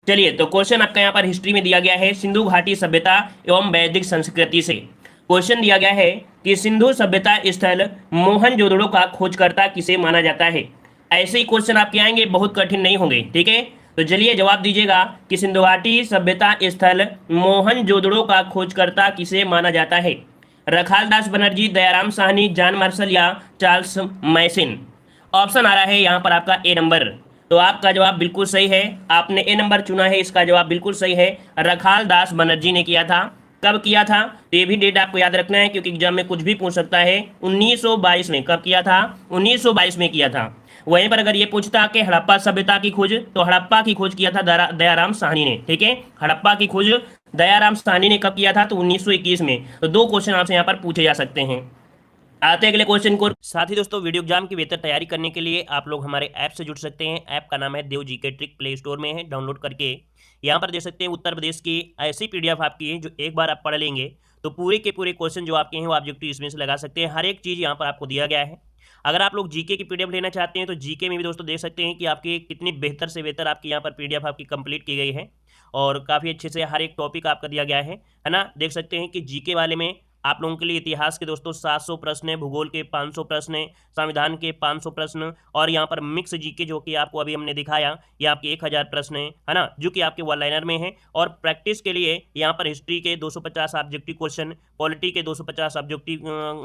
चलिए, तो क्वेश्चन आपका यहाँ पर हिस्ट्री में दिया गया है, सिंधु घाटी सभ्यता एवं वैदिक संस्कृति से। क्वेश्चन दिया गया है कि सिंधु सभ्यता स्थल मोहनजोदड़ो का खोजकर्ता किसे माना जाता है। ऐसे ही क्वेश्चन आपके आएंगे, बहुत कठिन नहीं होंगे, ठीक है। तो चलिए जवाब दीजिएगा कि सिंधु घाटी सभ्यता स्थल मोहनजोदड़ो का खोजकर्ता किसे माना जाता है। रखालदास बनर्जी, दयाराम साहनी, जॉन मार्शल या चार्ल्स मैसन। ऑप्शन आ रहा है यहाँ पर आपका ए नंबर। तो आपका जवाब बिल्कुल सही है, आपने ए नंबर चुना है, इसका जवाब बिल्कुल सही है। रखालदास बनर्जी ने किया था। कब किया था, तो ये भी डेट आपको याद रखना है क्योंकि एग्जाम में कुछ भी पूछ सकता है। 1922 में। कब किया था, 1922 में किया था। वहीं पर अगर ये पूछता कि हड़प्पा सभ्यता की खोज, तो हड़प्पा की खोज किया था दयाराम साहनी ने, ठीक है। हड़प्पा की खोज दयाराम साहनी ने कब किया था, तो 1921 में। तो दो क्वेश्चन आपसे यहाँ पर पूछे जा सकते हैं। आते हैं अगले क्वेश्चन को। साथ ही दोस्तों, वीडियो एग्जाम की बेहतर तैयारी करने के लिए आप लोग हमारे ऐप से जुड़ सकते हैं। ऐप का नाम है देव जीके ट्रिक, प्ले स्टोर में है, डाउनलोड करके यहाँ पर देख सकते हैं उत्तर प्रदेश की ऐसी पीडीएफ आपकी है जो एक बार आप पढ़ लेंगे तो पूरे के पूरे क्वेश्चन जो आपके हैं वो ऑब्जेक्टिव इसमें से लगा सकते हैं। हर एक चीज़ यहाँ पर आपको दिया गया है। अगर आप लोग जीके की पीडीएफ लेना चाहते हैं तो जीके में भी दोस्तों देख सकते हैं कि आपकी कितनी बेहतर से बेहतर आपकी यहाँ पर पीडीएफ आपकी कंप्लीट की गई है और काफ़ी अच्छे से हर एक टॉपिक आपका दिया गया है ना। देख सकते हैं कि जीके वाले में आप लोगों के लिए इतिहास के दोस्तों 700 प्रश्न है, भूगोल के 500 प्रश्न है, संविधान के 500 प्रश्न और यहाँ पर मिक्स जीके जो कि आपको अभी हमने दिखाया ये आपके 1000 प्रश्न है ना, जो कि आपके वन लाइनर में है। और प्रैक्टिस के लिए यहाँ पर हिस्ट्री के 250 ऑब्जेक्टिव क्वेश्चन, पॉलिटी के 250 ऑब्जेक्टिव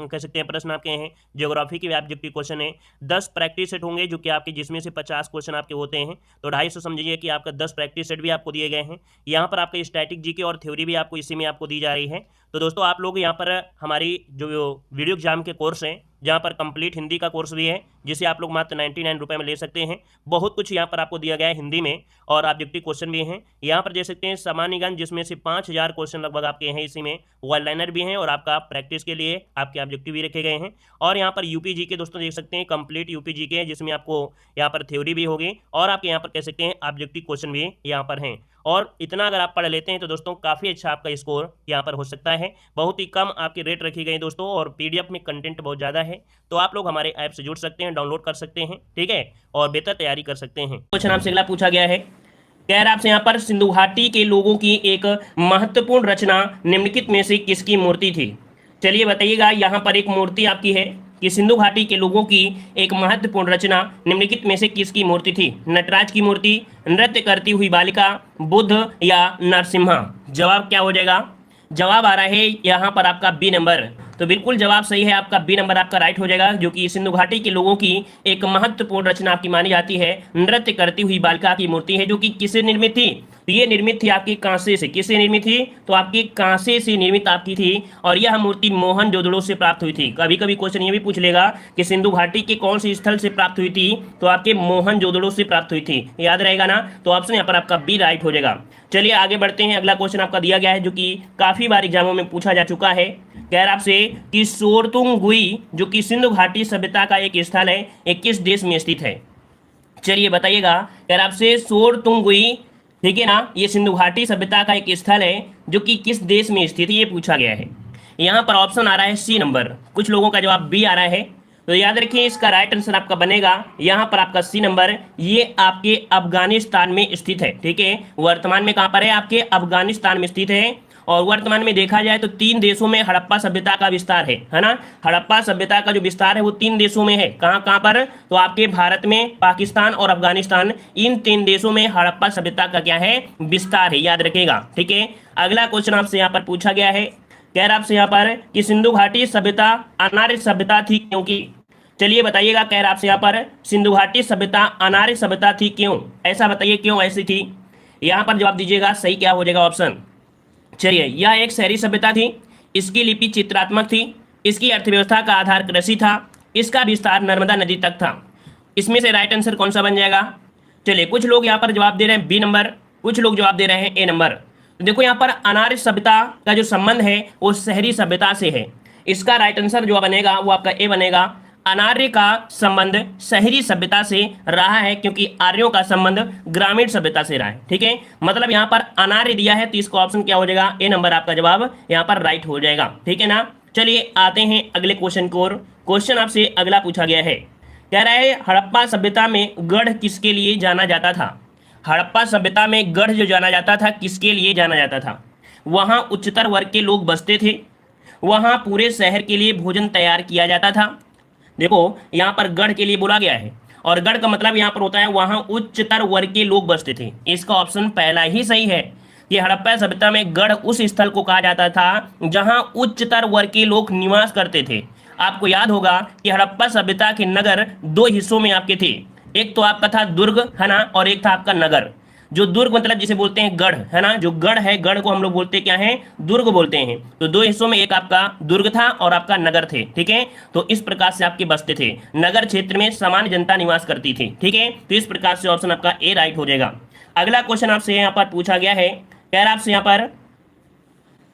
कह सकते हैं प्रश्न आपके हैं, ज्योग्राफी के ऑब्जेक्टिव क्वेश्चन है, 10 प्रैक्टिस सेट होंगे जो कि आपके जिसमें से 50 क्वेश्चन आपके होते हैं। तो 250 समझिए कि आपका 10 प्रैक्टिस सेट भी आपको दिए गए हैं। यहाँ पर आपका स्टैटिक जीके और थ्योरी भी आपको इसी में आपको दी जा रही है। तो दोस्तों आप लोग यहाँ पर हमारी जो वीडियो एग्जाम के कोर्स हैं, जहाँ पर कंप्लीट हिंदी का कोर्स भी है जिसे आप लोग मात्र 99 रुपये में ले सकते हैं। बहुत कुछ यहाँ पर आपको दिया गया है हिंदी में और ऑब्जेक्टिव क्वेश्चन भी हैं। यहाँ पर देख सकते हैं सामान्य ज्ञान जिसमें से 5000 क्वेश्चन लगभग आपके हैं, इसी में वन लाइनर भी हैं और आपका प्रैक्टिस के लिए आपके ऑब्जेक्टिव भी रखे गए हैं। और यहाँ पर यूपी जी के दोस्तों देख सकते हैं कंप्लीट यूपी जी के, जिसमें आपको यहाँ पर थ्योरी भी होगी और आपके यहाँ पर कह सकते हैं ऑब्जेक्टिव क्वेश्चन भी यहाँ पर हैं। और इतना अगर आप पढ़ लेते हैं तो दोस्तों काफ़ी अच्छा आपका स्कोर यहाँ पर हो सकता है। बहुत ही कम आपकी रेट रखी गई दोस्तों और पीडीएफ में कंटेंट बहुत ज़्यादा है। तो आप लोग हमारे ऐप से जुड़ सकते हैं, डाउनलोड कर सकते हैं, ठीक है, और बेहतर तैयारी कर सकते हैं। क्वेश्चन आपसे अगला पूछा गया है, कह रहा आपसे यहाँ पर सिंधु घाटी के लोगों की एक महत्वपूर्ण रचना निम्नलिखित में से किसकी मूर्ति थी। चलिए बताइएगा, यहाँ पर एक मूर्ति आपकी है कि सिंधु घाटी के लोगों की एक महत्वपूर्ण रचना निम्नलिखित में से किसकी मूर्ति थी। नटराज की मूर्ति, नृत्य करती हुई बालिका, बुद्ध या नरसिम्हा। जवाब क्या हो जाएगा, जवाब आ रहा है यहाँ पर आपका बी नंबर। तो बिल्कुल जवाब सही है आपका, बी नंबर आपका राइट हो जाएगा, जो कि सिंधु घाटी के लोगों की एक महत्वपूर्ण रचना आपकी मानी जाती है। नृत्य करती हुई बालिका की मूर्ति है जो कि किससे निर्मित थी, तो ये निर्मित थी आपकी कांसे से। किससे निर्मित थी, तो आपकी कांसे से निर्मित आपकी थी और यह मूर्ति मोहनजोदड़ो से प्राप्त हुई थी। कभी कभी क्वेश्चन ये भी पूछ लेगा कि सिंधु घाटी के कौन से स्थल से प्राप्त हुई थी, तो आपके मोहनजोदड़ो से प्राप्त हुई थी, याद रहेगा ना। तो ऑप्शन यहाँ पर आपका बी राइट हो जाएगा। चलिए आगे बढ़ते हैं, अगला क्वेश्चन आपका दिया गया है जो कि काफी बार एग्जामों में पूछा जा चुका है। कह रहा आपसे कि सोरतुंगुई जो कि सिंधु घाटी सभ्यता का एक स्थल है, ये किस देश में स्थित है। चलिए बताइएगा, कह रहा आपसे सोरतुंगुई, ठीक है ना, ये सिंधु घाटी सभ्यता का एक स्थल है जो कि किस देश में स्थित है, ये पूछा गया है। यहाँ पर ऑप्शन आ रहा है सी नंबर, कुछ लोगों का जवाब बी आ रहा है। तो याद रखिए इसका राइट आंसर आपका बनेगा यहाँ पर आपका सी नंबर, ये आपके अफगानिस्तान में स्थित है, ठीक है। वर्तमान में कहाँ पर है, आपके अफगानिस्तान में स्थित है। और वर्तमान में देखा जाए तो 3 देशों में हड़प्पा सभ्यता का विस्तार है ना। हड़प्पा सभ्यता का जो विस्तार है वो 3 देशों में है। कहाँ कहाँ पर, तो आपके भारत में, पाकिस्तान और अफगानिस्तान, इन 3 देशों में हड़प्पा सभ्यता का क्या है, विस्तार है, याद रखिएगा, ठीक है। अगला क्वेश्चन आपसे यहाँ पर पूछा गया है, कह रहा आपसे यहाँ पर कि सिंधु घाटी सभ्यता अनार्य सभ्यता थी क्योंकि। चलिए बताइएगा, कह रहा आपसे यहाँ पर सिंधु घाटी सभ्यता अनार्य सभ्यता थी क्यों, ऐसा बताइए क्यों ऐसी थी। यहाँ पर जवाब दीजिएगा, सही क्या हो जाएगा ऑप्शन। चलिए, यह एक शहरी सभ्यता थी, इसकी लिपि चित्रात्मक थी, इसकी अर्थव्यवस्था का आधार कृषि था, इसका विस्तार नर्मदा नदी तक था। इसमें से राइट आंसर कौन सा बन जाएगा। चलिए, कुछ लोग यहाँ पर जवाब दे रहे हैं बी नंबर, कुछ लोग जवाब दे रहे हैं ए नंबर। तो देखो यहाँ पर अनार्य सभ्यता का जो संबंध है वो शहरी सभ्यता से है। इसका राइट आंसर जो बनेगा वो आपका ए बनेगा। अनार्य का संबंध शहरी सभ्यता से रहा है क्योंकि आर्यों का संबंध ग्रामीण सभ्यता से रहा है, ठीक है। मतलब यहाँ पर अनार्य दिया है तो इसका ऑप्शन क्या हो जाएगा, ए नंबर आपका जवाब यहाँ पर राइट हो जाएगा, ठीक है ना। चलिए आते हैं अगले क्वेश्चन को। क्वेश्चन आपसे अगला पूछा गया है, कह रहा है हड़प्पा सभ्यता में गढ़ किसके लिए जाना जाता था। हड़प्पा सभ्यता में गढ़ जो जाना जाता था किसके लिए जाना जाता था? वहां उच्चतर वर्ग के लोग बसते थे, वहां पूरे शहर के लिए भोजन तैयार किया जाता था। देखो यहाँ पर गढ़ के लिए बोला गया है और गढ़ का मतलब यहाँ पर होता है वहां उच्चतर वर्ग के लोग बसते थे। इसका ऑप्शन पहला ही सही है कि हड़प्पा सभ्यता में गढ़ उस स्थल को कहा जाता था जहां उच्चतर वर्ग के लोग निवास करते थे। आपको याद होगा कि हड़प्पा सभ्यता के नगर दो हिस्सों में आपके थे, एक तो आपका था दुर्ग है ना, और एक था आपका नगर। जो दुर्ग मतलब जिसे बोलते हैं गढ़ है ना, जो गढ़ है गढ़ को हम लोग बोलते क्या है, दुर्ग बोलते हैं। तो दो हिस्सों में एक आपका दुर्ग था और आपका नगर थे, ठीक है। तो इस प्रकार से आपके बसते थे, नगर क्षेत्र में सामान्य जनता निवास करती थी, ठीक है। तो इस प्रकार से ऑप्शन आपका ए राइट हो जाएगा। अगला क्वेश्चन आपसे यहाँ पर पूछा गया है, कह रहा आपसे यहाँ पर,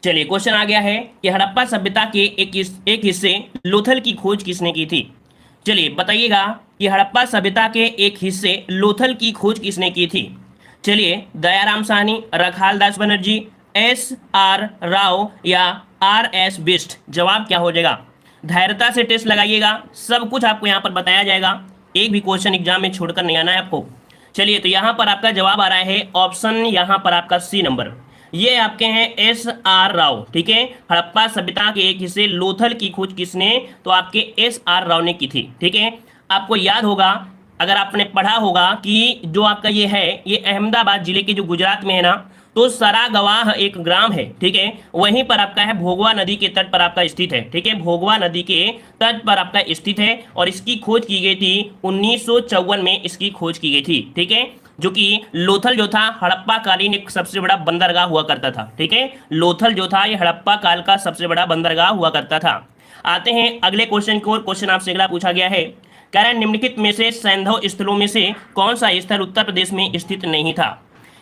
चलिए क्वेश्चन आ गया है कि हड़प्पा सभ्यता के एक हिस्से लोथल की खोज किसने की थी? चलिए बताइएगा कि हड़प्पा सभ्यता के एक हिस्से लोथल की खोज किसने की थी? चलिए दयाराम साहनी, रखाल दास बनर्जी, S.R. राव या R.S. बिष्ट। जवाब क्या हो जाएगा? धैर्यता से टेस्ट लगाइएगा, सब कुछ आपको यहाँ पर बताया जाएगा, एक भी क्वेश्चन एग्जाम में छोड़कर नहीं आना है आपको। चलिए तो यहाँ पर आपका जवाब आ रहा है ऑप्शन यहाँ पर आपका सी नंबर, ये आपके हैं S.R. राव, ठीक है। हड़प्पा सभ्यता के एक हिस्से लोथल की खोज किसने? तो आपके S.R. राव ने की थी, ठीक है। आपको याद होगा, अगर आपने पढ़ा होगा कि जो आपका ये है, ये अहमदाबाद जिले के जो गुजरात में है ना, तो सरागवाह एक ग्राम है, ठीक है। वहीं पर आपका है, भोगवा नदी के तट पर आपका स्थित है, ठीक है। भोगवा नदी के तट पर आपका स्थित है और इसकी खोज की गई थी 1954 में, इसकी खोज की गई थी, ठीक है। जो कि लोथल जो था हड़प्पा कालीन एक सबसे बड़ा बंदरगाह हुआ करता था, ठीक है। लोथल जो था ये हड़प्पा काल का सबसे बड़ा बंदरगाह हुआ करता था। आते हैं अगले क्वेश्चन की ओर। क्वेश्चन आपसे अगला पूछा गया है, कह रहा है निम्नलिखित में से सैंधव स्थलों में से कौन सा स्थल उत्तर प्रदेश में स्थित नहीं था?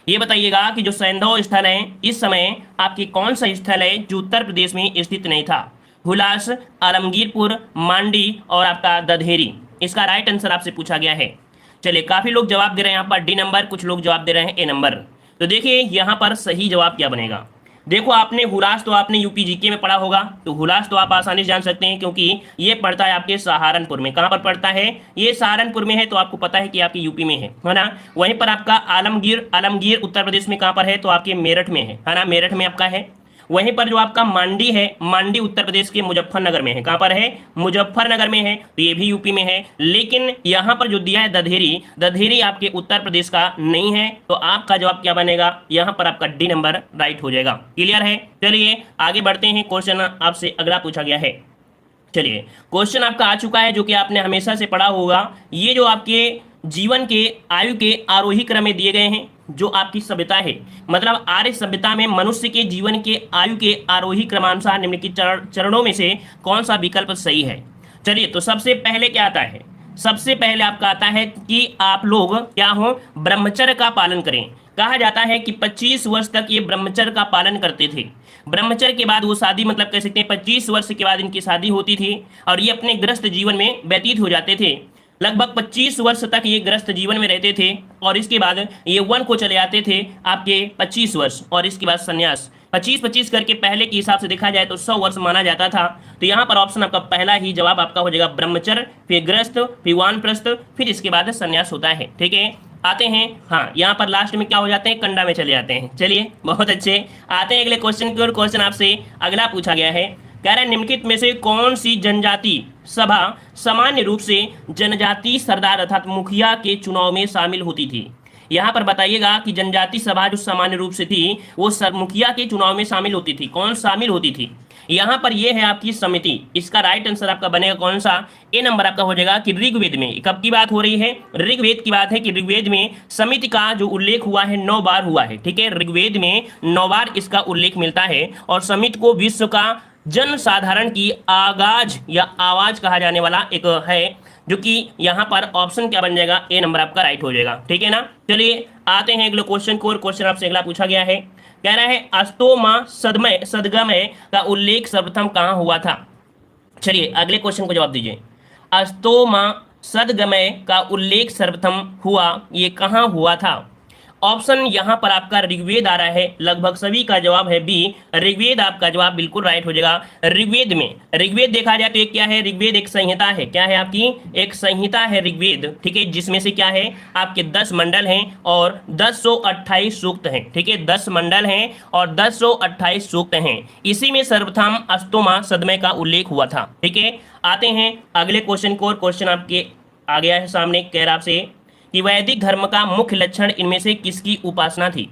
ये बताइएगा कि जो सैंधव स्थल है इस समय आपकी कौन सा स्थल है जो उत्तर प्रदेश में स्थित नहीं था? हुलास, आलमगीरपुर, मांडी और आपका दधेरी। इसका राइट आंसर आपसे पूछा गया है। चलिए काफी लोग जवाब दे रहे हैं यहाँ पर डी नंबर, कुछ लोग जवाब दे रहे हैं ए नंबर। तो देखिए यहाँ पर सही जवाब क्या बनेगा। देखो आपने हुलास तो आपने यूपी जीके में पढ़ा होगा, तो हुलास तो आप आसानी से जान सकते हैं क्योंकि ये पड़ता है आपके सहारनपुर में। कहाँ पर पड़ता है? ये सहारनपुर में है, तो आपको पता है कि आपके यूपी में है ना। वहीं पर आपका आलमगीर, आलमगीर उत्तर प्रदेश में कहाँ पर है? तो आपके मेरठ में है ना, मेरठ में आपका है। वहीं पर जो आपका मांडी है, मांडी उत्तर प्रदेश के मुजफ्फरनगर में है। कहाँ पर है? मुजफ्फरनगर में है, तो ये भी यूपी में है। लेकिन यहाँ पर जो दिया है दधेरी, दधेरी आपके उत्तर प्रदेश का नहीं है, तो आपका जवाब क्या बनेगा? यहाँ पर आपका डी नंबर राइट हो जाएगा। क्लियर है? चलिए आगे बढ़ते हैं। क्वेश्चन आपसे अगला पूछा गया है। चलिए क्वेश्चन आपका आ चुका है जो कि आपने हमेशा से पढ़ा होगा। ये जो आपके जीवन के आयु के आरोही क्रम में दिए गए हैं, जो आपकी सभ्यता है, मतलब आर्य सभ्यता में मनुष्य के जीवन के आयु के आरोही क्रमानुसार निम्नलिखित चरणों में से कौन सा विकल्प सही है? चलिए तो सबसे पहले क्या आता है? सबसे पहले आपका आता है कि आप लोग क्या हो, ब्रह्मचर्य का पालन करें। कहा जाता है कि 25 वर्ष तक ये ब्रह्मचर्य का पालन करते थे। ब्रह्मचर्य के बाद वो शादी, मतलब कह सकते हैं 25 वर्ष के बाद इनकी शादी होती थी और ये अपने गृहस्थ जीवन में व्यतीत हो जाते थे। लगभग 25 वर्ष तक ये गृहस्थ जीवन में रहते थे और इसके बाद ये वन को चले आते थे आपके 25 वर्ष, और इसके बाद संन्यास। 25-25 करके पहले के हिसाब से देखा जाए तो 100 वर्ष माना जाता था। तो यहाँ पर ऑप्शन आपका पहला ही जवाब आपका हो जाएगा ब्रह्मचर्य, फिर गृहस्थ, फिर वानप्रस्थ, फिर इसके बाद संन्यास होता है, ठीक है। आते हैं, हाँ यहाँ पर लास्ट में क्या हो जाते हैं? कंडा में चले जाते हैं। चलिए बहुत अच्छे, आते हैं अगले क्वेश्चन की ओर। क्वेश्चन आपसे अगला पूछा गया है, कह रहे हैं निम्नलिखित में से कौन सी जनजाति सभा सामान्य रूप से जनजाति सरदार अर्थात मुखिया के चुनाव में शामिल होती थी? यहाँ पर बताइएगा कि जनजाति सभा जो सामान्य रूप से थी वो मुखिया के चुनाव में शामिल होती थी। कौन शामिल होती थी? यहाँ पर ये है आपकी समिति। इसका राइट आंसर आपका बनेगा कौन सा? ए नंबर आपका हो जाएगा कि ऋग्वेद में। कब की बात हो रही है? ऋग्वेद की बात है कि ऋग्वेद में समिति का जो उल्लेख हुआ है 9 बार हुआ है, ठीक है। ऋग्वेद में 9 बार इसका उल्लेख मिलता है और समिति को विश्व का जन साधारण की आगाज या आवाज कहा जाने वाला एक है, जो कि यहाँ पर ऑप्शन क्या बन जाएगा? ए नंबर आपका राइट हो जाएगा, ठीक है ना। चलिए आते हैं अगले क्वेश्चन को। क्वेश्चन आपसे अगला पूछा गया है, कह रहा है अस्तोमा सदगमय का उल्लेख सर्वप्रथम कहाँ हुआ था? चलिए अगले क्वेश्चन को जवाब दीजिए। अस्तोमा सदगमय का उल्लेख सर्वप्रथम हुआ, ये कहाँ हुआ था? ऑप्शन यहाँ पर आपका ऋग्वेद आ रहा है, लगभग सभी का जवाब है बी, ऋग्वेद आपका जवाब बिल्कुल राइट हो जाएगा। ऋग्वेद में, ऋग्वेद देखा जाए तो एक क्या है, ऋग्वेद एक संहिता है, क्या है आपकी, एक संहिता है ऋग्वेद, ठीक है, जिसमें से क्या है आपके 10 मंडल हैं और 1028 सूक्त हैं, ठीक है, 10 मंडल हैं और 1028 सूक्त हैं। इसी में सर्वप्रथम अस्तोमा सदमय का उल्लेख हुआ था, ठीक है। आते हैं अगले क्वेश्चन को, और क्वेश्चन आपके आ गया है सामने, कह रहा आपसे कि वैदिक धर्म का मुख्य लक्षण इनमें से किसकी उपासना थी।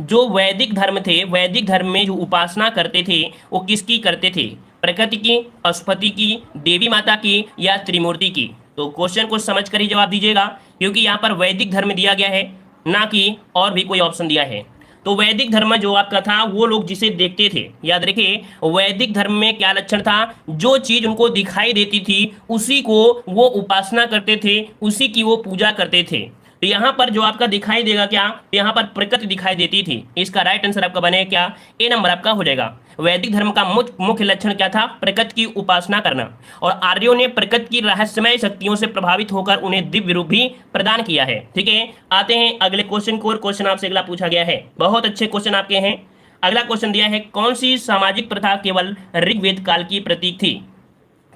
जो वैदिक धर्म थे, वैदिक धर्म में जो उपासना करते थे वो किसकी करते थे, प्रकृति की, पशुपति की, देवी माता की या त्रिमूर्ति की। तो क्वेश्चन को समझ कर ही जवाब दीजिएगा, क्योंकि यहाँ पर वैदिक धर्म दिया गया है, ना कि और भी कोई ऑप्शन दिया है। तो वैदिक धर्म जो आपका था, वो लोग जिसे देखते थे, याद रखिए वैदिक धर्म में क्या लक्षण था, जो चीज उनको दिखाई देती थी उसी को वो उपासना करते थे, उसी की वो पूजा करते थे। तो यहाँ पर जो आपका दिखाई देगा क्या, यहाँ पर प्रकृति दिखाई देती थी। इसका राइट आंसर आपका बनेगा क्या, ए नंबर आपका हो जाएगा। वैदिक धर्म का मुख्य लक्षण क्या था, प्रकृति की उपासना करना, और आर्यों ने प्रकृति की रहस्यमय शक्तियों से प्रभावित होकर उन्हें दिव्य रूप भी प्रदान किया है, ठीक है। आते हैं अगले क्वेश्चन को, और क्वेश्चन आपसे अगला पूछा गया है, बहुत अच्छे क्वेश्चन आपके हैं। अगला क्वेश्चन दिया है, कौन सी सामाजिक प्रथा केवल ऋग्वेद काल की प्रतीक थी।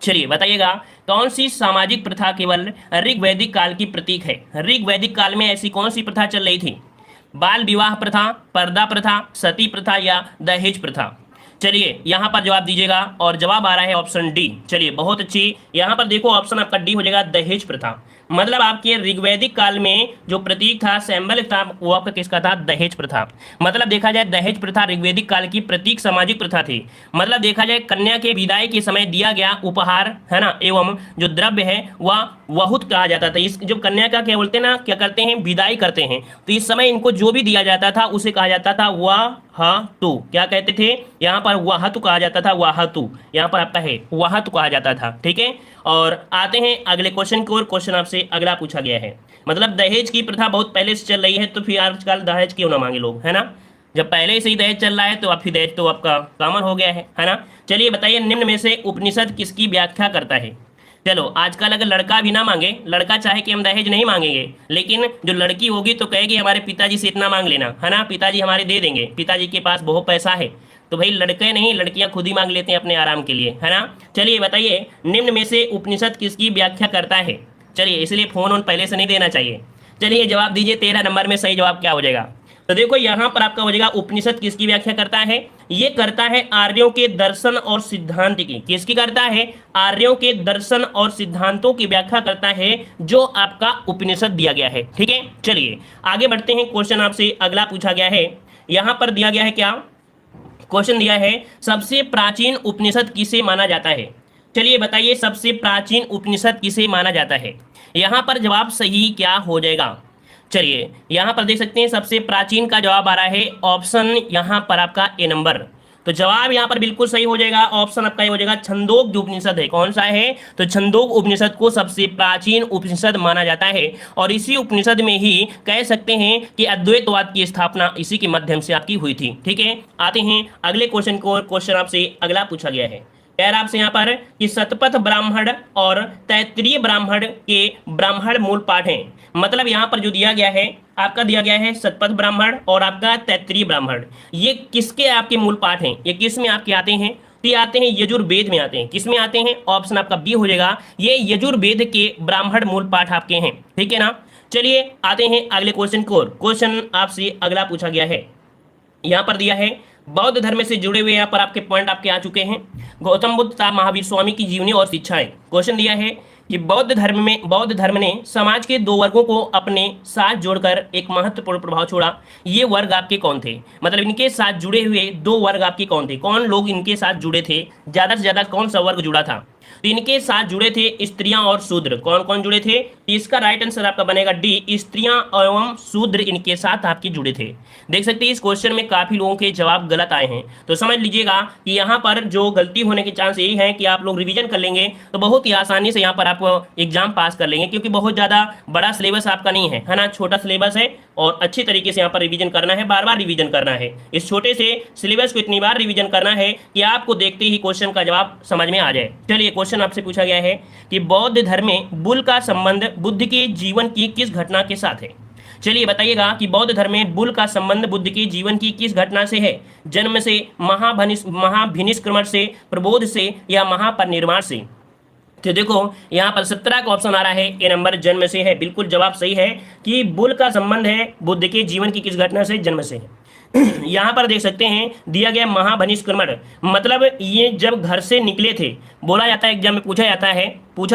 चलिए बताइएगा, कौन सी सामाजिक प्रथा केवल ऋग्वैदिक काल की प्रतीक है। ऋग्वैदिक काल में ऐसी कौन सी प्रथा चल रही थी, बाल विवाह प्रथा, पर्दा प्रथा, सती प्रथा या दहेज प्रथा। चलिए यहाँ पर जवाब दीजिएगा, और जवाब आ रहा है ऑप्शन डी। चलिए बहुत अच्छी, यहाँ पर देखो ऑप्शन आपका डी हो जाएगा, दहेज प्रथा। मतलब आपके ऋग्वैदिक काल में जो प्रतीक था, सिंबल था, वो आपका किसका था, दहेज प्रथा। मतलब देखा जाए दहेज प्रथा ऋग्वैदिक काल की प्रतीक सामाजिक प्रथा थी। मतलब देखा जाए कन्या के विदाई के समय दिया गया उपहार है ना, एवं जो द्रव्य है वह वहुत कहा जाता था। इस जो कन्या का क्या बोलते हैं ना, क्या करते हैं, विदाई करते हैं, तो इस समय इनको जो भी दिया जाता था उसे कहा जाता था वाहतु। क्या कहते थे, यहाँ पर वाहतु कहा जाता था, वाहतु यहाँ पर आपका है वाहतु कहा जाता था, ठीक है। और आते हैं अगले क्वेश्चन को, और क्वेश्चन आपसे अगला पूछा गया है, मतलब दहेज की प्रथा बहुत पहले से चल रही है, तो फिर आजकल दहेज क्यों ना मांगे लोग, है ना। जब पहले से ही दहेज चल रहा है तो अब फिर दहेज तो आपका कॉमन हो गया है ना। चलिए बताइए, निम्न में से उपनिषद किसकी व्याख्या करता है। चलो आजकल अगर लड़का भी ना मांगे, लड़का चाहे कि हम दहेज नहीं मांगेंगे, लेकिन जो लड़की होगी तो कहेगी हमारे पिताजी से इतना मांग लेना, है ना, पिताजी हमारे दे देंगे, पिताजी के पास बहुत पैसा है। तो भाई लड़के नहीं, लड़कियां खुद ही मांग लेते हैं अपने आराम के लिए, है ना। चलिए बताइए, निम्न में से उपनिषद किसकी व्याख्या करता है। चलिए इसलिए फोन ऑन पहले से नहीं देना चाहिए। चलिए जवाब दीजिए, 13 नंबर में सही जवाब क्या हो जाएगा। तो देखो यहाँ पर आपका हो जाएगा, उपनिषद किसकी व्याख्या करता है, ये करता है आर्यों के दर्शन और सिद्धांत की। किसकी करता है, आर्यों के दर्शन और सिद्धांतों की व्याख्या करता है, जो आपका उपनिषद दिया गया है, ठीक है। चलिए आगे बढ़ते हैं, क्वेश्चन आपसे अगला पूछा गया है, यहाँ पर दिया गया है क्या, क्वेश्चन दिया है, सबसे प्राचीन उपनिषद किसे माना जाता है। चलिए बताइए, सबसे प्राचीन उपनिषद किसे माना जाता है। यहाँ पर जवाब सही क्या हो जाएगा। चलिए यहाँ पर देख सकते हैं, सबसे प्राचीन का जवाब आ रहा है ऑप्शन यहाँ पर आपका ए नंबर। तो जवाब यहाँ पर बिल्कुल सही हो जाएगा, ऑप्शन आपका ये हो जाएगा, छंदोग जो उपनिषद है, कौन सा है, तो छंदोग उपनिषद को सबसे प्राचीन उपनिषद माना जाता है। और इसी उपनिषद में ही कह सकते हैं कि अद्वैतवाद की स्थापना इसी के माध्यम से आपकी हुई थी, ठीक है। आते हैं अगले क्वेश्चन को, क्वेश्चन आपसे अगला पूछा गया है, कह रहा आपसे यहाँ पर कि शतपथ ब्राह्मण और तैत्तिरीय ब्राह्मण के ब्राह्मण मूल पाठ हैं। मतलब यहाँ पर जो दिया गया है, आपका दिया गया है शतपथ ब्राह्मण और आपका तैत्तिरीय ब्राह्मण, ये किसके आपके मूल पाठ हैं, ये किस में आपके आते हैं, तो ये आते हैं यजुर्वेद में आते हैं। किस में आते हैं, ऑप्शन आपका बी हो जाएगा, ये यजुर्वेद के ब्राह्मण मूल पाठ आपके हैं, ठीक है ना। चलिए आते हैं अगले क्वेश्चन को, क्वेश्चन आपसे अगला पूछा गया है, यहाँ पर दिया है बौद्ध धर्म से जुड़े हुए यहाँ पर आपके पॉइंट आपके आ चुके हैं, गौतम बुद्ध तथा महावीर स्वामी की जीवनी और शिक्षाएं। क्वेश्चन दिया है कि बौद्ध धर्म ने समाज के 2 वर्गों को अपने साथ जोड़कर एक महत्वपूर्ण प्रभाव छोड़ा। ये वर्ग आपके कौन थे, मतलब इनके साथ जुड़े हुए 2 वर्ग आपके कौन थे, कौन लोग इनके साथ जुड़े थे, ज्यादा से ज्यादा कौन सा वर्ग जुड़ा था। तो इनके साथ जुड़े थे स्त्रियां और शूद्र। कौन कौन जुड़े थे, इसका राइट आंसर आपका बनेगा डी, स्त्रियां एवं शूद्र इनके साथ आपके जुड़े थे। देख सकते हैं इस क्वेश्चन में काफी लोगों के जवाब गलत आए हैं, तो समझ लीजिएगा कि यहाँ पर जो गलती होने के चांस यही है कि आप लोग रिवीजन कर लेंगे तो बहुत ही आसानी से यहाँ पर आप एग्जाम पास कर लेंगे, क्योंकि बहुत ज्यादा बड़ा सिलेबस आपका नहीं है ना, छोटा सिलेबस है और अच्छी तरीके से यहाँ पर रिवीजन करना है, बार बार रिवीजन करना है। इस छोटे से सिलेबस को इतनी बार रिवीजन करना है कि आपको देखते ही क्वेश्चन का जवाब समझ में आ जाए। चलिए क्वेश्चन आपसे पूछा गया है कि बौद्ध धर्म में बुल का संबंध बुद्ध के जीवन की किस घटना के साथ है। चलिए बताइएगा कि बौद्ध धर्म में बुल का संबंध बुद्ध के जीवन की किस घटना से है? जन्म से, महाभिनिष्क्रमण से, प्रबोध से या महापरिनिर्वाण से? तो देखो यहाँ पर 17 का ऑप्शन आ रहा है, ए नंबर जन्म से है। बिल्कुल जवाब सही है कि बुल का संबंध है बुद्ध के जीवन की किस घटना से? जन्म से है। यहाँ पर देख सकते हैं दिया गया महाभिनिष्क्रमण, मतलब ये जब घर से निकले थे। बोला जाता है एग्जाम में पूछा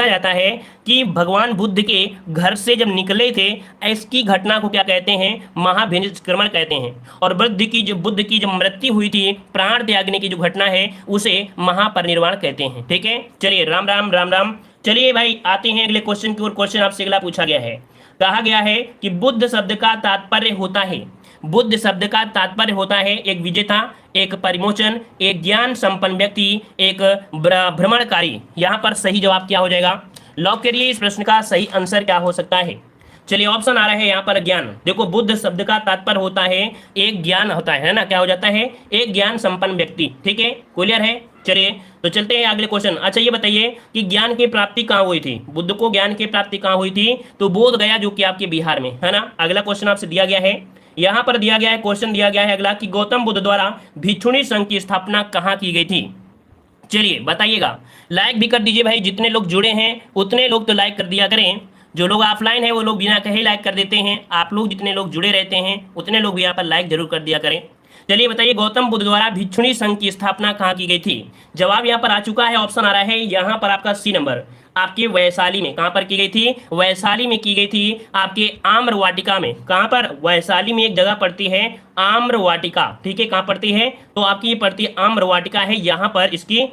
जाता है कि भगवान बुद्ध के घर से जब निकले थे, इसकी घटना को क्या कहते हैं? महाभिनिष्क्रमण कहते हैं। और बुद्ध की जो मृत्यु हुई थी, प्राण त्यागने की जो घटना है, उसे महापरिनिर्वाण कहते हैं। ठीक है, चलिए राम राम राम राम। चलिए भाई आते हैं अगले क्वेश्चन की ओर। क्वेश्चन आपसे अगला पूछा गया है, कहा गया है कि बुद्ध शब्द का तात्पर्य होता है, बुद्ध शब्द का तात्पर्य होता है एक विजेता, एक परिमोचन, एक ज्ञान संपन्न व्यक्ति, एक भ्रमणकारी। यहाँ पर सही जवाब क्या हो जाएगा? लॉक करिए इस प्रश्न का सही आंसर क्या हो सकता है। चलिए ऑप्शन आ रहा है यहाँ पर ज्ञान। देखो बुद्ध शब्द का तात्पर्य होता है एक ज्ञान होता है ना, क्या हो जाता है? एक ज्ञान संपन्न व्यक्ति। ठीक है, क्लियर है। चलिए तो चलते हैं अगले क्वेश्चन। अच्छा ये बताइए कि ज्ञान की प्राप्ति कहाँ हुई थी? बुद्ध को ज्ञान की प्राप्ति कहाँ हुई थी? तो बोध गया, जो कि आपके बिहार में है ना। अगला क्वेश्चन आपसे दिया गया है, यहाँ पर दिया गया है क्वेश्चन दिया गया है अगला कि गौतम बुद्ध द्वारा भिक्षुणी संघ की स्थापना कहाँ की गई थी? चलिए बताइएगा। लाइक भी कर दीजिए भाई, जितने लोग जुड़े हैं उतने लोग तो लाइक कर दिया करें। जो लोग ऑफलाइन है वो लोग बिना कहे लाइक कर देते हैं। आप लोग जितने लोग जुड़े रहते हैं उतने लोग भी यहाँ पर लाइक जरूर कर दिया करें। चलिए बताइए गौतम बुद्ध द्वारा भिक्षुणी संघ की स्थापना कहाँ की गई थी? जवाब यहाँ पर आ चुका है, ऑप्शन आ रहा है यहाँ पर आपका सी नंबर, आपके वैशाली में। कहाँ पर की गई थी? वैशाली में की गई थी, आपके आम्र वाटिका में। कहाँ पर? वैशाली में एक जगह पड़ती है आम्र वाटिका। ठीक है, कहाँ पड़ती है? तो आपकी ये पड़ती है आम्र वाटिका है, यहाँ पर इसकी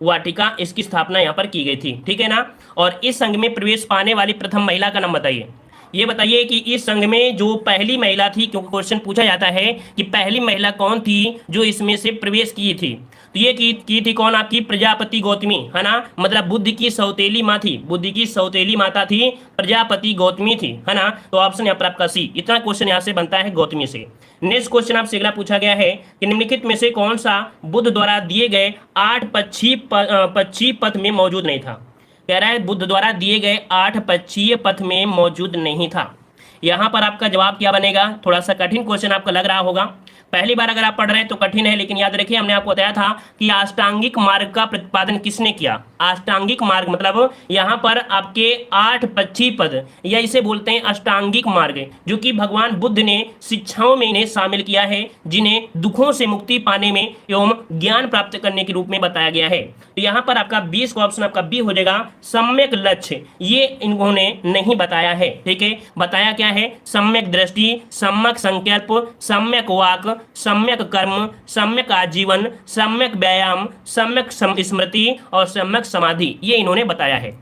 वाटिका, इसकी स्थापना यहाँ पर की गई थी। ठीक है ना। और इस संघ में प्रवेश पाने वाली प्रथम महिला का नाम बताइए। ये बताइए कि इस संघ में जो पहली महिला थी, क्योंकि क्वेश्चन पूछा जाता है कि पहली महिला कौन थी जो इसमें से प्रवेश की थी। तो ये की थी कौन? आपकी प्रजापति गौतमी, है ना। मतलब बुद्ध की सौतेली माँ थी, बुद्ध की सौतेली माता थी, प्रजापति गौतमी थी, है ना। तो ऑप्शन यहाँ पर आपका सी। इतना क्वेश्चन यहाँ से बनता है गौतमी से। नेक्स्ट क्वेश्चन आपसे अगला पूछा गया है कि निम्नलिखित में से कौन सा बुद्ध द्वारा दिए गए 8 पक्षी पथ में मौजूद नहीं था? कह रहा है बुद्ध द्वारा दिए गए 8 पक्षीय पथ में मौजूद नहीं था। यहाँ पर आपका जवाब क्या बनेगा? थोड़ा सा कठिन क्वेश्चन आपको लग रहा होगा, पहली बार अगर आप पढ़ रहे हैं तो कठिन है, लेकिन याद रखिए हमने आपको बताया था कि अष्टांगिक मार्ग का प्रतिपादन किसने किया? अष्टांगिक मार्ग मतलब यहाँ पर आपके 8 पक्षी पद, या इसे बोलते हैं अष्टांगिक मार्ग, जो कि भगवान बुद्ध ने शिक्षाओं में इन्हें शामिल किया है, जिन्हें दुखों से मुक्ति पाने में एवं ज्ञान प्राप्त करने के रूप में बताया गया है। तो यहाँ पर आपका 20 का ऑप्शन आपका बी हो जाएगा, सम्यक लक्ष्य। ये इन्होंने नहीं बताया है। ठीक है, बताया क्या है? सम्यक दृष्टि, सम्यक संकल्प, सम्यक वाक, सम्यक कर्म, सम्यक आजीवन, सम्यक व्यायाम, सम्यक स्मृति और सम्यक समाधि, ये इन्होंने बताया है।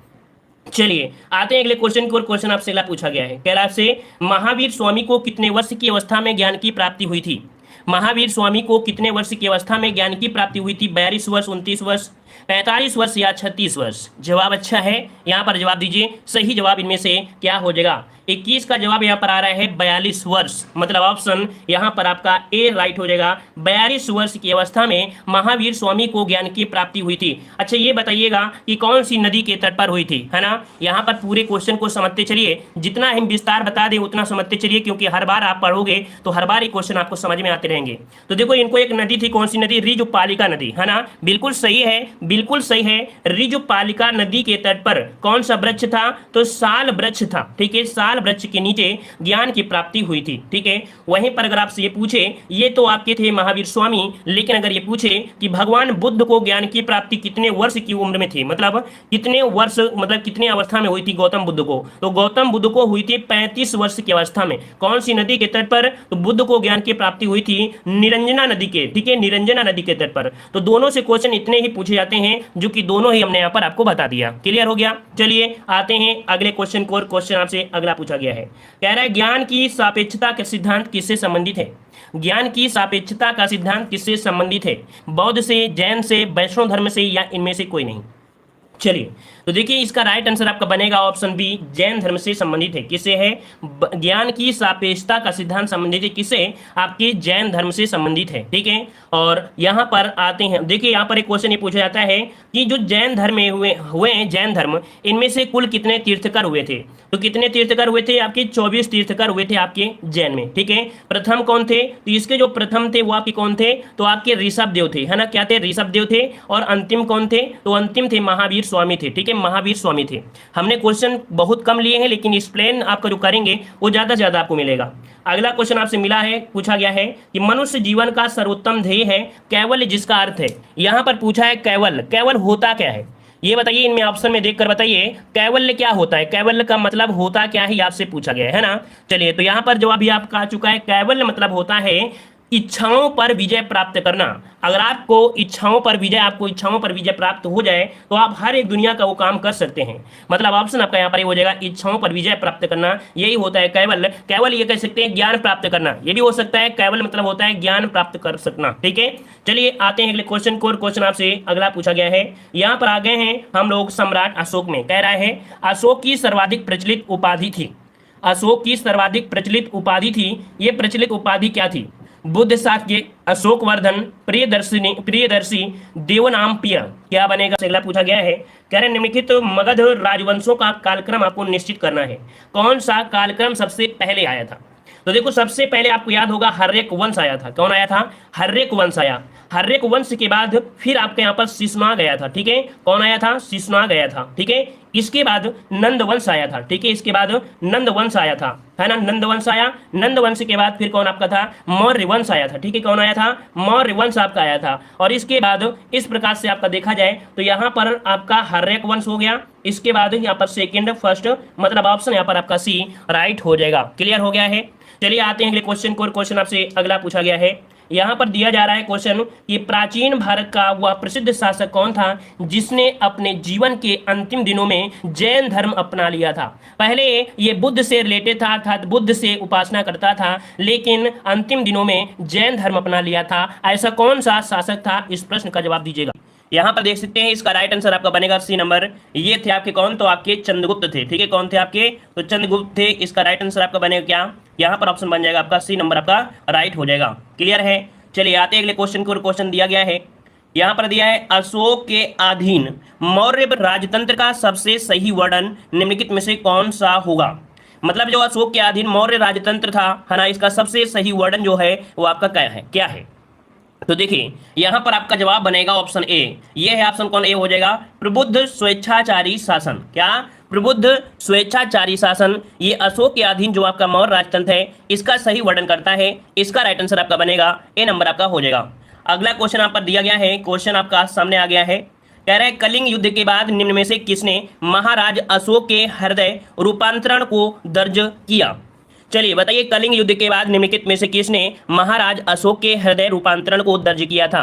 चलिए आते हैं अगले क्वेश्चन की ओर। क्वेश्चन आपसे अगला पूछा गया है, कह रहा है महावीर स्वामी को कितने वर्ष की अवस्था में ज्ञान की प्राप्ति हुई थी? महावीर स्वामी को कितने वर्ष की अवस्था में ज्ञान की प्राप्ति हुई थी? 42 वर्ष, 29 वर्ष, 45 वर्ष या 36 वर्ष? जवाब अच्छा है, यहाँ पर जवाब दीजिए। सही जवाब इनमें से क्या हो जाएगा? 21 का जवाब यहाँ पर आ रहा है 42 वर्ष, मतलब ऑप्शन यहाँ पर आपका ए राइट हो जाएगा। 42 वर्ष की अवस्था में महावीर स्वामी को ज्ञान की प्राप्ति हुई थी। अच्छा ये बताइएगा कि कौन सी नदी के तट पर हुई थी, है ना। यहाँ पर पूरे क्वेश्चन को समझते चलिए, जितना हम विस्तार बता दें उतना समझते चलिए, क्योंकि हर बार आप पढ़ोगे तो हर बार ये क्वेश्चन आपको समझ में आते रहेंगे। तो देखो इनको एक नदी थी, कौन सी नदी? ऋजुपालिका नदी, है ना। बिल्कुल सही है, बिल्कुल सही है। ऋजुपालिका नदी के तट पर कौन सा वृक्ष था? तो साल वृक्ष था। ठीक है, साल वृक्ष के नीचे ज्ञान की प्राप्ति हुई थी। ठीक है, वहीं पर अगर आपसे ये पूछे, ये तो आपके थे महावीर स्वामी, लेकिन अगर ये पूछे कि भगवान बुद्ध को ज्ञान की प्राप्ति कितने वर्ष की उम्र में थी, मतलब कितने वर्ष, मतलब कितने अवस्था में हुई थी गौतम बुद्ध को? तो गौतम बुद्ध को हुई थी 35 वर्ष की अवस्था में। कौन सी नदी के तट पर? तो बुद्ध को ज्ञान की प्राप्ति हुई थी निरंजना नदी के, ठीक है, निरंजना नदी के तट पर। तो दोनों से क्वेश्चन इतने ही पूछे जाते हैं, जो कि दोनों ही हमने यहाँ पर आपको बता दिया। क्लियर हो गया। चलिए आते हैं अगले क्वेश्चन को। क्वेश्चन आपसे अगला पूछा गया है, कह रहा है ज्ञान की सापेक्षता का सिद्धांत किससे संबंधित है? ज्ञान की सापेक्षता का सिद्धांत किससे संबंधित है? बौद्ध से, जैन से, वैष्णव धर्म से, या इनमें से कोई नहीं? चलिए, तो देखिए इसका राइट आंसर आपका बनेगा ऑप्शन बी, जैन धर्म से संबंधित है। किससे है? ज्ञान की सापेक्षता का सिद्धांत संबंधित है। किससे? आपके जैन धर्म से संबंधित है। ठीक है, और यहाँ पर आते हैं, देखिए यहाँ पर एक क्वेश्चन ये पूछा जाता है कि जो जैन धर्म में हुए हैं जैन धर्म, इनमें से कुल कितने तीर्थकर हुए थे? तो कितने तीर्थकर हुए थे? आपके 24 तीर्थकर हुए थे आपके जैन में। ठीक है, प्रथम कौन थे? तो इसके जो प्रथम थे वो आपके कौन थे? तो आपके ऋषभ देव थे, है ना। क्या थे? ऋषभ देव थे। और अंतिम कौन थे? तो अंतिम थे महावीर स्वामी थे। ठीक है, महावीर स्वामी थे। हमने क्वेश्चन बहुत कम लिए हैं, लेकिन एक्सप्लेन आपका जो करेंगे वो ज्यादा से ज्यादा आपको मिलेगा। अगला क्वेश्चन आपसे मिला है, पूछा गया है कि मनुष्य जीवन का सर्वोत्तम ध्येय है कैवल्य, जिसका अर्थ है, यहां पर पूछा है कैवल्य, कैवल होता क्या है? ये बताइए, इनमें ऑप्शन में देखकर बताइए कैवल्य क्या होता है, कैवल्य का मतलब होता क्या है, आपसे पूछा गया है ना। चलिए, तो यहां पर जवाब भी आपका आ चुका है। कैवल्य मतलब होता है इच्छाओं पर विजय प्राप्त करना। अगर आपको इच्छाओं पर विजय प्राप्त हो जाए तो आप हर एक दुनिया का वो काम कर सकते हैं। मतलब ऑप्शन आपका यहाँ पर हो जाएगा, इच्छाओं पर विजय प्राप्त करना, यही होता है कैवल्य। कैवल ये कह सकते हैं ज्ञान प्राप्त करना, ये भी हो सकता है। कैवल मतलब होता है ज्ञान प्राप्त कर सकना। ठीक है, चलिए आते हैं अगले क्वेश्चन को। क्वेश्चन आपसे अगला पूछा गया है, यहाँ पर आ गए हैं हम लोग सम्राट अशोक में। कह रहा है अशोक की सर्वाधिक प्रचलित उपाधि थी। अशोक की सर्वाधिक प्रचलित उपाधि थी, ये प्रचलित उपाधि क्या थी? बुद्ध शाक्य, अशोकवर्धन, प्रियदर्शी, देवनामप्रिय। क्या बनेगा? अगला पूछा गया है, कह रहे निम्नलिखित मगध राजवंशों का कालक्रम आपको निश्चित करना है। कौन सा कालक्रम सबसे पहले आया था? तो देखो, सबसे पहले आपको याद होगा हर्यक वंश आया था। कौन आया था? हर्यक वंश आया। हर्यक वंश के बाद फिर आपके यहाँ पर शिशुनाग आया था। ठीक है, कौन आया था? शिशुनाग आया था। ठीक है, इसके बाद नंद वंश आया था। ठीक है, इसके बाद नंद वंश आया था, है ना। नंद वंश आया। नंद वंश के बाद फिर कौन आपका था? मौर्य वंश आया था। ठीक है, कौन आया था? मौर्य वंश आपका आया था। और इसके बाद इस प्रकार से आपका देखा जाए तो यहाँ पर आपका हर्यक वंश हो गया। इसके बाद यहाँ पर सेकेंड, फर्स्ट, मतलब ऑप्शन यहाँ पर आपका सी राइट हो जाएगा। क्लियर हो गया है। चलिए आते हैं अगले क्वेश्चन को। क्वेश्चन आपसे अगला पूछा गया है, यहाँ पर दिया जा रहा है क्वेश्चन कि प्राचीन भारत का वह प्रसिद्ध शासक कौन था जिसने अपने जीवन के अंतिम दिनों में जैन धर्म अपना लिया था? पहले ये बुद्ध से रिलेटेड था, अर्थात बुद्ध से उपासना करता था, लेकिन अंतिम दिनों में जैन धर्म अपना लिया था। ऐसा कौन सा शासक था? इस प्रश्न का जवाब दीजिएगा। यहाँ पर देख सकते हैं इसका राइट आंसर आपका बनेगा सी नंबर। ये थे आपके कौन? तो आपके चंद्रगुप्त थे। ठीक है, कौन थे आपके? तो चंद्रगुप्त थे। इसका राइट आंसर आपका बनेगा क्या? यहाँ पर ऑप्शन बन जाएगा आपका सी नंबर, आपका राइट हो जाएगा। क्लियर है। चलिए आते हैं अगले क्वेश्चन को। क्वेश्चन दिया गया है, यहाँ पर दिया है अशोक के अधीन मौर्य राजतंत्र का सबसे सही वर्णन निम्नलिखित में से कौन सा होगा? मतलब जो अशोक के अधीन मौर्य राजतंत्र था, है ना, इसका सबसे सही वर्णन जो है वो आपका क्या है? तो देखिए यहां पर आपका जवाब बनेगा ऑप्शन ए। ये है ऑप्शन कौन? ए हो जाएगा, प्रबुद्ध स्वेच्छाचारी शासन। क्या? प्रबुद्ध स्वेच्छाचारी शासन। ये अशोक के अधीन जो आपका मौर्य राजतंत्र है इसका सही वर्णन करता है। इसका राइट आंसर आपका बनेगा ए नंबर आपका हो जाएगा। अगला क्वेश्चन आप पर दिया गया है, क्वेश्चन आपका सामने आ गया है। कह रहे हैं कलिंग युद्ध के बाद निम्न में से किसने महाराज अशोक के हृदय रूपांतरण को दर्ज किया? चलिए बताइए, कलिंग युद्ध के बाद निम्नलिखित में से किसने महाराज अशोक के हृदय रूपांतरण को दर्ज किया था?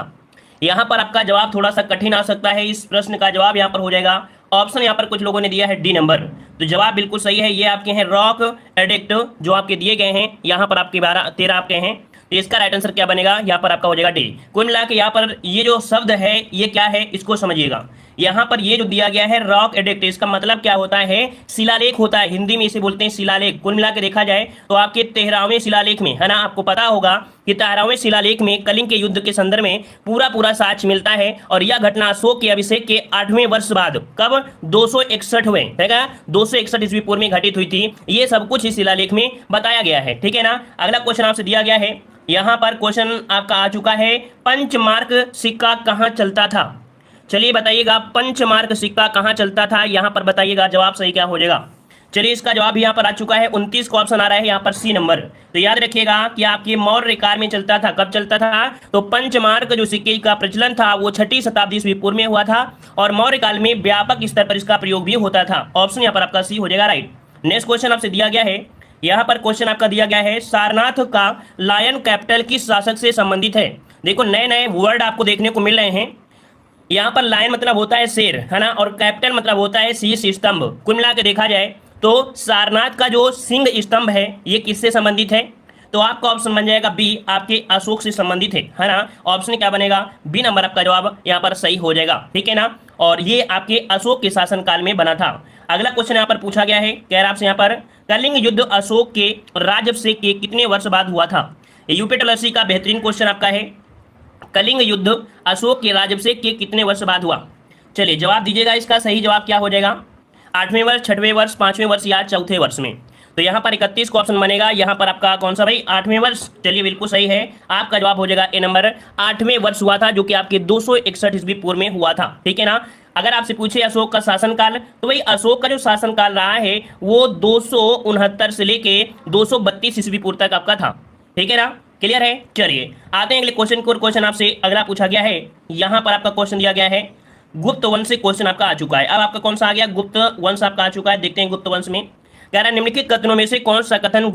यहाँ पर आपका जवाब थोड़ा सा कठिन आ सकता है। इस प्रश्न का जवाब यहाँ पर हो जाएगा ऑप्शन, यहाँ पर कुछ लोगों ने दिया है डी नंबर। तो जवाब बिल्कुल सही है। ये आपके हैं रॉक एडिक्ट, जो आपके दिए गए हैं यहाँ पर आपके 13 आपके हैं। तो इसका राइट आंसर क्या बनेगा? यहाँ पर आपका हो जाएगा डी। कुल मिला के यहाँ पर ये जो शब्द है ये क्या है इसको समझिएगा। यहाँ पर ये जो दिया गया है रॉक एडिक्ट, इसका मतलब क्या होता है? शिलालेख होता है। हिंदी में इसे बोलते हैं शिलालेख। कुल मिला के देखा जाए तो आपके 13वें शिलालेख में, है ना, आपको पता होगा कि 13वें शिलालेख में कलिंग के युद्ध के संदर्भ में पूरा साक्ष्य मिलता है। और यह घटना अशोक के अभिषेक के 8वें वर्ष बाद, कब? 261वें, है क्या? 261 ईस्वी पूर्व में घटित हुई थी। ये सब कुछ इस शिलालेख में बताया गया है। ठीक है ना। अगला क्वेश्चन आपसे दिया गया है, यहाँ पर क्वेश्चन आपका आ चुका है, पंचमार्क सिक्का कहाँ चलता था? चलिए बताइएगा, पंचमार्क सिक्का कहाँ चलता था? यहाँ पर बताइएगा जवाब सही क्या हो जाएगा। चलिए इसका जवाब भी यहाँ पर आ चुका है, 29 का ऑप्शन आ रहा है यहाँ पर सी नंबर। तो याद रखिएगा कि आपके मौर्य काल में चलता था। कब चलता था? तो पंचमार्क जो सिक्के का प्रचलन था वो 6ठी शताब्दी ईस्वी पूर्व में हुआ था और मौर्य काल में व्यापक स्तर पर इसका प्रयोग भी होता था। ऑप्शन यहाँ पर आपका सी हो जाएगा राइट। नेक्स्ट क्वेश्चन आपसे दिया गया है, यहाँ पर क्वेश्चन आपका दिया गया है, सारनाथ का लायन कैपिटल किस शासक से संबंधित है? देखो नए नए वर्ड आपको देखने को मिल रहे हैं। यहाँ पर लायन मतलब होता है शेर, है ना, और कैपिटल मतलब होता है शीर्ष स्तंभ। कुल मिला के देखा जाए तो सारनाथ का जो सिंह स्तंभ है ये किससे संबंधित है? तो आपका ऑप्शन बन जाएगा बी, आपके अशोक से संबंधित है ना। ऑप्शन क्या बनेगा? बी नंबर आपका जवाब यहाँ पर सही हो जाएगा। ठीक है ना। और ये आपके अशोक के शासनकाल में बना था। अगला क्वेश्चन यहाँ पर पूछा गया है, कह रहा आपसे यहाँ पर कलिंग युद्ध अशोक के राजभिषेक के कितने वर्ष बाद हुआ था। यूपीएससी का बेहतरीन क्वेश्चन आपका है, कलिंग युद्ध अशोक के राजभिषेक के कितने वर्ष बाद हुआ। चलिए जवाब दीजिएगा, इसका सही जवाब क्या हो जाएगा, 8वें वर्ष, 6वें वर्ष, 5वें वर्ष या 4थे वर्ष में। तो यहाँ पर 31 का ऑप्शन बनेगा, यहाँ पर आपका कौन सा भाई, 8वें वर्ष। चलिए बिल्कुल सही है, आपका जवाब हो जाएगा ए नंबर, 8वें वर्ष हुआ था, जो कि आपके 261 ईस्वी पूर्व में हुआ था। ठीक है ना। अगर आपसे पूछे अशोक का शासनकाल, तो भाई अशोक का जो शासनकाल रहा है वो 269 से लेके 232 ईस्वी पूर्व तक आपका था। ठीक है ना, क्लियर है। चलिए आते हैं अगले क्वेश्चन को। क्वेश्चन आपसे अगला पूछा गया है, यहाँ पर आपका क्वेश्चन दिया गया है गुप्त वंश से क्वेश्चन आपका आ चुका है। अब आपका कौन सा आ गया, गुप्त वंश आपका आ चुका है। देखते हैं गुप्त वंश में कह रहा है निम्नलिखित कथनों में से कौन सा कथन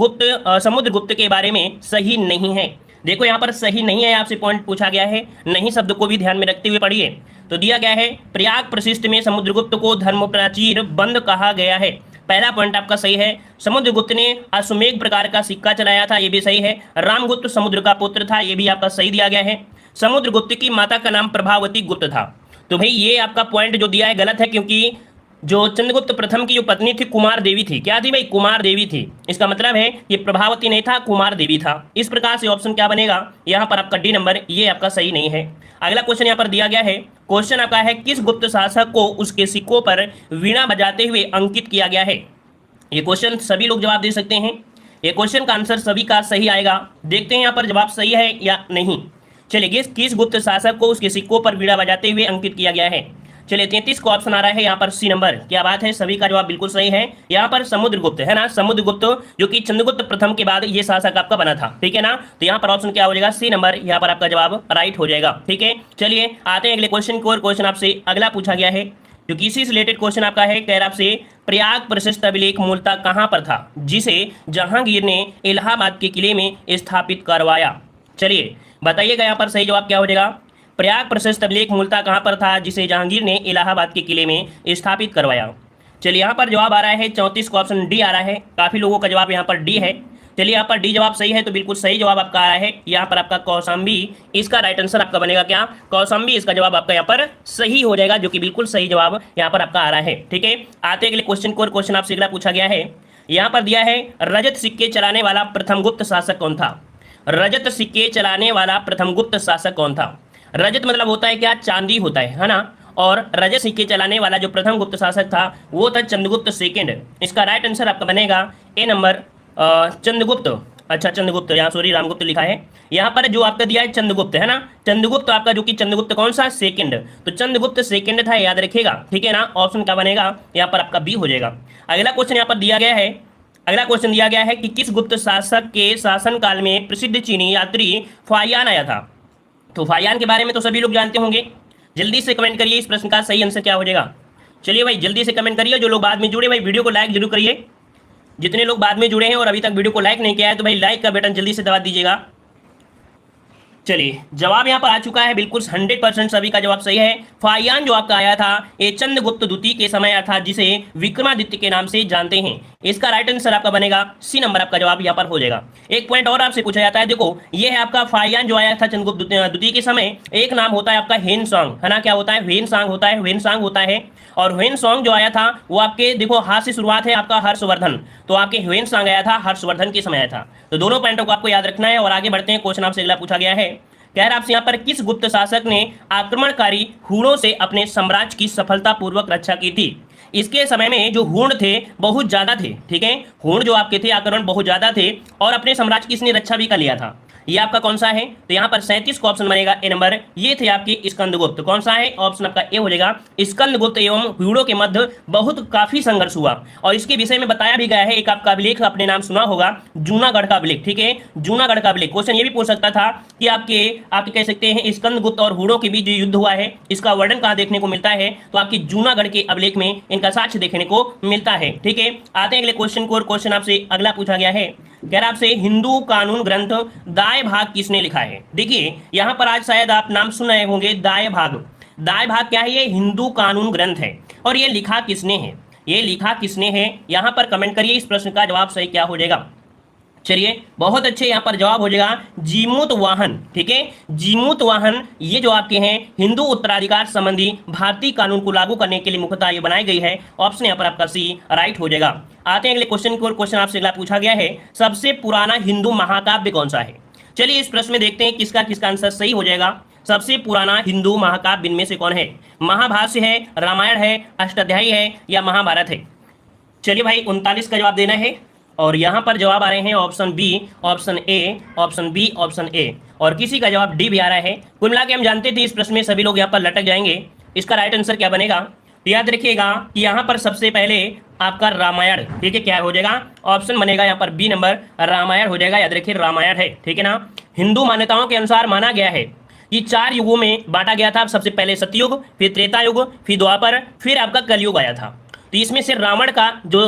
समुद्रगुप्त के बारे में सही नहीं है। देखो यहाँ पर सही नहीं है, आपसे पॉइंट पूछा गया है, नहीं शब्द को भी ध्यान में रखते हुए पढ़िए। तो दिया गया है प्रयाग प्रशिष्ट में समुद्रगुप्त को धर्म प्राचीर बंद कहा गया है। पहला पॉइंट आपका सही है। समुद्रगुप्त ने अश्वमेघ प्रकार का सिक्का चलाया था, ये भी सही है। रामगुप्त समुद्र का पुत्र था, ये भी आपका सही दिया गया है। समुद्रगुप्त की माता का नाम प्रभावती गुप्त था। तो भाई ये आपका पॉइंट जो दिया है गलत है, क्योंकि जो चंद्रगुप्त प्रथम की जो पत्नी थी कुमार देवी थी। क्या थी भाई, कुमार देवी थी। इसका मतलब है ये प्रभावती नहीं था, कुमार देवी था। इस प्रकार से ऑप्शन क्या बनेगा, यहाँ पर आपका डी नंबर, ये आपका सही नहीं है। अगला क्वेश्चन यहाँ पर दिया गया है, क्वेश्चन आपका है किस गुप्त शासक को उसके सिक्कों पर वीणा बजाते हुए अंकित किया गया है। ये क्वेश्चन सभी लोग जवाब दे सकते हैं, ये क्वेश्चन का आंसर सभी का सही आएगा। देखते हैं यहाँ पर जवाब सही है या नहीं। चलिए किस गुप्त शासक को उसके सिक्कों पर वीणा बजाते हुए अंकित किया गया है। चलिए 33 का ऑप्शन आ रहा है यहाँ पर सी नंबर। क्या बात है, सभी का जवाब बिल्कुल सही है। यहाँ पर समुद्रगुप्त है ना, समुद्रगुप्त जो कि चंद्रगुप्त प्रथम के बाद ये शासक आपका बना था। ठीक है ना, तो यहाँ पर ऑप्शन क्या हो जाएगा, सी नंबर, यहाँ पर आपका जवाब राइट हो जाएगा। ठीक है, चलिए आते हैं अगले क्वेश्चन को। और क्वेश्चन आपसे अगला पूछा गया है जो कि इसी से रिलेटेड क्वेश्चन आपका है, कह रहा आपसे प्रयाग प्रशस्त अभिलेख मूलतः कहाँ पर था जिसे जहांगीर ने इलाहाबाद के किले में स्थापित करवाया। चलिए बताइएगा यहाँ पर सही जवाब क्या हो जाएगा। प्रयाग प्रशस्त अभिलेख मूलतः कहाँ पर था जिसे जहांगीर ने इलाहाबाद के किले में स्थापित करवाया। चलिए यहाँ पर जवाब आ रहा है 34 का ऑप्शन डी आ रहा है। काफी लोगों का जवाब यहाँ पर डी है। चलिए यहाँ पर डी जवाब सही है, तो बिल्कुल सही जवाब आपका आ रहा है। यहाँ पर आपका कौशाम्बी इसका राइट आंसर आपका बनेगा क्या, कौशाम्बी इसका जवाब आपका यहाँ पर सही हो जाएगा, जो कि बिल्कुल सही जवाब यहाँ पर आपका आ रहा है। ठीक है, आते अगले क्वेश्चन को। क्वेश्चन आपसे अगला पूछा गया है, यहाँ पर दिया है रजत सिक्के चलाने वाला प्रथम गुप्त शासक कौन था। रजत सिक्के चलाने वाला प्रथम गुप्त शासक कौन था। रजत मतलब होता है क्या, चांदी होता है ना। और रजत सिक्के चलाने वाला जो प्रथम गुप्त शासक था वो था चंद्रगुप्त सेकंड। इसका राइट आंसर आपका बनेगा ए नंबर, चंद्रगुप्त। अच्छा चंद्रगुप्त, यहाँ सॉरी रामगुप्त लिखा है, यहाँ पर जो आपका दिया है चंद्रगुप्त है ना, चंद्रगुप्त आपका जो कि चंद्रगुप्त कौन सा, सेकंड। तो चंद्रगुप्त सेकंड था, याद रखिएगा। ठीक है ना, ऑप्शन क्या बनेगा, यहाँ पर आपका बी हो जाएगा। अगला क्वेश्चन यहाँ पर दिया गया है, अगला क्वेश्चन दिया गया है कि किस गुप्त शासक के शासनकाल में प्रसिद्ध चीनी यात्री फाहियान आया था। तो फाहियान के बारे में तो सभी लोग जानते होंगे। जल्दी से कमेंट करिए इस प्रश्न का सही आंसर क्या हो जाएगा। चलिए भाई जल्दी से कमेंट करिए। जो लोग बाद में जुड़े भाई वीडियो को लाइक जरूर करिए। जितने लोग बाद में जुड़े हैं और अभी तक वीडियो को लाइक नहीं किया है तो भाई लाइक का बटन जल्दी से दबा दीजिएगा। चलिए जवाब यहाँ पर आ चुका है, बिल्कुल 100% सभी का जवाब सही है। फाहियान जो आपका आया था ये चंद्रगुप्त द्वितीय के समय आया था, जिसे विक्रमादित्य के नाम से जानते हैं। इसका राइट आंसर आपका बनेगा सी नंबर, आपका जवाब यहाँ पर हो जाएगा। एक पॉइंट और आपसे पूछा जाता है, देखो ये है आपका फाहियान जो आया था चंद्रगुप्त द्वितीय के समय। एक नाम होता है आपका ह्वेनसांग, है ना, क्या होता है, ह्वेनसांग होता है, ह्वेनसांग होता है। और ह्वेनसांग जो आया था वो आपके देखो हाथ से शुरुआत है आपका हर्षवर्धन, तो आपके ह्वेनसांग आया था हर्षवर्धन के समय आया था। तो दोनों पॉइंटों को आपको याद रखना है। और आगे बढ़ते हैं, क्वेश्चन आपसे अगला पूछा गया है, कह रहा आपसे यहाँ पर किस गुप्त शासक ने आक्रमणकारी हूणों से अपने साम्राज्य की सफलतापूर्वक रक्षा की थी। इसके समय में जो हूण थे बहुत ज्यादा थे। ठीक है, हूण जो आपके थे आक्रमण बहुत ज्यादा थे और अपने साम्राज्य की इसने रक्षा भी कर लिया था। ये आपका कौन सा है, तो यहाँ पर 37 का ऑप्शन बनेगा ए नंबर। ये थे आपके स्कंदगुप्त। कौन सा है, ऑप्शन आपका ए हो जाएगा। स्कंदगुप्त एवं हूणों के मध्य बहुत काफी संघर्ष हुआ और इसके विषय में बताया भी गया है। एक आपका अभिलेख आपने नाम सुना होगा, जूनागढ़ का अभिलेख। ठीक है, जूनागढ़ का अभिलेख। क्वेश्चन ये भी पूछ सकता था कि आपके कह सकते हैं स्कंदगुप्त और हूणों के बीच जो युद्ध हुआ है इसका वर्णन कहाँ देखने को मिलता है, तो आपकी जूनागढ़ के अभिलेख में इनका साक्ष्य देखने को मिलता है। ठीक है, आते हैं अगले क्वेश्चन को। और क्वेश्चन आपसे अगला पूछा गया है, कह रहा आपसे हिंदू कानून ग्रंथ दाय भाग किसने लिखा है। देखिए यहाँ पर आज शायद आप नाम सुन रहे होंगे दाय भाग। दाय भाग क्या है, ये हिंदू कानून ग्रंथ है। और ये लिखा किसने है, ये लिखा किसने है, यहाँ पर कमेंट करिए इस प्रश्न का जवाब सही क्या हो जाएगा। चलिए बहुत अच्छे, यहाँ पर जवाब हो जाएगा जीमूत वाहन। ठीक है, जीमूत वाहन ये जो आपके हैं हिंदू उत्तराधिकार संबंधी भारतीय कानून को लागू करने के लिए मुख्यतः ये बनाई गई है। ऑप्शन यहाँ पर आपका सी राइट हो जाएगा। आते हैं अगले क्वेश्चन की ओर। क्वेश्चन आपसे अगला पूछा गया है, सबसे पुराना हिंदू महाकाव्य कौन सा है। चलिए इस प्रश्न में देखते हैं किसका किसका आंसर सही हो जाएगा। सबसे पुराना हिंदू महाकाव्य इनमें से कौन है। महाभाष्य है, रामायण है, अष्टाध्यायी है या महाभारत है। चलिए भाई 39 का जवाब देना है और यहां पर जवाब आ रहे हैं option B, option A, option B, option A और किसी का जवाब डी भी आ रहा है। कुल मिला के हम जानते थे इस प्रश्न में सभी लोग यहाँ पर लटक जाएंगे। इसका राइट आंसर क्या बनेगा, तो याद रखिएगा कि यहाँ पर सबसे पहले आपका रामायण, ठीक है, क्या हो जाएगा, ऑप्शन बनेगा यहाँ पर बी नंबर, रामायण हो जाएगा। याद रखिए रामायण है, ठीक है ना। हिंदू मान्यताओं के अनुसार माना गया है कि 4 युगों में बांटा गया था। सबसे पहले सतयुग, फिर त्रेता युग, फिर द्वापर, फिर आपका कलयुग आया था। तो इसमें से रावण का जो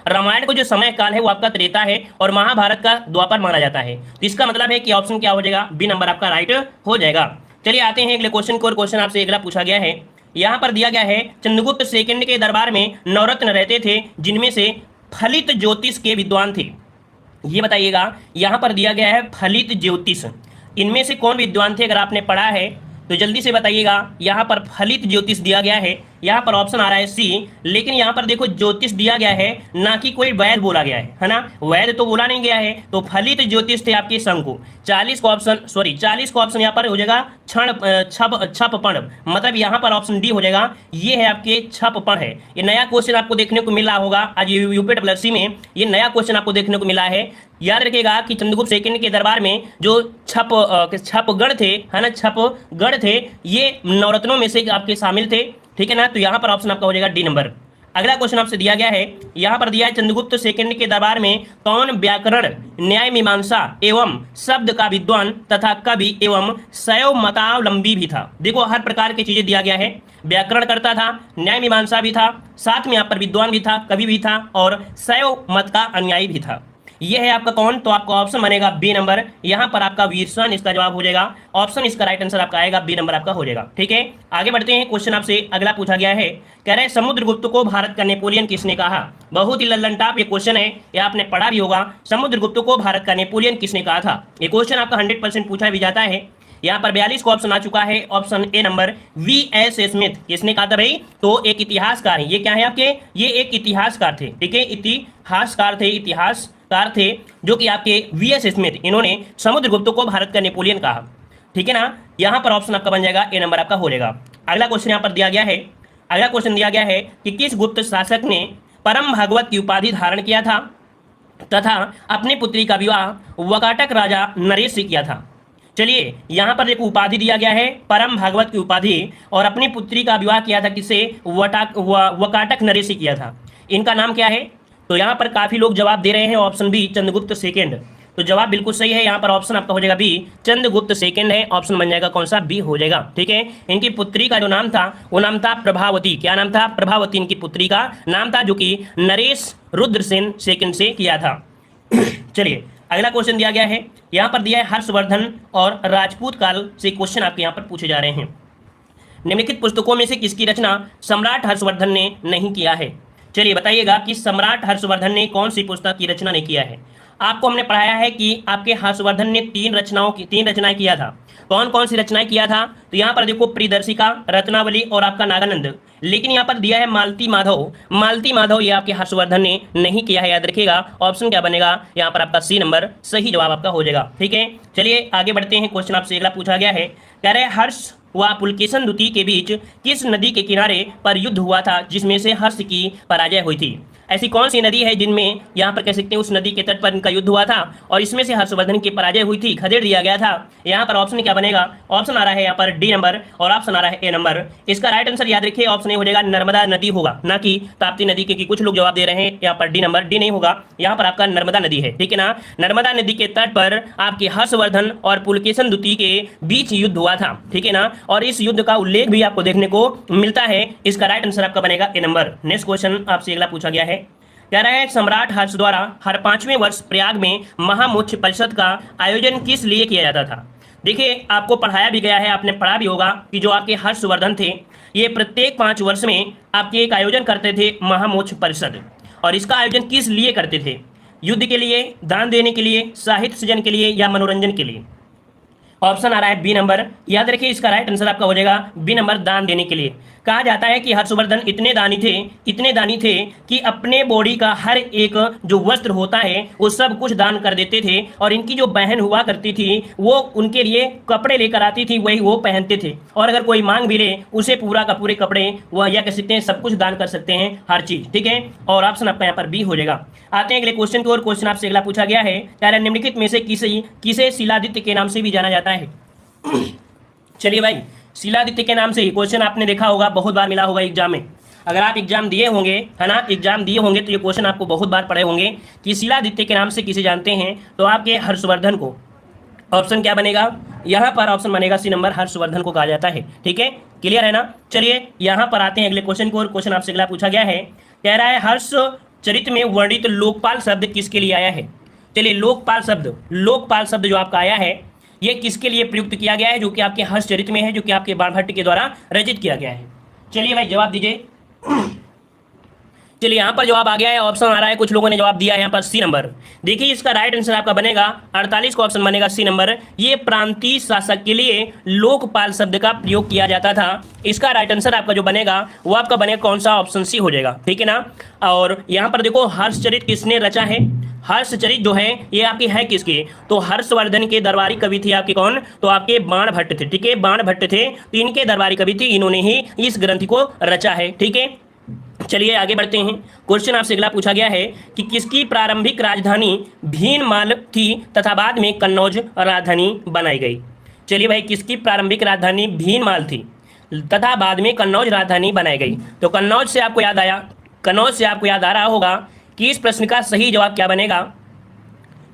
रामायण का जो समय काल है वो आपका त्रेता है और महाभारत का द्वापर माना जाता है। तो इसका मतलब है कि ऑप्शन क्या हो जाएगा, बी नंबर आपका राइट हो जाएगा। चलिए आते हैं अगले क्वेश्चन को। क्वेश्चन आपसे अगला पूछा गया है, यहाँ पर दिया गया है चंद्रगुप्त सेकंड के दरबार में नवरत्न रहते थे जिनमें से फलित ज्योतिष के विद्वान थे। ये बताइएगा, यहाँ पर दिया गया है फलित ज्योतिष, इनमें से कौन विद्वान थे। अगर आपने पढ़ा है तो जल्दी से बताइएगा। यहाँ पर फलित ज्योतिष दिया गया है, यहाँ पर ऑप्शन आ रहा है सी, लेकिन यहाँ पर देखो ज्योतिष दिया गया है ना कि कोई वैद बोला गया है ना, वैद तो बोला नहीं गया है। तो फलित ज्योतिष थे आपके शंकु। 40 का ऑप्शन यहाँ पर हो जाएगा छपपण, मतलब यहाँ पर ऑप्शन डी हो जाएगा। ये है आपके छपपण है। ये नया क्वेश्चन आपको देखने को मिला होगा आज यूपीएससी में, ये नया क्वेश्चन आपको देखने को मिला है। याद रखिएगा कि चंद्रगुप्त सेकंड के दरबार में जो छपगढ़ थे, है ना, छपगढ़ थे, ये नवरत्नों में से आपके शामिल थे, ठीक है ना। तो यहाँ पर ऑप्शन आपका हो जाएगा डी नंबर। अगला क्वेश्चन आपसे दिया गया है, यहाँ पर दिया है चंद्रगुप्त सेकंड के दरबार में कौन व्याकरण, न्याय मीमांसा एवं शब्द का विद्वान तथा कवि एवं शैव मतावलंबी भी था। देखो हर प्रकार की चीजें दिया गया है, व्याकरण करता था, न्याय मीमांसा भी था, साथ में यहाँ पर विद्वान भी था, कवि भी था और शैव मत का अनुयायी भी था। ये है आपका कौन, तो आपका ऑप्शन बनेगा बी नंबर। यहाँ पर आपका वीरसन इसका जवाब हो जाएगा। ऑप्शन इसका राइट आंसर आपका आएगा बी नंबर आपका हो जाएगा। ठीक है, आगे बढ़ते हैं। क्वेश्चन आपसे अगला पूछा गया है, कह रहे समुद्रगुप्त को भारत का नेपोलियन किसने कहा। बहुत ही लल्लनटाप ये क्वेश्चन है, ये आपने पढ़ा भी होगा। समुद्रगुप्त को भारत का नेपोलियन किसने कहा था। ये क्वेश्चन आपका 100% पूछा भी जाता है। यहाँ पर 42 को ऑप्शन आ चुका है। Option A number V.S. Smith किसने कहा था भाई, तो एक इतिहासकार है। ये क्या है आपके, ये एक इतिहासकार थे, ठीक है, इतिहासकार थे जो कि आपके V.S. स्मिथ, इन्होंने समुद्रगुप्त को भारत का नेपोलियन कहा, ठीक है ना। यहाँ पर ऑप्शन आपका बन जाएगा ए नंबर आपका हो जाएगा। अगला क्वेश्चन यहाँ पर दिया गया है, अगला क्वेश्चन दिया गया है कि किस गुप्त शासक ने परम भागवत की उपाधि धारण किया था तथा अपनी पुत्री का विवाह वकाटक राजा नरेश से किया था। चलिए यहाँ पर देखो उपाधि दिया गया है परम भागवत की उपाधि और अपनी पुत्री का विवाह किया था किससे, वकाटक नरेश से किया था। इनका नाम क्या है, तो यहाँ पर काफी लोग जवाब दे रहे हैं ऑप्शन बी चंद्रगुप्त सेकंड। तो जवाब बिल्कुल सही है, यहाँ पर ऑप्शन आपका हो जाएगा बी चंद्रगुप्त सेकंड है। ऑप्शन बन जाएगा कौन सा, बी हो जाएगा। ठीक है, इनकी पुत्री का जो नाम था वो नाम था प्रभावती। क्या नाम था, प्रभावती इनकी पुत्री का नाम था, जो कि नरेश रुद्रसेन सेकंड से किया था। चलिए अगला क्वेश्चन दिया गया है, यहाँ पर दिया है हर्षवर्धन और राजपूत काल से क्वेश्चन आपके यहाँ पर पूछे जा रहे हैं। निम्नलिखित पुस्तकों में से किसकी रचना सम्राट हर्षवर्धन ने नहीं किया है। चलिए बताइएगा कि सम्राट हर्षवर्धन ने कौन सी पुस्तक की रचना नहीं किया है। आपको हमने पढ़ाया है कि आपके हर्षवर्धन ने 3 रचनाएं किया था। कौन कौन सी रचनाएं किया था, तो यहाँ पर देखो प्रियदर्शिका, रत्नावली और आपका नागानंद। लेकिन यहाँ पर दिया है मालती माधव, ये आपके हर्षवर्धन ने नहीं किया है। याद रखिएगा ऑप्शन क्या बनेगा, यहाँ पर आपका सी नंबर सही जवाब आपका हो जाएगा। ठीक है, चलिए आगे बढ़ते हैं। क्वेश्चन आपसे अगला पूछा गया है, कह रहे हर्ष व पुलकेशन द्वितीय के बीच किस नदी के किनारे पर युद्ध हुआ था जिसमें से हर्ष की पराजय हुई थी। ऐसी कौन सी नदी है जिनमें यहाँ पर कह सकते हैं उस नदी के तट पर इनका युद्ध हुआ था और इसमें से हर्षवर्धन की पराजय हुई थी, खदेड़ दिया गया था। यहाँ पर ऑप्शन क्या बनेगा, ऑप्शन आ रहा है यहाँ पर डी नंबर और ऑप्शन आ रहा है ए नंबर। इसका राइट आंसर याद रखिए ऑप्शन ए हो जाएगा नर्मदा नदी होगा, ना कि ताप्ती नदी, क्योंकि कुछ लोग जवाब दे रहे हैं यहाँ पर डी नंबर, डी नहीं होगा, यहाँ पर आपका नर्मदा नदी है। ठीक है ना, नर्मदा नदी के तट पर आपके हर्षवर्धन और पुलकेशन द्वितीय के बीच युद्ध हुआ था। ठीक है ना, और इस युद्ध का उल्लेख भी आपको देखने को मिलता है। इसका राइट आंसर आपका बनेगा ए नंबर। नेक्स्ट क्वेश्चन आपसे अगला पूछा गया है, कह रहा है सम्राट हर्ष द्वारा हर 5वें वर्ष प्रयाग में महामोक्ष परिषद का आयोजन किस लिए किया जाता था। देखिए आपको पढ़ाया भी गया है, आपने पढ़ा भी होगा कि जो आपके हर्षवर्धन थे ये प्रत्येक 5 वर्ष में आपके एक आयोजन करते थे महामोक्ष परिषद। और इसका आयोजन किस लिए करते थे, युद्ध के लिए, दान देने के लिए, साहित्य सृजन के लिए या मनोरंजन के लिए? ऑप्शन आ रहा है बी नंबर। याद रखिए इसका राइट आंसर आपका हो जाएगा बी नंबर, दान देने के लिए। कहा जाता है कि हर्षवर्धन इतने दानी थे कि अपने बॉडी का हर एक जो वस्त्र होता है वो सब कुछ दान कर देते थे, और इनकी जो बहन हुआ करती थी वो उनके लिए कपड़े लेकर आती थी, वही वो पहनते थे, और अगर कोई मांग भी ले उसे पूरा का पूरे कपड़े वह या कह सकते हैं सब कुछ दान कर सकते हैं, हर चीज। ठीक है, और ऑप्शन आपका यहाँ पर बी हो जाएगा। आते हैं अगले क्वेश्चन को, और क्वेश्चन आपसे अगला पूछा गया है, कह निम्नलिखित में से किसे शिलादित्य के नाम से भी जाना जाता है? चलिए भाई, शिलादित्य के नाम से ही क्वेश्चन आपने देखा होगा, बहुत बार मिला होगा एग्जाम में। अगर आप एग्जाम दिए होंगे, है ना, एग्जाम दिए होंगे तो ये क्वेश्चन आपको बहुत बार पढ़े होंगे कि शिलादित्य के नाम से किसे जानते हैं, तो आपके हर्षवर्धन को। ऑप्शन क्या बनेगा यहाँ पर? ऑप्शन बनेगा सी नंबर, हर्षवर्धन को कहा जाता है। ठीक है, क्लियर है ना। चलिए यहाँ पर आते हैं अगले क्वेश्चन को, और क्वेश्चन आपसे अगला पूछा गया है, कह रहा है हर्षचरित में वर्णित लोकपाल शब्द किसके लिए आया है? चलिए, लोकपाल शब्द जो आपका आया है ये किसके लिए प्रयुक्त किया गया है, जो कि आपके हर्षचरित में है, जो कि आपके बाणभट्ट के द्वारा रचित किया गया है? चलिए भाई जवाब दीजिए। चलिए यहाँ पर जवाब आ गया है, ऑप्शन आ रहा है, कुछ लोगों ने जवाब दिया है यहाँ पर सी नंबर। देखिए इसका राइट आंसर आपका बनेगा 48 का ऑप्शन बनेगा सी नंबर। ये प्रांतीय शासक के लिए लोकपाल शब्द का प्रयोग किया जाता था। इसका राइट आंसर आपका जो बनेगा वो आपका बनेगा कौन सा? ऑप्शन सी हो जाएगा। ठीक है ना। और यहाँ पर देखो हर्षचरित किसने रचा है? हर्षचरित जो है ये आपकी है किसकी? तो हर्षवर्धन के दरबारी कवि थे आपके, कौन? तो आपके बाणभट्ट थे। ठीक है, बाणभट्ट थे, तो इनके दरबारी कवि थे, इन्होंने ही इस ग्रंथ को रचा है। ठीक है, चलिए आगे बढ़ते हैं। क्वेश्चन आपसे अगला पूछा गया है कि किसकी प्रारंभिक राजधानी भीनमाल थी तथा बाद में कन्नौज राजधानी बनाई गई? चलिए भाई, किसकी प्रारंभिक राजधानी भीनमाल थी तथा बाद में कन्नौज राजधानी बनाई गई? तो कन्नौज से आपको याद आ रहा होगा कि इस प्रश्न का सही जवाब क्या बनेगा?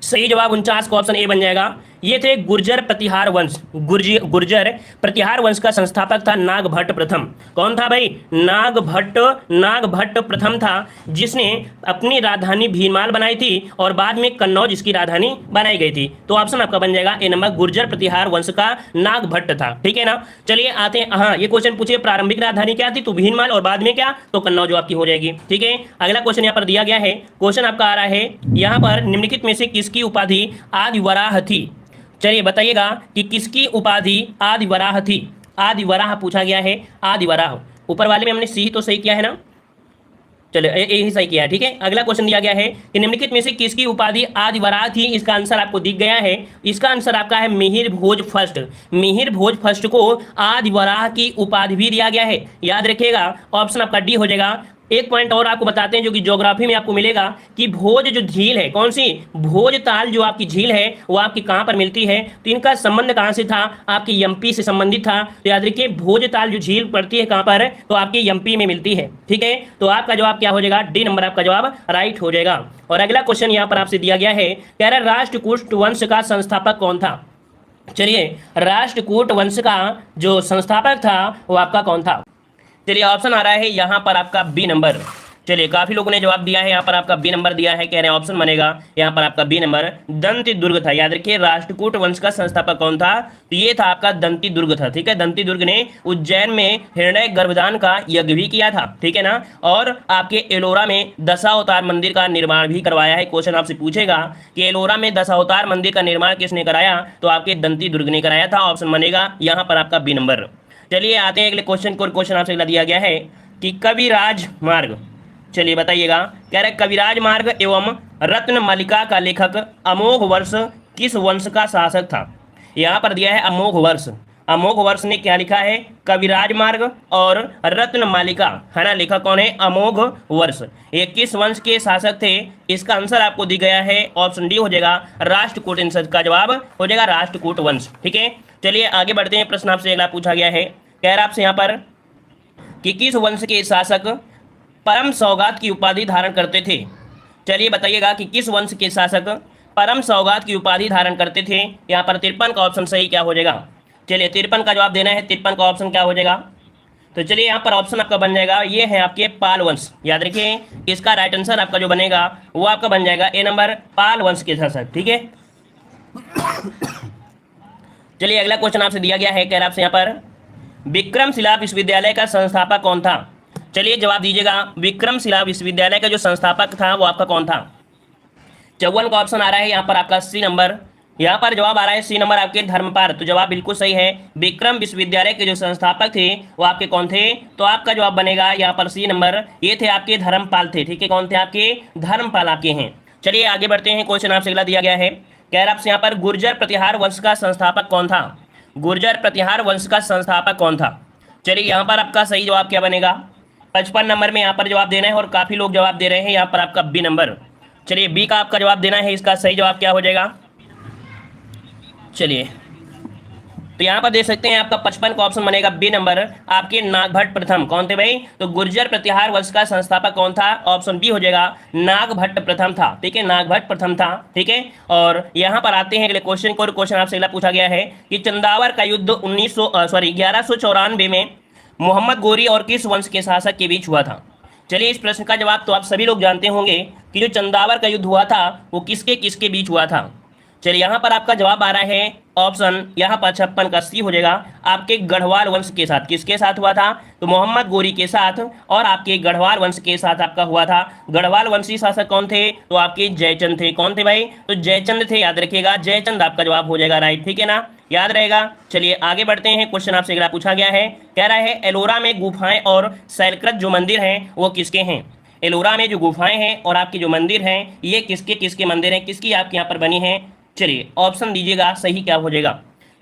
सही जवाब 49 का ऑप्शन ए बन जाएगा। ये थे गुर्जर प्रतिहार वंश। गुर्जर प्रतिहार वंश का संस्थापक था नागभट्ट प्रथम। कौन था भाई? नागभट्ट प्रथम था, जिसने अपनी राजधानी भीनमाल बनाई थी और बाद में कन्नौज इसकी राजधानी बनाई गई थी। तो ऑप्शन आपका बन जाएगा ए नंबर, गुर्जर प्रतिहार वंश का नागभट्ट था। ठीक है ना। चलिए आते हैं, हाँ ये क्वेश्चन पूछिए प्रारंभिक राजधानी क्या थी? तो भीनमाल, और बाद में क्या? तो कन्नौज आपकी हो जाएगी। ठीक है, अगला क्वेश्चन यहाँ पर दिया गया है। क्वेश्चन आपका आ रहा है यहाँ पर, निम्नलिखित में से किसकी उपाधि आदिवराह थी? चलिए बताइएगा कि किसकी उपाधि आदिवराह थी? आदिवराह पूछा गया है, आदिवराह। ऊपर वाले में हमने सी तो सही किया है ना, चलिए यही सही किया है। ठीक है, अगला क्वेश्चन दिया गया है कि निम्नलिखित में से किसकी उपाधि आदिवराह थी? इसका आंसर आपको दिख गया है। इसका आंसर आपका है मिहिर भोज फर्स्ट। मिहिर भोज फर्स्ट को आदिवराह की उपाधि भी दिया गया है, याद रखिएगा। ऑप्शन आपका डी हो जाएगा। एक पॉइंट और आपको बताते हैं जो कि ज्योग्राफी में आपको मिलेगा कि भोज जो झील है, कौन सी? भोजताल जो आपकी झील है वो आपकी कहाँ पर मिलती है? तो इनका संबंध कहाँ से था? आपकी एमपी से संबंधित था। तो याद रखिए भोजताल जो झील पड़ती है कहाँ पर? तो आपकी एमपी में मिलती है। ठीक है, तो आपका जवाब क्या हो जाएगा? डी नंबर आपका जवाब राइट हो जाएगा। और अगला क्वेश्चन यहाँ पर आपसे दिया गया है, कह रहा है राष्ट्रकूट वंश का संस्थापक कौन था? चलिए, राष्ट्रकूट वंश का जो संस्थापक था वो आपका कौन था? चलिए ऑप्शन आ रहा है यहाँ पर आपका बी नंबर। चलिए काफी लोगों ने जवाब दिया है, यहाँ पर आपका बी नंबर दिया है, कह रहे हैं ऑप्शन बनेगा यहाँ पर आपका बी नंबर, दंती दुर्ग था। याद रखिए राष्ट्रकूट वंश का संस्थापक कौन था? तो ये था आपका दंती दुर्ग था। ठीक है, दंती दुर्ग ने उज्जैन में हिरण्य गर्भदान का यज्ञ भी किया था। ठीक है ना। और आपके एलोरा में दशावतार मंदिर का निर्माण भी करवाया है। क्वेश्चन आपसे पूछेगा कि एलोरा में दशावतार मंदिर का निर्माण किसने कराया? तो आपके दंती दुर्ग ने कराया था। ऑप्शन बनेगा यहाँ पर आपका बी नंबर। चलिए आते हैं अगले क्वेश्चन को। क्वेश्चन आपसे अगला दिया गया है कि कविराज मार्ग, चलिए बताइएगा, कह रहे कविराज मार्ग एवं रत्न मालिका का लेखक अमोघ वर्ष किस वंश का शासक था? यहाँ पर दिया है अमोघ वर्ष। अमोघ वर्ष ने क्या लिखा है? कविराज मार्ग और रत्न मालिका, है ना, लेखक कौन है? अमोघ वर्ष। ये किस वंश के शासक थे? इसका आंसर आपको दिया गया है, ऑप्शन डी हो जाएगा, राष्ट्रकूट। इन का जवाब हो जाएगा राष्ट्रकूट वंश। ठीक है, चलिए आगे बढ़ते हैं। प्रश्न आपसे अगला पूछा गया है, कह रहा आपसे यहाँ पर कि किस वंश के शासक परम सौगात की उपाधि धारण करते थे? चलिए बताइएगा कि किस वंश के शासक परम सौगात की उपाधि धारण करते थे? यहाँ पर 53 का ऑप्शन सही क्या हो जाएगा? चलिए 53 का जवाब देना है। 53 का ऑप्शन क्या हो जाएगा? तो चलिए यहाँ पर ऑप्शन आपका बन जाएगा, ये है आपके पाल वंश। याद रखिए इसका राइट आंसर आपका जो बनेगा वो आपका बन जाएगा ए नंबर, पाल वंश के शासक। ठीक है, चलिए अगला क्वेश्चन आपसे दिया गया है, कह रहा आपसे यहाँ पर विक्रमशिला विश्वविद्यालय का संस्थापक कौन था? चलिए जवाब दीजिएगा, विक्रमशिला विश्वविद्यालय का जो संस्थापक था वो आपका कौन था? 54 का ऑप्शन आ रहा है यहाँ पर आपका सी नंबर। यहाँ पर जवाब आ रहा है सी नंबर आपके धर्मपाल। तो जवाब बिल्कुल सही है। विक्रम विश्वविद्यालय के जो संस्थापक थे वो आपके कौन थे? तो आपका जवाब बनेगा यहाँ पर सी नंबर, ये थे आपके धर्मपाल थे। ठीक है, कौन थे आपके? धर्मपाल आपके हैं। चलिए आगे बढ़ते हैं। क्वेश्चन आपसे अगला दिया गया है, कह रहा आपसे यहाँ पर गुर्जर प्रतिहार वंश का संस्थापक कौन था? गुर्जर प्रतिहार वंश का संस्थापक कौन था? चलिए यहाँ पर आपका सही जवाब क्या बनेगा? 55 नंबर में यहाँ पर जवाब देना है और काफी लोग जवाब दे रहे हैं यहाँ पर आपका बी नंबर। चलिए बी का आपका जवाब देना है, इसका सही जवाब क्या हो जाएगा? चलिए तो यहाँ पर देख सकते हैं आपका 55 का ऑप्शन बनेगा बी नंबर, आपके नागभट्ट प्रथम। कौन थे भाई? तो गुर्जर प्रतिहार वंश का संस्थापक कौन था? ऑप्शन बी हो जाएगा, नागभट्ट प्रथम था। ठीक है, नागभट्ट प्रथम था। ठीक है, और यहाँ पर आते हैं अगले क्वेश्चन को। क्वेश्चन आपसे अगला पूछा गया है कि चंदावर का युद्ध 1194 में मोहम्मद गोरी और किस वंश के शासक के बीच हुआ था? चलिए इस प्रश्न का जवाब तो आप सभी लोग जानते होंगे कि जो चंदावर का युद्ध हुआ था वो किसके किसके बीच हुआ था। चलिए यहाँ पर आपका जवाब आ रहा है ऑप्शन यहाँ पर 56 का सी हो जाएगा, आपके गढ़वाल वंश के साथ। किसके साथ हुआ था? तो मोहम्मद गोरी के साथ और आपके गढ़वाल वंश के साथ आपका हुआ था। गढ़वाल वंशी शासक कौन थे? तो आपके जयचंद थे। कौन थे भाई? तो जयचंद थे, याद रखिएगा, जयचंद आपका जवाब हो जाएगा राइट। ठीक है ना, याद रहेगा। चलिए आगे बढ़ते हैं। क्वेश्चन आपसे अगला पूछा गया है, कह रहा है एलोरा में गुफाएं और शैलकृत जो मंदिर हैं वो किसके हैं? एलोरा में जो गुफाएं हैं और आपके जो मंदिर हैं ये किसके किसके मंदिर हैं, किसकी आपके यहाँ पर बनी हैं? चलिए ऑप्शन दीजिएगा, सही क्या हो जाएगा?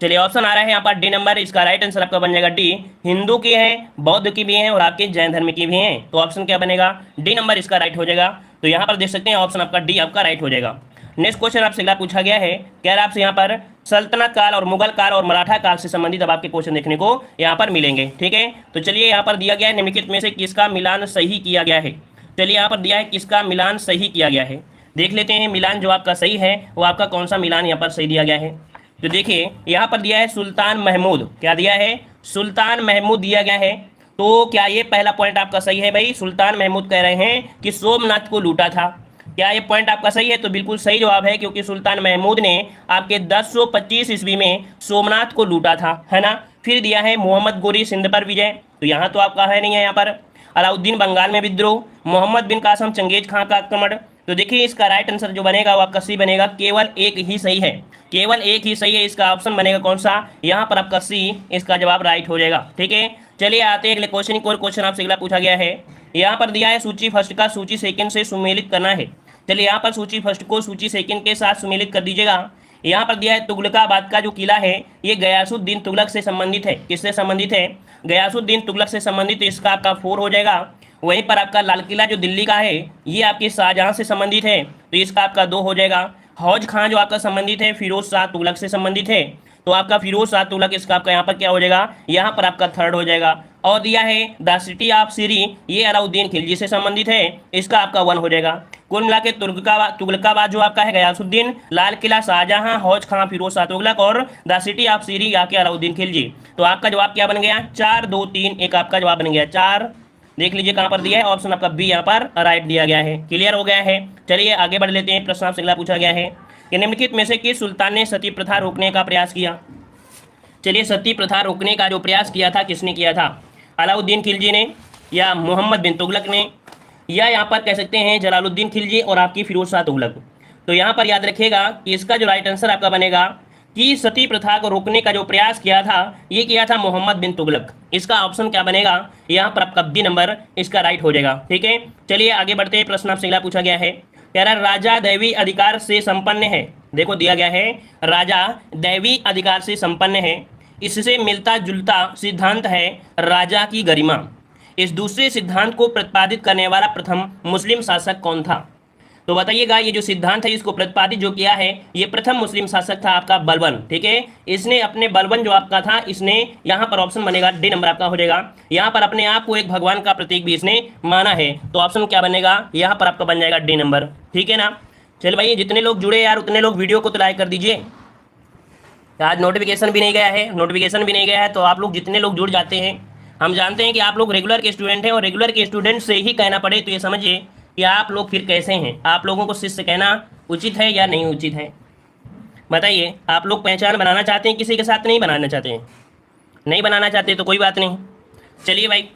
चलिए ऑप्शन आ रहा है यहाँ पर डी नंबर, इसका राइट आंसर आपका बन जाएगा डी। हिंदू की है, बौद्ध की भी है और आपके जैन धर्म की भी है। तो ऑप्शन क्या बनेगा? डी नंबर इसका राइट हो जाएगा। तो यहाँ पर देख सकते हैं ऑप्शन आपका डी आपका राइट हो जाएगा। नेक्स्ट क्वेश्चन आपसे अगला पूछा गया है, कह रहा आपसे यहाँ पर सल्तनत काल और मुगल काल और मराठा काल से संबंधित अब आपके क्वेश्चन देखने को यहाँ पर मिलेंगे। ठीक है, तो चलिए यहाँ पर दिया गया है निम्नलिखित में से किसका मिलान सही किया गया है। चलिए यहाँ पर दिया है किसका मिलान सही किया गया है, देख लेते हैं। मिलान जो आपका सही है वो आपका कौन सा मिलान यहाँ पर सही दिया गया है? तो देखिए यहाँ पर दिया है सुल्तान महमूद। क्या दिया है? सुल्तान महमूद दिया गया है। तो क्या ये पहला पॉइंट आपका सही है भाई? सुल्तान महमूद कह रहे हैं कि सोमनाथ को लूटा था। क्या ये पॉइंट आपका सही है? तो बिल्कुल सही जवाब है, क्योंकि सुल्तान महमूद ने आपके 1025 ईस्वी में सोमनाथ को लूटा था, है ना। फिर दिया है मोहम्मद गोरी सिंध पर विजय। तो यहाँ तो आपका है नहीं है यहाँ पर। अलाउद्दीन बंगाल में विद्रोह, मोहम्मद बिन कासम चंगेज खां का आक्रमण। तो देखिए इसका राइट आंसर जो बनेगा वो आपका सी बनेगा। केवल एक ही सही है, केवल एक ही सही है। इसका ऑप्शन बनेगा कौन सा? यहाँ पर आपका सी, इसका जवाब राइट हो जाएगा। ठीक है, चलिए आते हैं अगले क्वेश्चन को। क्वेश्चन आपसे अगला पूछा गया है, यहाँ पर दिया है सूची फर्स्ट का सूची सेकंड से सुमेलित करना है। चलिए यहाँ पर सूची फर्स्ट को सूची सेकंड के साथ सुमेलित कर दीजिएगा। यहाँ पर दिया है तुगलकाबाद का जो किला है ये गयासुद्दीन तुगलक से संबंधित है। किससे संबंधित है? गयासुद्दीन तुगलक से संबंधित। इसका आपका 4 हो जाएगा। वहीं पर आपका लाल किला जो दिल्ली का है ये आपके शाहजहां से संबंधित है, तो इसका आपका 2 हो जाएगा। हौज खां जो आपका संबंधित है फिरोज शाह तुगलक से संबंधित है, तो आपका फिरोज शाह तुगलक, इसका आपका यहाँ पर क्या हो जाएगा? यहाँ पर आपका 3rd हो जाएगा। और दिया है द सिटी ऑफ सीरी, ये अलाउद्दीन खिलजी से संबंधित है, इसका आपका 1 हो जाएगा। कुल मिला के तुगलकाबाद जो आपका है गयासुद्दीन, लाल किला शाहजहां, हौज खां फिरोज शाह तुगलक और द सिटी ऑफ सीरी आके अलाउद्दीन खिलजी। तो आपका जवाब क्या बन गया? 4 2 3 1 आपका जवाब बन गया 4। देख लीजिए कहाँ पर दिया है, ऑप्शन आपका बी यहाँ पर राइट दिया गया है। क्लियर हो गया है। चलिए आगे बढ़ लेते हैं। प्रश्न आपसे अगला पूछा गया है कि निम्नलिखित में से किस सुल्तान ने सती प्रथा रोकने का प्रयास किया? चलिए सती प्रथा रोकने का जो प्रयास किया था किसने किया था? अलाउद्दीन खिलजी ने, या मोहम्मद बिन तुगलक ने, या यहाँ पर कह सकते हैं जलालुद्दीन खिलजी और आपकी फिरोज शाह तुगलक। तो यहाँ पर याद रखिएगा कि इसका जो राइट आंसर आपका बनेगा कि सती प्रथा को रोकने का जो प्रयास किया था ये किया था मोहम्मद बिन तुगलक। इसका ऑप्शन क्या बनेगा? यहाँ पर आपका बी नंबर इसका राइट हो जाएगा। ठीक है, चलिए आगे बढ़ते हैं। प्रश्न आपसे अगला पूछा गया है, कह रहा राजा दैवी अधिकार से संपन्न है। देखो दिया गया है राजा दैवी अधिकार से संपन्न है, इससे मिलता जुलता सिद्धांत है राजा की गरिमा। इस दूसरे सिद्धांत को प्रतिपादित करने वाला प्रथम मुस्लिम शासक कौन था? तो बताइएगा, ये जो सिद्धांत है इसको प्रतिपादित जो किया है ये प्रथम मुस्लिम शासक था आपका बलबन। ठीक है, इसने अपने बलबन जो आपका था, इसने यहाँ पर ऑप्शन बनेगा डी नंबर आपका हो जाएगा। यहाँ पर अपने आप को एक भगवान का प्रतीक भी इसने माना है, तो ऑप्शन क्या बनेगा? यहाँ पर आपका बन जाएगा डी नंबर। ठीक है ना। चल भाई जितने लोग जुड़े यार उतने लोग वीडियो को तो लाइक कर दीजिए। आज नोटिफिकेशन भी नहीं गया है, तो आप लोग जितने लोग जुड़ जाते हैं, हम जानते हैं कि आप लोग रेगुलर के स्टूडेंट हैं और रेगुलर के स्टूडेंट से ही कहना पड़े तो ये समझिए कि आप लोग फिर कैसे हैं। आप लोगों को शिष्य कहना उचित है या नहीं उचित है? बताइए, आप लोग पहचान बनाना चाहते हैं किसी के साथ, नहीं बनाना चाहते हैं? नहीं बनाना चाहते तो कोई बात नहीं। चलिए भाई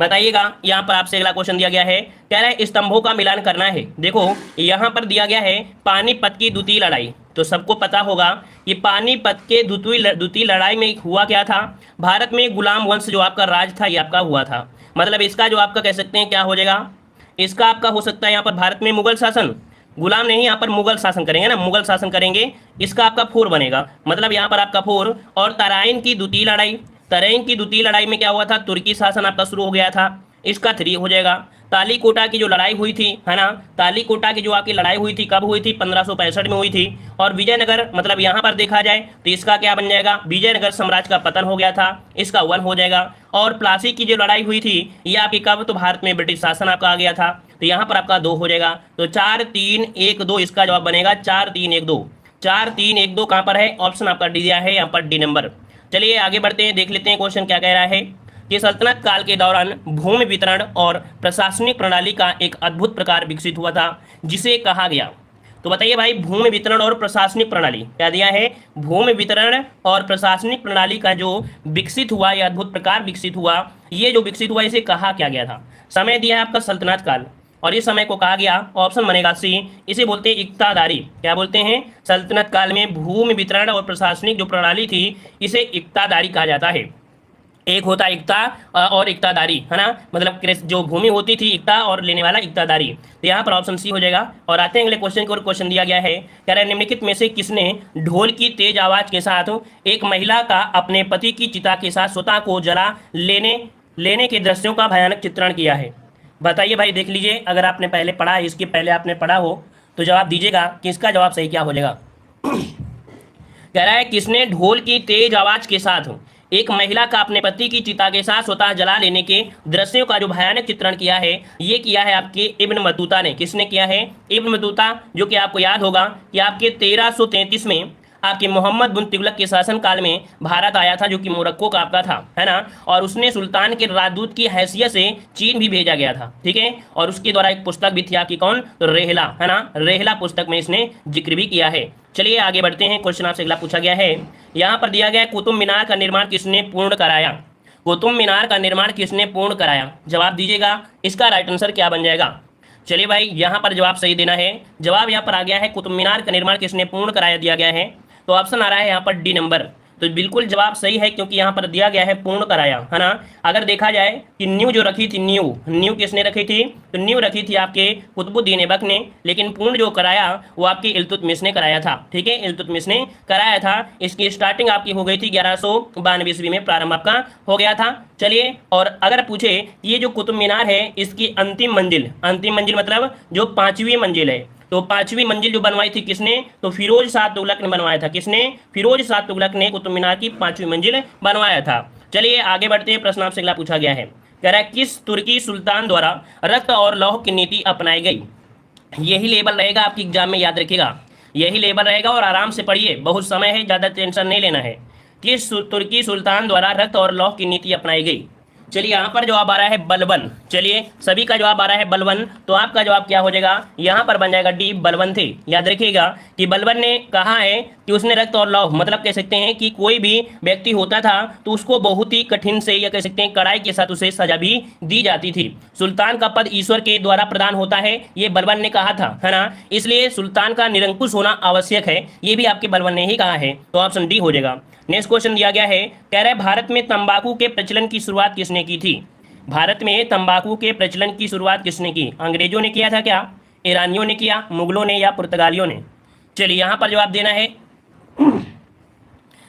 बताइएगा। यहाँ पर आपसे अगला क्वेश्चन दिया गया है, कह रहा है स्तंभों का मिलान करना है। देखो यहाँ पर दिया गया है पानीपत की द्वितीय लड़ाई, तो सबको पता होगा कि पानीपत के द्वितीय लड़ाई में हुआ क्या था। भारत में गुलाम वंश जो आपका राज था ये आपका हुआ था, मतलब इसका जो आपका कह सकते हैं क्या हो जाएगा, इसका आपका हो सकता है यहाँ पर भारत में मुगल शासन, गुलाम नहीं, यहाँ पर मुगल शासन करेंगे ना, मुगल शासन करेंगे, इसका आपका फोर बनेगा, मतलब यहाँ पर आपका फोर। और तराइन की द्वितीय लड़ाई, तराइन की द्वितीय लड़ाई में क्या हुआ था, तुर्की शासन आपका शुरू हो गया था, इसका थ्री हो जाएगा। तालीकोटा की जो लड़ाई हुई थी, है ना, तालीकोटा की जो आपकी लड़ाई हुई थी कब हुई थी, 1565 में हुई थी। और विजयनगर, मतलब यहाँ पर देखा जाए तो इसका क्या बन जाएगा, विजयनगर साम्राज्य का पतन हो गया था, इसका वन हो जाएगा। और प्लासी की जो लड़ाई हुई थी ये आपकी कब, तो भारत में ब्रिटिश शासन आपका आ गया था, तो यहाँ पर आपका दो हो जाएगा। तो 4 3 1 2 इसका जवाब बनेगा 4 3 1 2। 4 3 1 2 कहाँ पर है, ऑप्शन आपका डी दिया है यहाँ पर, डी नंबर। चलिए आगे बढ़ते हैं, देख लेते हैं क्वेश्चन क्या कह रहा है कि सल्तनत काल के दौरान भूमि वितरण और प्रशासनिक प्रणाली का एक अद्भुत प्रकार विकसित हुआ था जिसे कहा गया। तो बताइए भाई, भूमि वितरण और प्रशासनिक प्रणाली क्या दिया है, भूमि वितरण और प्रशासनिक प्रणाली का जो विकसित हुआ, यह अद्भुत प्रकार विकसित हुआ, ये जो विकसित हुआ इसे कहा क्या गया था। समय दिया है आपका सल्तनत काल, और इस समय को कहा गया, ऑप्शन बनेगा सी, इसे बोलते हैं इक्तादारी। क्या बोलते हैं, सल्तनत काल में भूमि वितरण और प्रशासनिक जो प्रणाली थी इसे इक्तादारी कहा जाता है। एक होता है इक्ता और इक्तादारी, है ना, मतलब जो भूमि होती थी इक्ता और लेने वाला इक्तादारी, तो यहाँ पर ऑप्शन सी हो जाएगा। और आते हैं अगले क्वेश्चन को, क्वेश्चन दिया गया है, कह रहा है निम्नलिखित में से किसने ढोल की तेज आवाज के साथ एक महिला का अपने पति की चिता के साथ स्वतः को जला लेने के दृश्यों का भयानक चित्रण किया है। बताइए भाई, देख लीजिए, अगर आपने पहले पढ़ा, इसके पहले आपने पढ़ा हो तो जवाब दीजिएगा कि इसका जवाब सही क्या हो जाएगा। कह रहा है किसने ढोल की तेज आवाज के साथ एक महिला का अपने पति की चिता के साथ स्वतः जला लेने के दृश्यों का जो भयानक चित्रण किया है, ये किया है आपके इब्न बतूता ने। किसने किया है, इब्न बतूता, जो कि आपको याद होगा कि आपके 1333 में आपके मोहम्मद बिन तुगलक के शासनकाल में भारत आया था, जो कि मोरक्को का आपका था, है ना, और उसने सुल्तान के राजदूत की हैसियत से चीन भी भेजा गया था, ठीक है। और उसके द्वारा एक पुस्तक भी थी आपकी, कौन, तो रेहला, है ना, रेहला पुस्तक में इसने जिक्र भी किया है। चलिए आगे बढ़ते हैं, क्वेश्चन आपसे अगला पूछा गया है, यहाँ पर दिया गया कुतुब मीनार का निर्माण किसने पूर्ण कराया। कुतुब मीनार का निर्माण किसने पूर्ण कराया, जवाब दीजिएगा, इसका राइट आंसर क्या बन जाएगा। चलिए भाई, यहाँ पर जवाब सही देना है, जवाब यहाँ पर आ गया है कुतुब मीनार का निर्माण किसने पूर्ण कराया दिया गया है, तो ऑप्शन आ रहा है यहाँ पर डी नंबर। तो बिल्कुल जवाब सही है, क्योंकि यहाँ पर दिया गया है पूर्ण कराया, है ना। अगर देखा जाए कि न्यू जो रखी थी, न्यू किसने रखी थी, तो न्यू रखी थी आपके कुतुबुद्दीन ऐबक ने, लेकिन पूर्ण जो कराया वो आपके इल्तुतमिश ने कराया था, ठीक है, इल्तुतमिश ने कराया था। इसकी स्टार्टिंग आपकी हो गई थी 1192 ईस्वी में, प्रारंभ आपका हो गया था। चलिए, और अगर पूछे ये जो कुतुब मीनार है इसकी अंतिम मंजिल मतलब जो 5वीं मंजिल है, तो 5वीं मंजिल जो बनवाई थी किसने, तो फिरोज शाह तुगलक ने बनवाया था। किसने, फिरोज शाह तुगलक ने कुतुब मीनार की 5वीं मंजिल बनवाया था। चलिए आगे बढ़ते हैं, प्रश्न आपसे अगला पूछा गया है, कह रहा है किस तुर्की सुल्तान द्वारा रक्त और लौह की नीति अपनाई गई। यही लेबल रहेगा आपकी एग्जाम में, याद रखिएगा, यही लेबल रहेगा, और आराम से पढ़िए, बहुत समय है, ज़्यादा टेंशन नहीं लेना है। किस तुर्की सुल्तान द्वारा रक्त और लौह की नीति अपनाई गई। चलिए यहाँ पर जवाब आ रहा है बलबन। चलिए सभी का जवाब आ रहा है बलबन, तो आपका जवाब क्या हो जाएगा, यहाँ पर बन जाएगा डी, बलबन थे। याद रखिएगा कि बलबन ने कहा है कि उसने रक्त और लौह, मतलब कह सकते हैं कि कोई भी व्यक्ति होता था तो उसको बहुत ही कठिन से, या कह सकते हैं कड़ाई के साथ उसे सजा भी दी जाती थी। सुल्तान का पद ईश्वर के द्वारा प्रदान होता है, ये बलबन ने कहा था, है ना, इसलिए सुल्तान का निरंकुश होना आवश्यक है, ये भी आपके बलबन ने ही कहा है, तो ऑप्शन डी हो जाएगा। नेक्स्ट क्वेश्चन दिया गया है, कह रहा है भारत में तंबाकू के प्रचलन की शुरुआत किसने की थी। भारत में तंबाकू के प्रचलन की शुरुआत किसने की, अंग्रेजों ने किया था क्या, ईरानियों ने किया, मुगलों ने, या पुर्तगालियों ने। चलिए यहाँ पर जवाब देना है,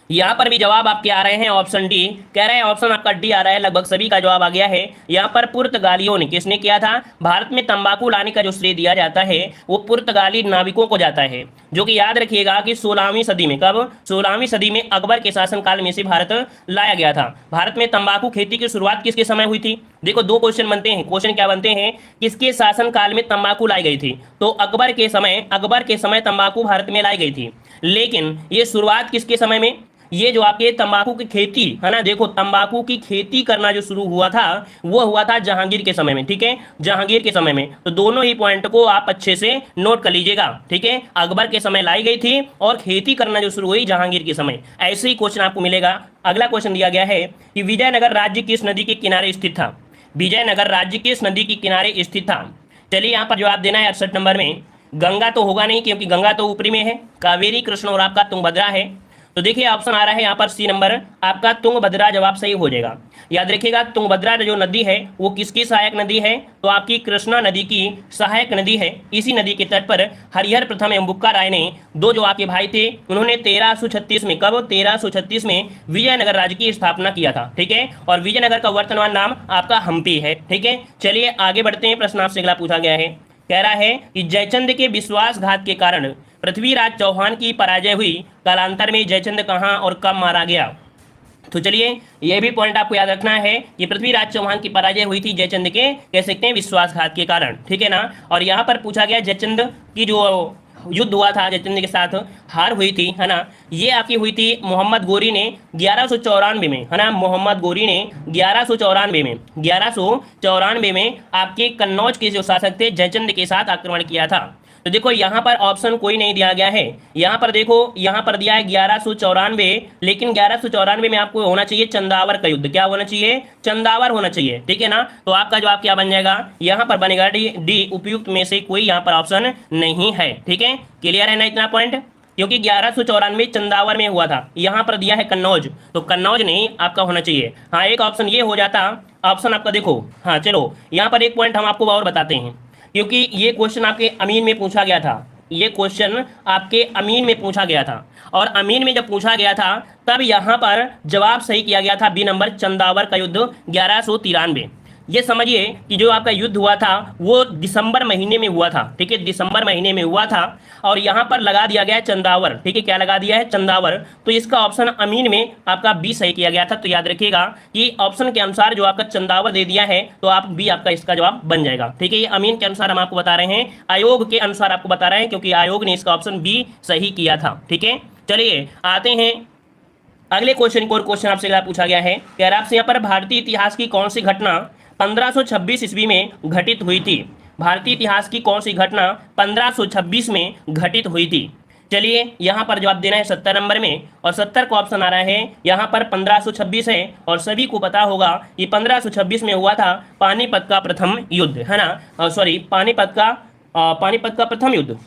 यहाँ पर भी जवाब आपके आ रहे हैं ऑप्शन डी, कह रहे हैं ऑप्शन आपका डी आ रहा है, लगभग सभी का जवाब आ गया है। यहाँ पर पुर्तगालियों ने, किसने किया था, भारत में तंबाकू लाने का जो श्रेय दिया जाता है वो पुर्तगाली नाविकों को जाता है, जो कि याद रखिएगा कि 16वीं सदी में, कब, 16वीं सदी में अकबर के शासनकाल में से भारत लाया गया था। भारत में तंबाकू खेती की शुरुआत किसके समय हुई थी। देखो दो क्वेश्चन बनते हैं, क्वेश्चन क्या बनते हैं, किसके शासनकाल में तंबाकू लाई गई थी, तो अकबर के समय तंबाकू भारत में लाई गई थी, लेकिन ये शुरुआत किसके समय में, ये जो आपके तंबाकू की खेती है ना, देखो तंबाकू की खेती करना जो शुरू हुआ था वो हुआ था जहांगीर के समय में, ठीक है, जहांगीर के समय में। तो दोनों ही पॉइंट को आप अच्छे से नोट कर लीजिएगा, ठीक है, अकबर के समय लाई गई थी और खेती करना जो शुरू हुई जहांगीर के समय। ऐसे ही क्वेश्चन आपको मिलेगा। अगला क्वेश्चन दिया गया है कि विजयनगर राज्य किस नदी के किनारे स्थित था। विजयनगर राज्य किस नदी के किनारे स्थित था? चलिए यहाँ पर जवाब देना है 68 नंबर में। गंगा तो होगा नहीं क्योंकि गंगा तो ऊपरी में है, कावेरी, कृष्ण और आपका तुंगभद्रा है। तो देखिए ऑप्शन आ रहा है यहाँ पर सी नंबर, आपका तुंगभद्रा जवाब सही हो जाएगा। याद रखिएगा तुंगभद्रा जो नदी है वो किसकी सहायक नदी है? तो आपकी कृष्णा नदी की सहायक नदी है। इसी नदी के तट पर हरिहर प्रथम एवं बुक्का राय ने, दो जो आपके भाई थे, उन्होंने 1336 में, कब? 1336 में विजयनगर राज्य की स्थापना किया था। ठीक है, और विजयनगर का वर्तमान नाम आपका हम्पी है। ठीक है, चलिए आगे बढ़ते हैं। प्रश्न आपसे अगला पूछा गया है, कह रहा है कि जयचंद के विश्वासघात के कारण पृथ्वीराज चौहान की पराजय हुई, कालांतर में जयचंद कहाँ और कब मारा गया? तो चलिए यह भी पॉइंट आपको याद रखना है कि पृथ्वीराज चौहान की पराजय हुई थी जयचंद के, कह सकते हैं, विश्वासघात के कारण। ठीक है ना, और यहाँ पर पूछा गया जयचंद की जो युद्ध हुआ था, जयचंद के साथ हार हुई थी, है ना, ये आपकी हुई थी मोहम्मद गोरी ने 1194 में, है ना, मोहम्मद गोरी ने 1194 में आपके कन्नौज के जो शासक थे जयचंद के साथ आक्रमण किया था। तो देखो यहाँ पर ऑप्शन कोई नहीं दिया गया है। यहाँ पर देखो, यहाँ पर दिया है 1194, लेकिन 1194 में आपको होना चाहिए चंदावर का युद्ध। क्या होना चाहिए? चंदावर होना चाहिए। ठीक है ना, तो आपका जवाब क्या बन जाएगा? यहाँ पर बनेगा डी। उपयुक्त में से कोई यहाँ पर ऑप्शन नहीं है। ठीक है, क्लियर है ना इतना पॉइंट? क्योंकि 1194 चंदावर में हुआ था, यहाँ पर दिया है कन्नौज, तो कन्नौज नहीं आपका होना चाहिए। हाँ, एक ऑप्शन ये हो जाता, ऑप्शन आपका देखो। हाँ चलो, यहाँ पर एक पॉइंट हम आपको और बताते हैं, क्योंकि ये क्वेश्चन आपके अमीन में पूछा गया था। ये क्वेश्चन आपके अमीन में पूछा गया था, और अमीन में जब पूछा गया था तब यहाँ पर जवाब सही किया गया था बी नंबर, चंदावर का युद्ध 1193। ये समझिए कि जो आपका युद्ध हुआ था वो दिसंबर महीने में हुआ था। ठीक है, दिसंबर महीने में हुआ था, और यहाँ पर लगा दिया गया है चंदावर। ठीक है, क्या लगा दिया है? चंदावर। तो इसका ऑप्शन अमीन में आपका बी सही किया गया था। तो याद रखिएगा कि ऑप्शन के अनुसार जो आपका चंदावर दे दिया है तो आप बी आपका इसका जवाब बन जाएगा। ठीक है, ये अमीन के अनुसार हम आपको बता रहे हैं, आयोग के अनुसार आपको बता रहे हैं, क्योंकि आयोग ने इसका ऑप्शन बी सही किया था। ठीक है, चलिए आते हैं अगले क्वेश्चन को। और क्वेश्चन आपसे पूछा गया है, कह रहा आपसे यहाँ पर भारतीय इतिहास की कौन सी घटना 1526 ईस्वी में घटित हुई थी? भारतीय इतिहास की कौन सी घटना 1526 में घटित हुई थी? चलिए यहाँ पर जवाब देना है 70 नंबर में, और 70 का ऑप्शन आ रहा है यहाँ पर 1526 है, और सभी को पता होगा कि 1526 में हुआ था पानीपत का प्रथम युद्ध, है ना, सॉरी पानीपत का प्रथम युद्ध।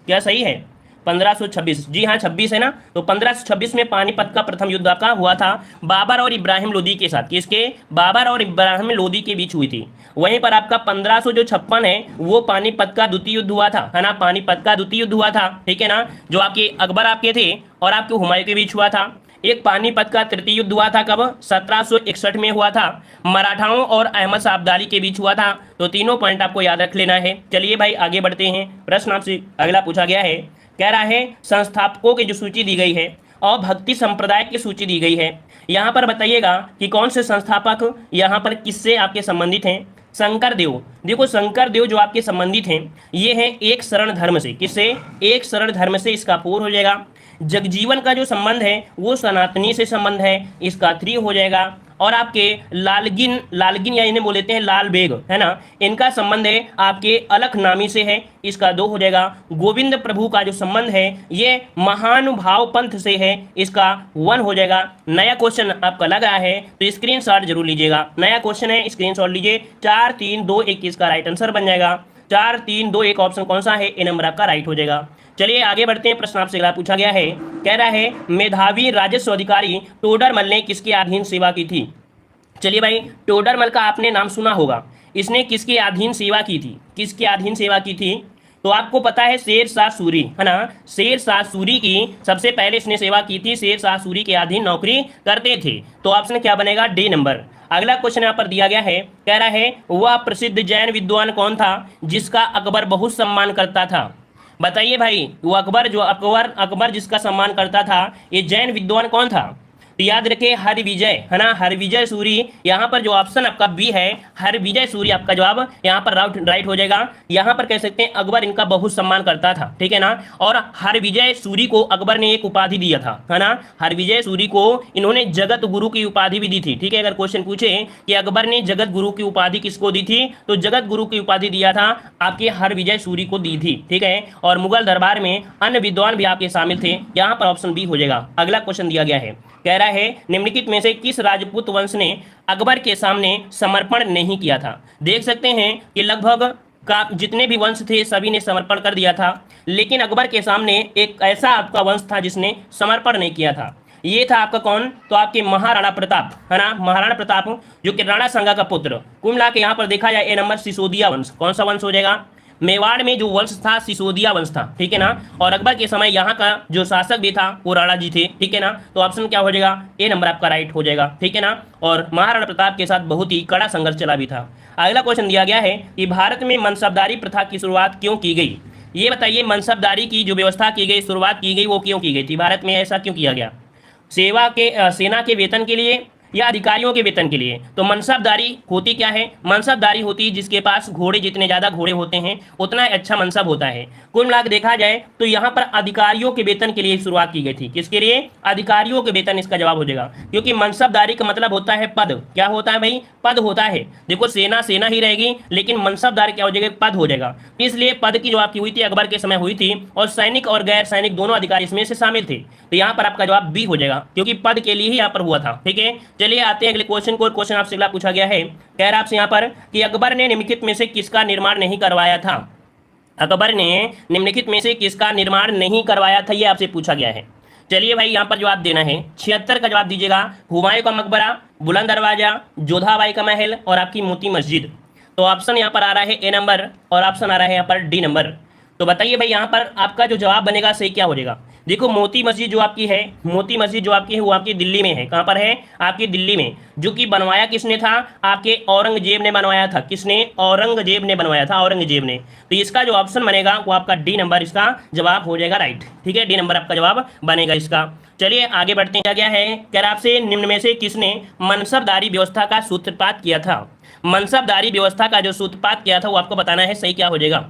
क्या सही है? 1526, जी हाँ 26 है ना। तो 1526 में पानीपत का प्रथम युद्ध आपका हुआ था बाबर और इब्राहिम लोदी के साथ। किसके? बाबर और इब्राहिम लोदी के बीच हुई थी। वहीं पर आपका 1556 है वो पानीपत का द्वितीय युद्ध हुआ था, है ना, पानीपत का द्वितीय युद्ध हुआ था। ठीक है ना, जो आपके अकबर आपके थे और आपके हुमायूं के बीच हुआ था। एक पानीपत का तृतीय युद्ध हुआ था, कब? 1761 में हुआ था, मराठाओं और अहमद शाह अब्दाली के बीच हुआ था। तो तीनों पॉइंट आपको याद रख लेना है। चलिए भाई आगे बढ़ते हैं। प्रश्न आपसे अगला पूछा गया है, कह रहा है संस्थापकों की जो सूची दी गई है और भक्ति संप्रदाय की सूची दी गई है, यहाँ पर बताइएगा कि कौन से संस्थापक यहाँ पर किससे आपके संबंधित हैं? शंकर देव। देखो शंकर देव जो आपके संबंधित हैं ये हैं एक शरण धर्म से। किससे? एक शरण धर्म से, इसका 4 हो जाएगा। जगजीवन का जो संबंध है वो सनातनी से संबंध है, इसका 3 हो जाएगा। और आपके लालगिन या इन्हें बोलते हैं लाल बेग, है ना, इनका संबंध है आपके अलखनामी से है, इसका 2 हो जाएगा। गोविंद प्रभु का जो संबंध है ये महानुभाव पंथ से है, इसका 1 हो जाएगा। नया क्वेश्चन आपका लग रहा है तो स्क्रीनशॉट जरूर लीजिएगा। नया क्वेश्चन है, स्क्रीनशॉट लीजिए। 4 3 2 1 इसका राइट आंसर बन जाएगा। 4 3 2 1 ऑप्शन कौन सा है? ए नंबर आपका राइट हो जाएगा। चलिए आगे बढ़ते हैं। प्रश्न आपसे अगला पूछा गया है, कह रहा है मेधावी राजस्व अधिकारी टोडरमल ने किसके अधीन सेवा की थी? चलिए भाई, टोडरमल का आपने नाम सुना होगा, इसने किसके अधीन सेवा की थी? किसके अधीन सेवा की थी? तो आपको पता है शेरशाह सूरी, है ना, शेरशाह सूरी की सबसे पहले इसने सेवा की थी, शेरशाह सूरी के अधीन नौकरी करते थे। तो ऑप्शन क्या बनेगा? D number. अगला क्वेश्चन यहाँ पर दिया गया है, कह रहा है वह प्रसिद्ध जैन विद्वान कौन था जिसका अकबर बहुत सम्मान करता था? बताइए भाई, वो अकबर जिसका सम्मान करता था, ये जैन विद्वान कौन था? तो याद रखें हरविजय, है ना, हरविजय सूरी। यहाँ पर जो ऑप्शन आपका बी है हरविजय सूरी आपका जवाब यहाँ पर राइट हो जाएगा। यहाँ पर कह सकते हैं अकबर इनका बहुत सम्मान करता था। ठीक है ना, और हरविजय सूरी को अकबर ने एक उपाधि दिया था, है ना, हरविजय सूरी को इन्होंने जगत गुरु की उपाधि भी दी थी। ठीक है, अगर क्वेश्चन पूछे कि अकबर ने जगत गुरु की उपाधि किसको दी थी, तो जगत गुरु की उपाधि दिया था आपके हरविजय सूरी को दी थी। ठीक है, और मुगल दरबार में अन्य विद्वान भी आपके शामिल थे, यहाँ पर ऑप्शन बी हो जाएगा। अगला क्वेश्चन दिया गया है, कह रहा है निम्नलिखित में से किस राजपूत वंश ने अकबर के सामने समर्पण नहीं किया था। देख सकते हैं कि लगभग का जितने भी वंश थे सभी ने समर्पण कर दिया था, लेकिन अकबर के सामने एक ऐसा आपका वंश था जिसने समर्पण नहीं किया था। ये था आपका कौन, तो आपके महाराणा प्रताप, है ना, महाराणा प्रताप जो कि राणा संगा का पुत्र। कुल मिला के यहाँ पर देखा जाए ए नंबर सिसोदिया वंश। कौन सा वंश हो जाएगा, मेवाड़ में जो वंश था सिसोदिया वंश था, ठीक है ना। और अकबर के समय यहाँ का जो शासक भी था वो राणा जी थे, ठीक है ना। तो ऑप्शन क्या हो जाएगा, ए नंबर आपका राइट हो जाएगा, ठीक है ना। और महाराणा प्रताप के साथ बहुत ही कड़ा संघर्ष चला भी था। अगला क्वेश्चन दिया गया है कि भारत में मनसबदारी प्रथा की शुरुआत क्यों की गई। ये बताइए, मनसबदारी की जो व्यवस्था की गई, शुरुआत की गई, वो क्यों की गई थी, भारत में ऐसा क्यों किया गया। सेना के वेतन के लिए या अधिकारियों के वेतन के लिए। तो मनसबदारी होती क्या है, मनसबदारी होती है जिसके पास घोड़े, जितने ज़्यादा घोड़े होते हैं उतना अच्छा मनसब होता है। कुल मिलाकर देखा जाए तो यहाँ पर अधिकारियों के वेतन के लिए शुरुआत की गई थी। किसके लिए, अधिकारियों के वेतन इसका जवाब हो जाएगा, क्योंकि मनसबदारी का मतलब होता है पद। क्या होता है भाई, पद होता है। देखो सेना सेना ही रहेगी, लेकिन मनसबदार क्या हो जाएगा, पद हो जाएगा। इसलिए पद की जो आपकी हुई थी अकबर के समय हुई थी, और सैनिक और गैर सैनिक दोनों अधिकारी इसमें से शामिल थे। तो यहाँ पर आपका जवाब बी हो जाएगा, क्योंकि पद के लिए ही यहाँ पर हुआ था, ठीक है। चलिए आते हैं अगले क्वेश्चन को। क्वेश्चन आपसे अगला पूछा गया है, कह रहा आपसे यहाँ पर कि अकबर ने निम्नलिखित में से किसका निर्माण नहीं करवाया था। अकबर ने निम्नलिखित में से किसका निर्माण नहीं करवाया था, ये आपसे पूछा गया है। चलिए भाई यहाँ पर जवाब देना है, 76 का जवाब दीजिएगा। हुमायूं का मकबरा, बुलंद दरवाजा, जोधाबाई का महल और आपकी मोती मस्जिद। तो ऑप्शन यहाँ पर आ रहा है ए नंबर और ऑप्शन आ रहा है यहाँ पर डी नंबर। तो बताइए भाई यहाँ पर आपका जो जवाब बनेगा सही क्या हो जाएगा। देखो मोती मस्जिद जो आपकी है, मोती मस्जिद जो आपकी है वो आपकी दिल्ली में है। कहाँ पर है, आपकी दिल्ली में। जो कि बनवाया किसने था, आपके औरंगजेब ने बनवाया था। किसने, औरंगजेब ने बनवाया था, औरंगजेब ने। तो इसका जो ऑप्शन बनेगा वो आपका डी नंबर इसका जवाब हो जाएगा, राइट, ठीक है। डी नंबर आपका जवाब बनेगा इसका। चलिए आगे बढ़ते हैं। क्या गया है, कह रहा आपसे निम्न में से किसने मनसबदारी व्यवस्था का सूत्रपात किया था। मनसबदारी व्यवस्था का जो सूत्रपात किया था वो आपको बताना है, सही क्या हो जाएगा।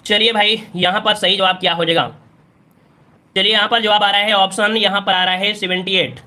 चलिए भाई यहाँ पर सही जवाब क्या हो जाएगा। चलिए यहाँ पर जवाब आ रहा है, ऑप्शन यहाँ पर आ रहा है 78।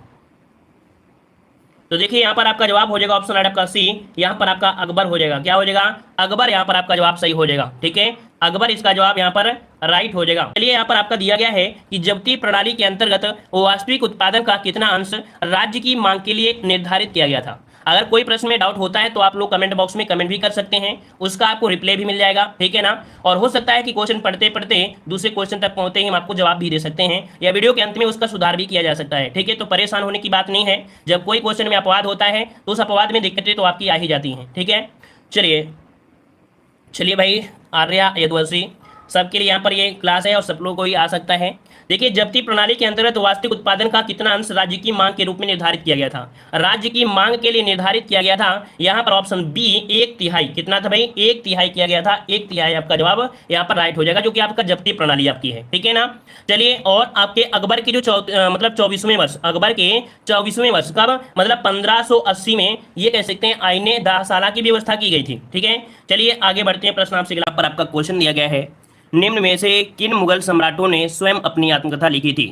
तो देखिए यहाँ पर आपका जवाब हो जाएगा ऑप्शन आपका सी, यहाँ पर आपका अकबर हो जाएगा। क्या हो जाएगा, अकबर। यहाँ पर आपका जवाब सही हो जाएगा, ठीक है, अकबर इसका जवाब यहाँ पर राइट हो जाएगा। चलिए यहाँ पर आपका दिया गया है कि जब्ती प्रणाली के अंतर्गत वास्तविक उत्पादन का कितना अंश राज्य की मांग के लिए निर्धारित किया गया था। अगर कोई प्रश्न में डाउट होता है तो आप लोग कमेंट बॉक्स में कमेंट भी कर सकते हैं, उसका आपको रिप्लाई भी मिल जाएगा, ठीक है ना। और हो सकता है कि क्वेश्चन पढ़ते पढ़ते दूसरे क्वेश्चन तक पहुंचते ही हम आपको जवाब भी दे सकते हैं, या वीडियो के अंत में उसका सुधार भी किया जा सकता है, ठीक है। तो परेशान होने की बात नहीं है। जब कोई क्वेश्चन में अपवाद होता है तो उस अपवाद में दिक्कतें तो आपकी आ ही जाती हैं, ठीक है। चलिए भाई, आर्या यदुवंशी सबके लिए यहाँ पर ये क्लास है और सब लोगों को ही आ सकता है। देखिए जब्ती प्रणाली के अंतर्गत वास्तविक उत्पादन का कितना अंश राज्य की मांग के रूप में निर्धारित किया गया था। राज्य की मांग के लिए निर्धारित किया गया था यहाँ पर ऑप्शन बी 1/3। कितना था भाई, 1/3 किया गया था। 1/3 आपका जवाब यहाँ पर राइट हो जाएगा, जो कि आपका जब्ती प्रणाली आपकी है, ठीक है ना। चलिए और आपके अकबर के जो मतलब 24वें वर्ष, अकबर के 24वें वर्ष कब, मतलब 1580 में ये कह सकते हैं आईने दाहसाला की व्यवस्था की गई थी, ठीक है। चलिए आगे बढ़ते हैं। प्रश्न आपसे पर आपका क्वेश्चन दिया गया है, निम्न में से किन मुगल सम्राटों ने स्वयं अपनी आत्मकथा लिखी थी।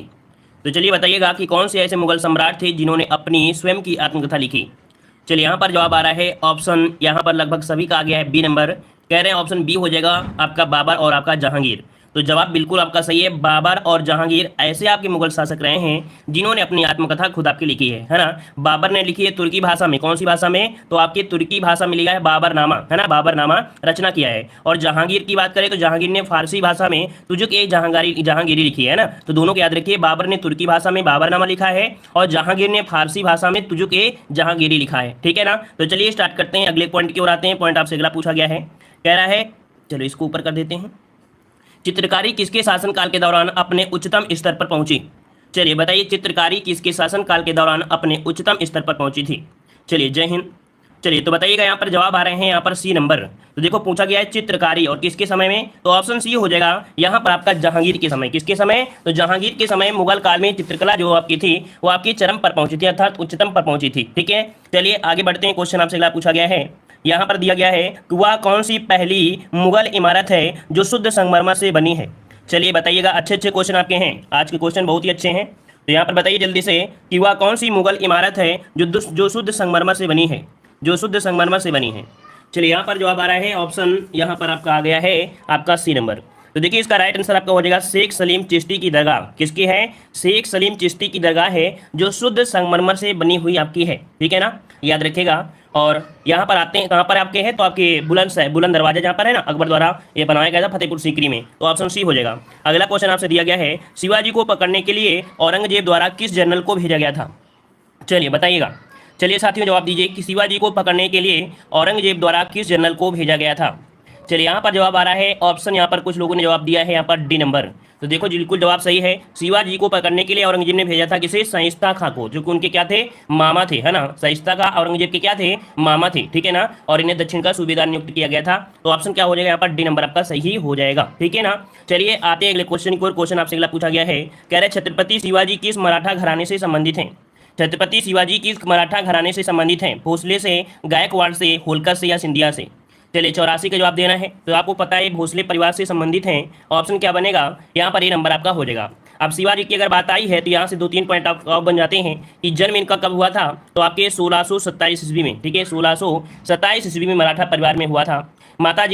तो चलिए बताइएगा कि कौन से ऐसे मुगल सम्राट थे जिन्होंने अपनी स्वयं की आत्मकथा लिखी। चलिए यहाँ पर जवाब आ रहा है, ऑप्शन यहाँ पर लगभग सभी का आ गया है बी नंबर। कह रहे हैं ऑप्शन बी हो जाएगा आपका बाबर और आपका जहांगीर। तो जवाब बिल्कुल आपका सही है, बाबर और जहांगीर ऐसे आपके मुगल शासक रहे हैं जिन्होंने अपनी आत्मकथा खुद आपकी लिखी है ना। बाबर ने लिखी है तुर्की भाषा में, कौन सी भाषा में, तो आपकी तुर्की भाषा में लिखा है बाबरनामा, है ना, बाबरनामा रचना किया है। और जहांगीर की बात करें तो जहांगीर ने फारसी भाषा में तुजुक ए जहांगीरी लिखी है ना। तो दोनों को याद रखिए, बाबर ने तुर्की भाषा में बाबरनामा लिखा है और जहांगीर ने फारसी भाषा में तुजुक ए जहांगीरी लिखा है, ठीक है ना। तो चलिए स्टार्ट करते हैं, अगले पॉइंट की ओर आते हैं। पॉइंट आपसे अगला पूछा गया है, कह रहा है, चलो इसको ऊपर कर देते हैं, चित्रकारी किसके शासनकाल के दौरान अपने उच्चतम स्तर पर पहुंची। चलिए बताइए चित्रकारी किसके शासनकाल के दौरान अपने उच्चतम स्तर पर पहुंची थी। चलिए जय हिंद। चलिए तो बताइएगा, यहाँ पर जवाब आ रहे हैं यहाँ पर सी नंबर। तो देखो पूछा गया है चित्रकारी और किसके समय में, तो ऑप्शन सी हो जाएगा यहाँ पर आपका जहांगीर के समय। किसके समय, तो जहांगीर के समय मुगल काल में चित्रकला जो आपकी थी वो आपकी चरम पर पहुंची थी, अर्थात उच्चतम पर पहुंची थी, ठीक है। चलिए आगे बढ़ते हैं। क्वेश्चन आपसे अगला पूछा गया है, यहाँ पर दिया गया है कि वह कौन सी पहली मुगल इमारत है जो शुद्ध संगमरमर से बनी है। चलिए बताइएगा, अच्छे अच्छे क्वेश्चन आपके हैं, आज के क्वेश्चन बहुत ही अच्छे हैं। तो यहाँ पर बताइए जल्दी से कि वह कौन सी मुगल इमारत है जो शुद्ध संगमरमर से बनी है, जो शुद्ध संगमरमर से बनी है। चलिए यहाँ पर जवाब आ रहा है, ऑप्शन यहाँ पर आपका आ गया है आपका सी नंबर। तो देखिए इसका राइट आंसर आपका हो जाएगा शेख सलीम चिश्ती की दरगाह। किसकी है? शेख सलीम चिश्ती की दरगाह है, जो शुद्ध संगमरमर से बनी हुई आपकी है। ठीक है ना, याद रखिएगा। और यहाँ पर आते हैं, कहाँ पर आपके हैं, तो आपके बुलंद दरवाजा जहाँ पर है ना, अकबर द्वारा ये बनाया गया था फतेहपुर सीकरी में, तो ऑप्शन सी हो जाएगा। अगला क्वेश्चन आपसे दिया गया है, शिवाजी को पकड़ने के लिए औरंगजेब द्वारा किस जनरल को भेजा गया था? चलिए बताइएगा। चलिए साथियों जवाब दीजिए कि शिवाजी को पकड़ने के लिए औरंगजेब द्वारा किस जनरल को भेजा गया था? चलिए यहाँ पर जवाब आ रहा है ऑप्शन, यहाँ पर कुछ लोगों ने जवाब दिया है यहाँ पर डी नंबर। तो देखो बिल्कुल जवाब सही है। शिवाजी को पकड़ने के लिए औरंगजेब ने भेजा था किसे? शाइस्ता खां को, जो कि उनके क्या थे? मामा थे, है ना। शाइस्ता खां औरंगजेब के क्या थे? मामा थे। ठीक है ना। और इन्हें दक्षिण का सूबेदार नियुक्त किया गया था। तो ऑप्शन क्या हो जाएगा यहाँ पर? डी नंबर आपका सही हो जाएगा। ठीक है ना। चलिए आते हैं अगले क्वेश्चन की ओर। क्वेश्चन आपसे अगला पूछा गया है, कह रहे छत्रपति शिवाजी किस मराठा घराने से संबंधित हैं? छत्रपति शिवाजी किस मराठा घराने से संबंधित हैं? भोसले से, गायकवाड़ से, होलकर से या सिंधिया से? चलिए 84 का जवाब देना है। तो आपको पता है भोसले परिवार से संबंधित हैं। ऑप्शन क्या बनेगा यहाँ पर? ये नंबर आपका हो जाएगा। अब शिवाजी की अगर बात आई है तो यहाँ से 2-3 पॉइंट आप बन जाते हैं कि जन्म इनका कब हुआ था, तो आपके 1627 ईस्वी में। ठीक है, 1627 ईस्वी में मराठा परिवार में हुआ था। माता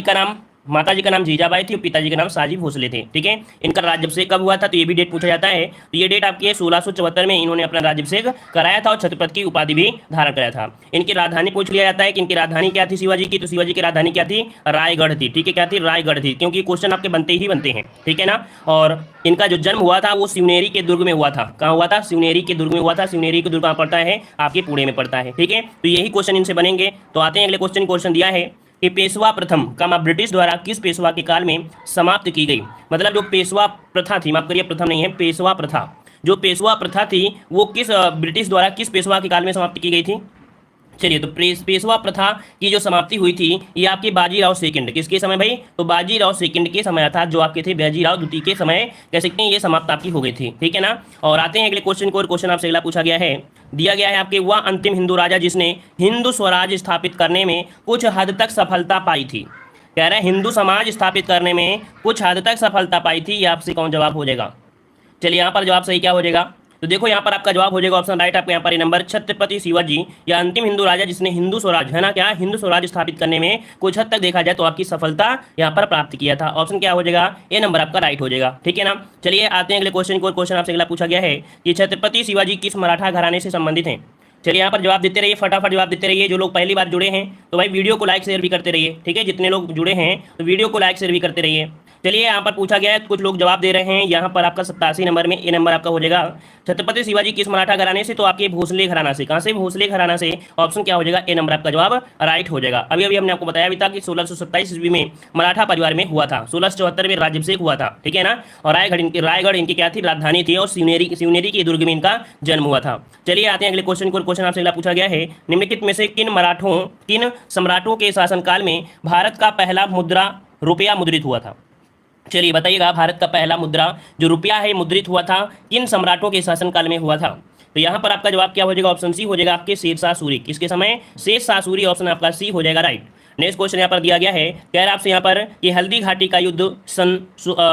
जी का नाम जीजाबाई थी और पिताजी का नाम साजी भोसले थे। ठीक है, इनका राज्याभिषेक कब हुआ था, तो ये भी डेट पूछा जाता है। तो ये डेट आपकी है 1674 में इन्होंने अपना राज्याभिषेक कराया था और छत्रपति की उपाधि भी धारण कराया था। इनकी राजधानी पूछ लिया जाता है कि इनकी राजधानी क्या थी शिवाजी की, तो शिवाजी की राजधानी क्या थी? रायगढ़ थी। ठीक है, क्या थी? रायगढ़ थी, क्योंकि क्वेश्चन आपके बनते ही बनते हैं। ठीक है ना। और इनका जो जन्म हुआ था वो शिवनेरी के दुर्ग में हुआ था। कहाँ हुआ था? शिवनेरी के दुर्ग में हुआ था। शिवनेरी के दुर्ग कहाँ पड़ता है? आपके पुणे में पड़ता है। ठीक है, तो यही क्वेश्चन इनसे बनेंगे। तो आते हैं अगले क्वेश्चन। क्वेश्चन दिया है कि पेशवा प्रथम का ब्रिटिश द्वारा किस पेशवा के काल में समाप्त की गई? मतलब जो पेशवा प्रथा थी, माफ करिए प्रथम नहीं है, पेशवा प्रथा, जो पेशवा प्रथा थी वो किस ब्रिटिश द्वारा किस पेशवा के काल में समाप्त की गई थी? चलिए तो पेशवा प्रथा की जो समाप्ति हुई थी ये आपके बाजीराव सेकंड, किसके समय भाई? तो बाजीराव सेकंड के समय था, जो आपके थे बाजीराव द्वितीय के समय कह सकते हैं ये समाप्त आपकी हो गई थी। ठीक है ना। और आते हैं अगले क्वेश्चन को। और क्वेश्चन आपसे अगला पूछा गया है, दिया गया है आपके, वह अंतिम हिंदू राजा जिसने हिंदू स्वराज स्थापित करने में कुछ हद तक सफलता पाई थी। कह रहे हैं हिंदू समाज स्थापित करने में कुछ हद तक सफलता पाई थी, ये आपसे कौन जवाब हो जाएगा? चलिए यहाँ पर जवाब सही क्या हो जाएगा? तो देखो यहाँ पर आपका जवाब हो जाएगा ऑप्शन राइट आपका यहाँ पर नंबर, छत्रपति शिवाजी या अंतिम हिंदू राजा जिसने हिंदू स्वराज, है ना, क्या हिंदू स्वराज स्थापित करने में कुछ हद तक देखा जाए तो आपकी सफलता यहाँ पर प्राप्त किया था। ऑप्शन क्या हो जाएगा? ये नंबर आपका राइट हो जाएगा। ठीक है ना। चलिए आते हैं अगले क्वेश्चन को। क्वेश्चन आपसे अगला पूछा गया है कि छत्रपति शिवाजी किस मराठा घराने से संबंधित हैं? चलिए यहाँ पर जवाब देते रहिए, फटाफट जवाब देते रहिए। जो लोग पहली बार जुड़े हैं तो भाई वीडियो को लाइक शेयर भी करते रहिए। ठीक है, जितने लोग जुड़े हैं तो वीडियो को लाइक शेयर भी करते रहिए। चलिए यहाँ पर पूछा गया है, कुछ लोग जवाब दे रहे हैं यहाँ पर आपका 87 नंबर में, ये नंबर आपका हो जाएगा। छत्रपति शिवाजी किस मराठा घराने से? तो आपके भोसले घराना से। कहाँ से? भोसले घराना से। ऑप्शन क्या हो जाएगा? ए नंबर आपका जवाब राइट हो जाएगा। अभी हमने आपको बताया भी था कि 1627 ईस्वी में मराठा परिवार में हुआ था, 1674 में राज्याभिषेक हुआ था। ठीक है ना। और रायगढ़ इनकी क्या थी? राजधानी थी। और शिवनेरी के दुर्ग में इनका जन्म हुआ था। चलिए आते हैं अगले क्वेश्चन को। क्वेश्चन आपसे अगला पूछा गया है, निम्नलिखित में से किन सम्राटों के शासनकाल में भारत का पहला रुपया मुद्रित हुआ था? चलिए बताइएगा, भारत का पहला मुद्रा जो रुपया है मुद्रित हुआ था किन सम्राटों के शासनकाल में हुआ था? तो यहाँ पर आपका जवाब क्या हो जाएगा? ऑप्शन सी हो जाएगा आपके शेरशाह सूरी। किसके समय? शेरशाह सूरी। ऑप्शन आपका सी हो जाएगा राइट। नेक्स्ट क्वेश्चन यहाँ पर दिया गया है, कह रहा आपसे यहाँ पर कि हल्दी घाटी का युद्ध सन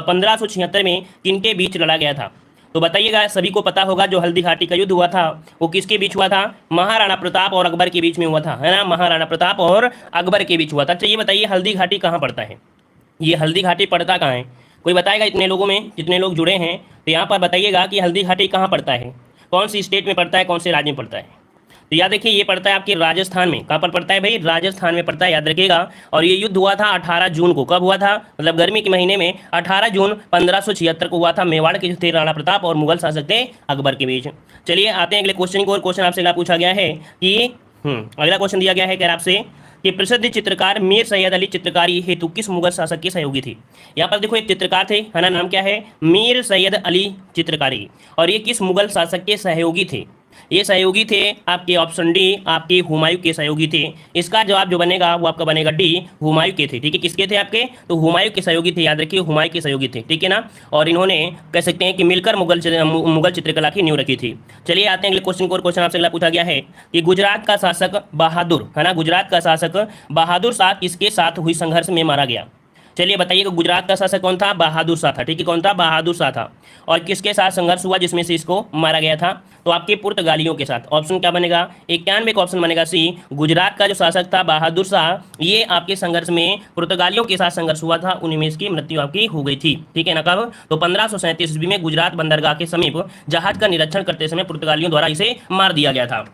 1576 में किनके बीच लड़ा गया था? तो बताइएगा, सभी को पता होगा जो हल्दी घाटी का युद्ध हुआ था वो किसके बीच हुआ था? महाराणा प्रताप और अकबर के बीच में हुआ था, है ना। महाराणा प्रताप और अकबर के बीच हुआ था। चलिए बताइए हल्दी घाटी कहाँ पड़ता है? ये हल्दी घाटी पड़ता कहाँ है? कोई बताएगा? इतने लोगों में जितने लोग जुड़े हैं तो यहाँ पर बताइएगा कि हल्दी घाटी कहाँ पड़ता है, कौन सी स्टेट में पड़ता है, कौन से राज्य में पड़ता है? तो याद रखिए ये पड़ता है आपके राजस्थान में। कहाँ पर पड़ता है भाई? राजस्थान में पड़ता है, याद रखिएगा। और ये युद्ध हुआ था 18 जून को। कब हुआ था? मतलब गर्मी के महीने में 18 जून 1576 को हुआ था। मेवाड़ के जो थे राणा प्रताप और मुगल शासक थे अकबर के बीच। चलिए आते हैं अगले क्वेश्चन को। और क्वेश्चन आपसे अगला पूछा गया है कि अगला क्वेश्चन दिया गया है कह आपसे कि प्रसिद्ध चित्रकार मीर सैयद अली चित्रकारी हेतु किस मुगल शासक के सहयोगी थी? यहाँ पर देखो एक चित्रकार थे, है ना, नाम क्या है? मीर सैयद अली चित्रकारी। और ये किस मुगल शासक के सहयोगी थे? ये सहयोगी थे आपके ऑप्शन डी, आपके हुमायूं के सहयोगी थे। इसका जवाब जो बनेगा वो आपका बनेगा डी, हुमायूं के थे। ठीक है, किसके थे आपके? तो हुमायूं के सहयोगी थे, याद रखिए हुमायूं के सहयोगी थे। ठीक है ना। और इन्होंने कह सकते हैं कि मिलकर मुगल चित्रकला की नींव रखी थी। चलिए आते हैं अगले क्वेश्चन को। क्वेश्चन आपसे अगला पूछा गया है कि गुजरात का शासक बहादुर, है ना, गुजरात का शासक बहादुर शाह किसके साथ हुई संघर्ष में मारा गया? चलिए बताइएगा, गुजरात का शासक कौन था? बहादुर शाह था। ठीक है, कौन था? बहादुर शाह था। और किसके साथ संघर्ष हुआ जिसमें से इसको मारा गया था? तो आपके पुर्तगालियों के साथ। ऑप्शन क्या बनेगा? 91 का ऑप्शन बनेगा सी। गुजरात का जो शासक था बहादुर शाह, ये आपके संघर्ष में पुर्तगालियों के साथ संघर्ष हुआ था, उन्हीं में इसकी मृत्यु आपकी हो गई थी। ठीक है ना, कब? तो 1537 ईस्वी में गुजरात बंदरगाह के समीप जहाज का निरीक्षण करते समय पुर्तगालियों द्वारा इसे मार दिया गया था।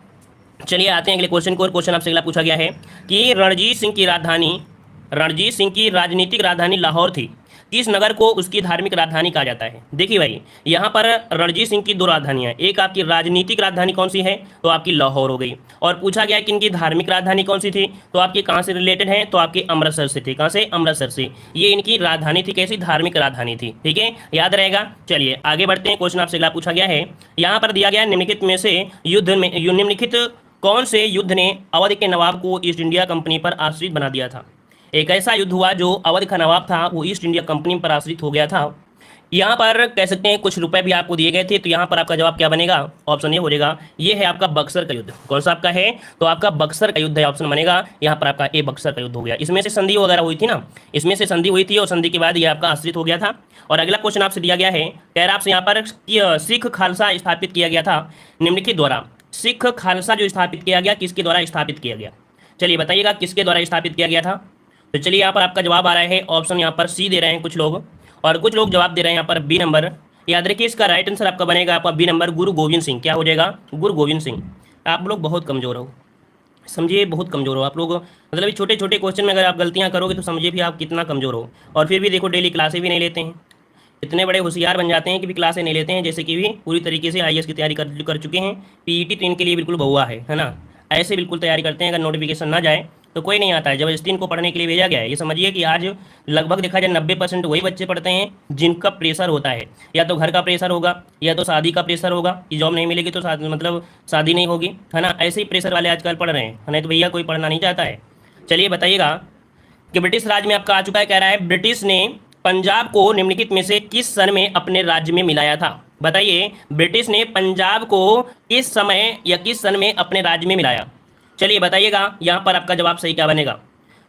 चलिए आते हैं अगले क्वेश्चन को। और क्वेश्चन आपसे अगला पूछा गया है कि रणजीत सिंह की राजनीतिक राजधानी लाहौर थी, किस नगर को उसकी धार्मिक राजधानी कहा जाता है? देखिए भाई, यहाँ पर रणजीत सिंह की दो राजधानियां, एक आपकी राजनीतिक राजधानी कौन सी है? तो आपकी लाहौर हो गई। और पूछा गया कि इनकी धार्मिक राजधानी कौन सी थी? तो आपके कहाँ से रिलेटेड है? तो आपके अमृतसर से थे। कहाँ से? अमृतसर से। ये इनकी राजधानी थी, कैसी? धार्मिक राजधानी थी। ठीक है, याद रहेगा। चलिए आगे बढ़ते हैं। क्वेश्चन आपसे अगला पूछा गया है, यहाँ पर दिया गया निम्नलिखित में से निम्नलिखित कौन से युद्ध ने अवध के नवाब को ईस्ट इंडिया कंपनी पर आश्रित बना दिया था? एक ऐसा युद्ध हुआ जो अवध का नवाब था वो ईस्ट इंडिया कंपनी पर आश्रित हो गया था। यहाँ पर कह सकते हैं कुछ रुपए भी आपको दिए गए थे। तो यहाँ पर आपका जवाब क्या बनेगा? ऑप्शन ए हो जाएगा। ये है आपका बक्सर का युद्ध। कौन सा आपका है? तो आपका बक्सर का युद्ध है, ऑप्शन बनेगा। यहाँ पर आपका ए बक्सर का युद्ध हो गया। इसमें से संधि वगैरह हुई थी ना, इसमें से संधि हुई थी और संधि के बाद ये आपका आश्रित हो गया था। और अगला क्वेश्चन आपसे दिया गया है, कह रहा आपसे यहाँ पर सिख खालसा स्थापित किया गया था निम्नलिखित द्वारा। सिख खालसा जो स्थापित किया गया, किसके द्वारा स्थापित किया गया? चलिए बताइएगा, किसके द्वारा स्थापित किया गया था? तो चलिए यहाँ पर आपका जवाब आ रहा है, ऑप्शन यहाँ पर सी दे रहे हैं कुछ लोग, और कुछ लोग जवाब दे रहे हैं यहाँ पर बी नंबर। याद रखिए, इसका राइट आंसर आपका बनेगा आपका बी नंबर, गुरु गोविंद सिंह। क्या हो जाएगा? गुरु गोविंद सिंह। आप लोग बहुत कमजोर हो, समझिए, बहुत कमजोर हो आप लोग। मतलब छोटे छोटे क्वेश्चन में अगर आप गलतियाँ करोगे तो समझिए भी आप कितना कमजोर हो। और फिर भी देखो, डेली क्लासें भी नहीं लेते हैं, इतने बड़े होशियार बन जाते हैं कि भी क्लासें नहीं लेते हैं, जैसे कि भी पूरी तरीके से आईएएस की तैयारी कर चुके हैं। पीईटी तो इनके लिए बिल्कुल बहुआ है ना। ऐसे बिल्कुल तैयारी करते हैं, अगर नोटिफिकेशन ना जाए तो कोई नहीं आता है, जबरदस्ती इनको पढ़ने के लिए भेजा गया है। ये समझिए कि आज लगभग देखा जाए 90% वही बच्चे पढ़ते हैं जिनका प्रेशर होता है, या तो घर का प्रेशर होगा, या तो शादी का प्रेशर होगा कि जॉब नहीं मिलेगी तो मतलब शादी नहीं होगी, है ना। ऐसे ही प्रेशर वाले आजकल पढ़ रहे हैं, नहीं तो भैया कोई पढ़ना नहीं चाहता है। चलिए बताइएगा कि ब्रिटिश राज में आपका आ चुका है, कह रहा है ब्रिटिश ने पंजाब को निम्नलिखित में से किस सन में अपने राज्य में मिलाया था? बताइए, ब्रिटिश ने पंजाब को किस समय या किस सन में अपने राज्य में मिलाया? चलिए बताइएगा, यहाँ पर आपका जवाब सही क्या बनेगा?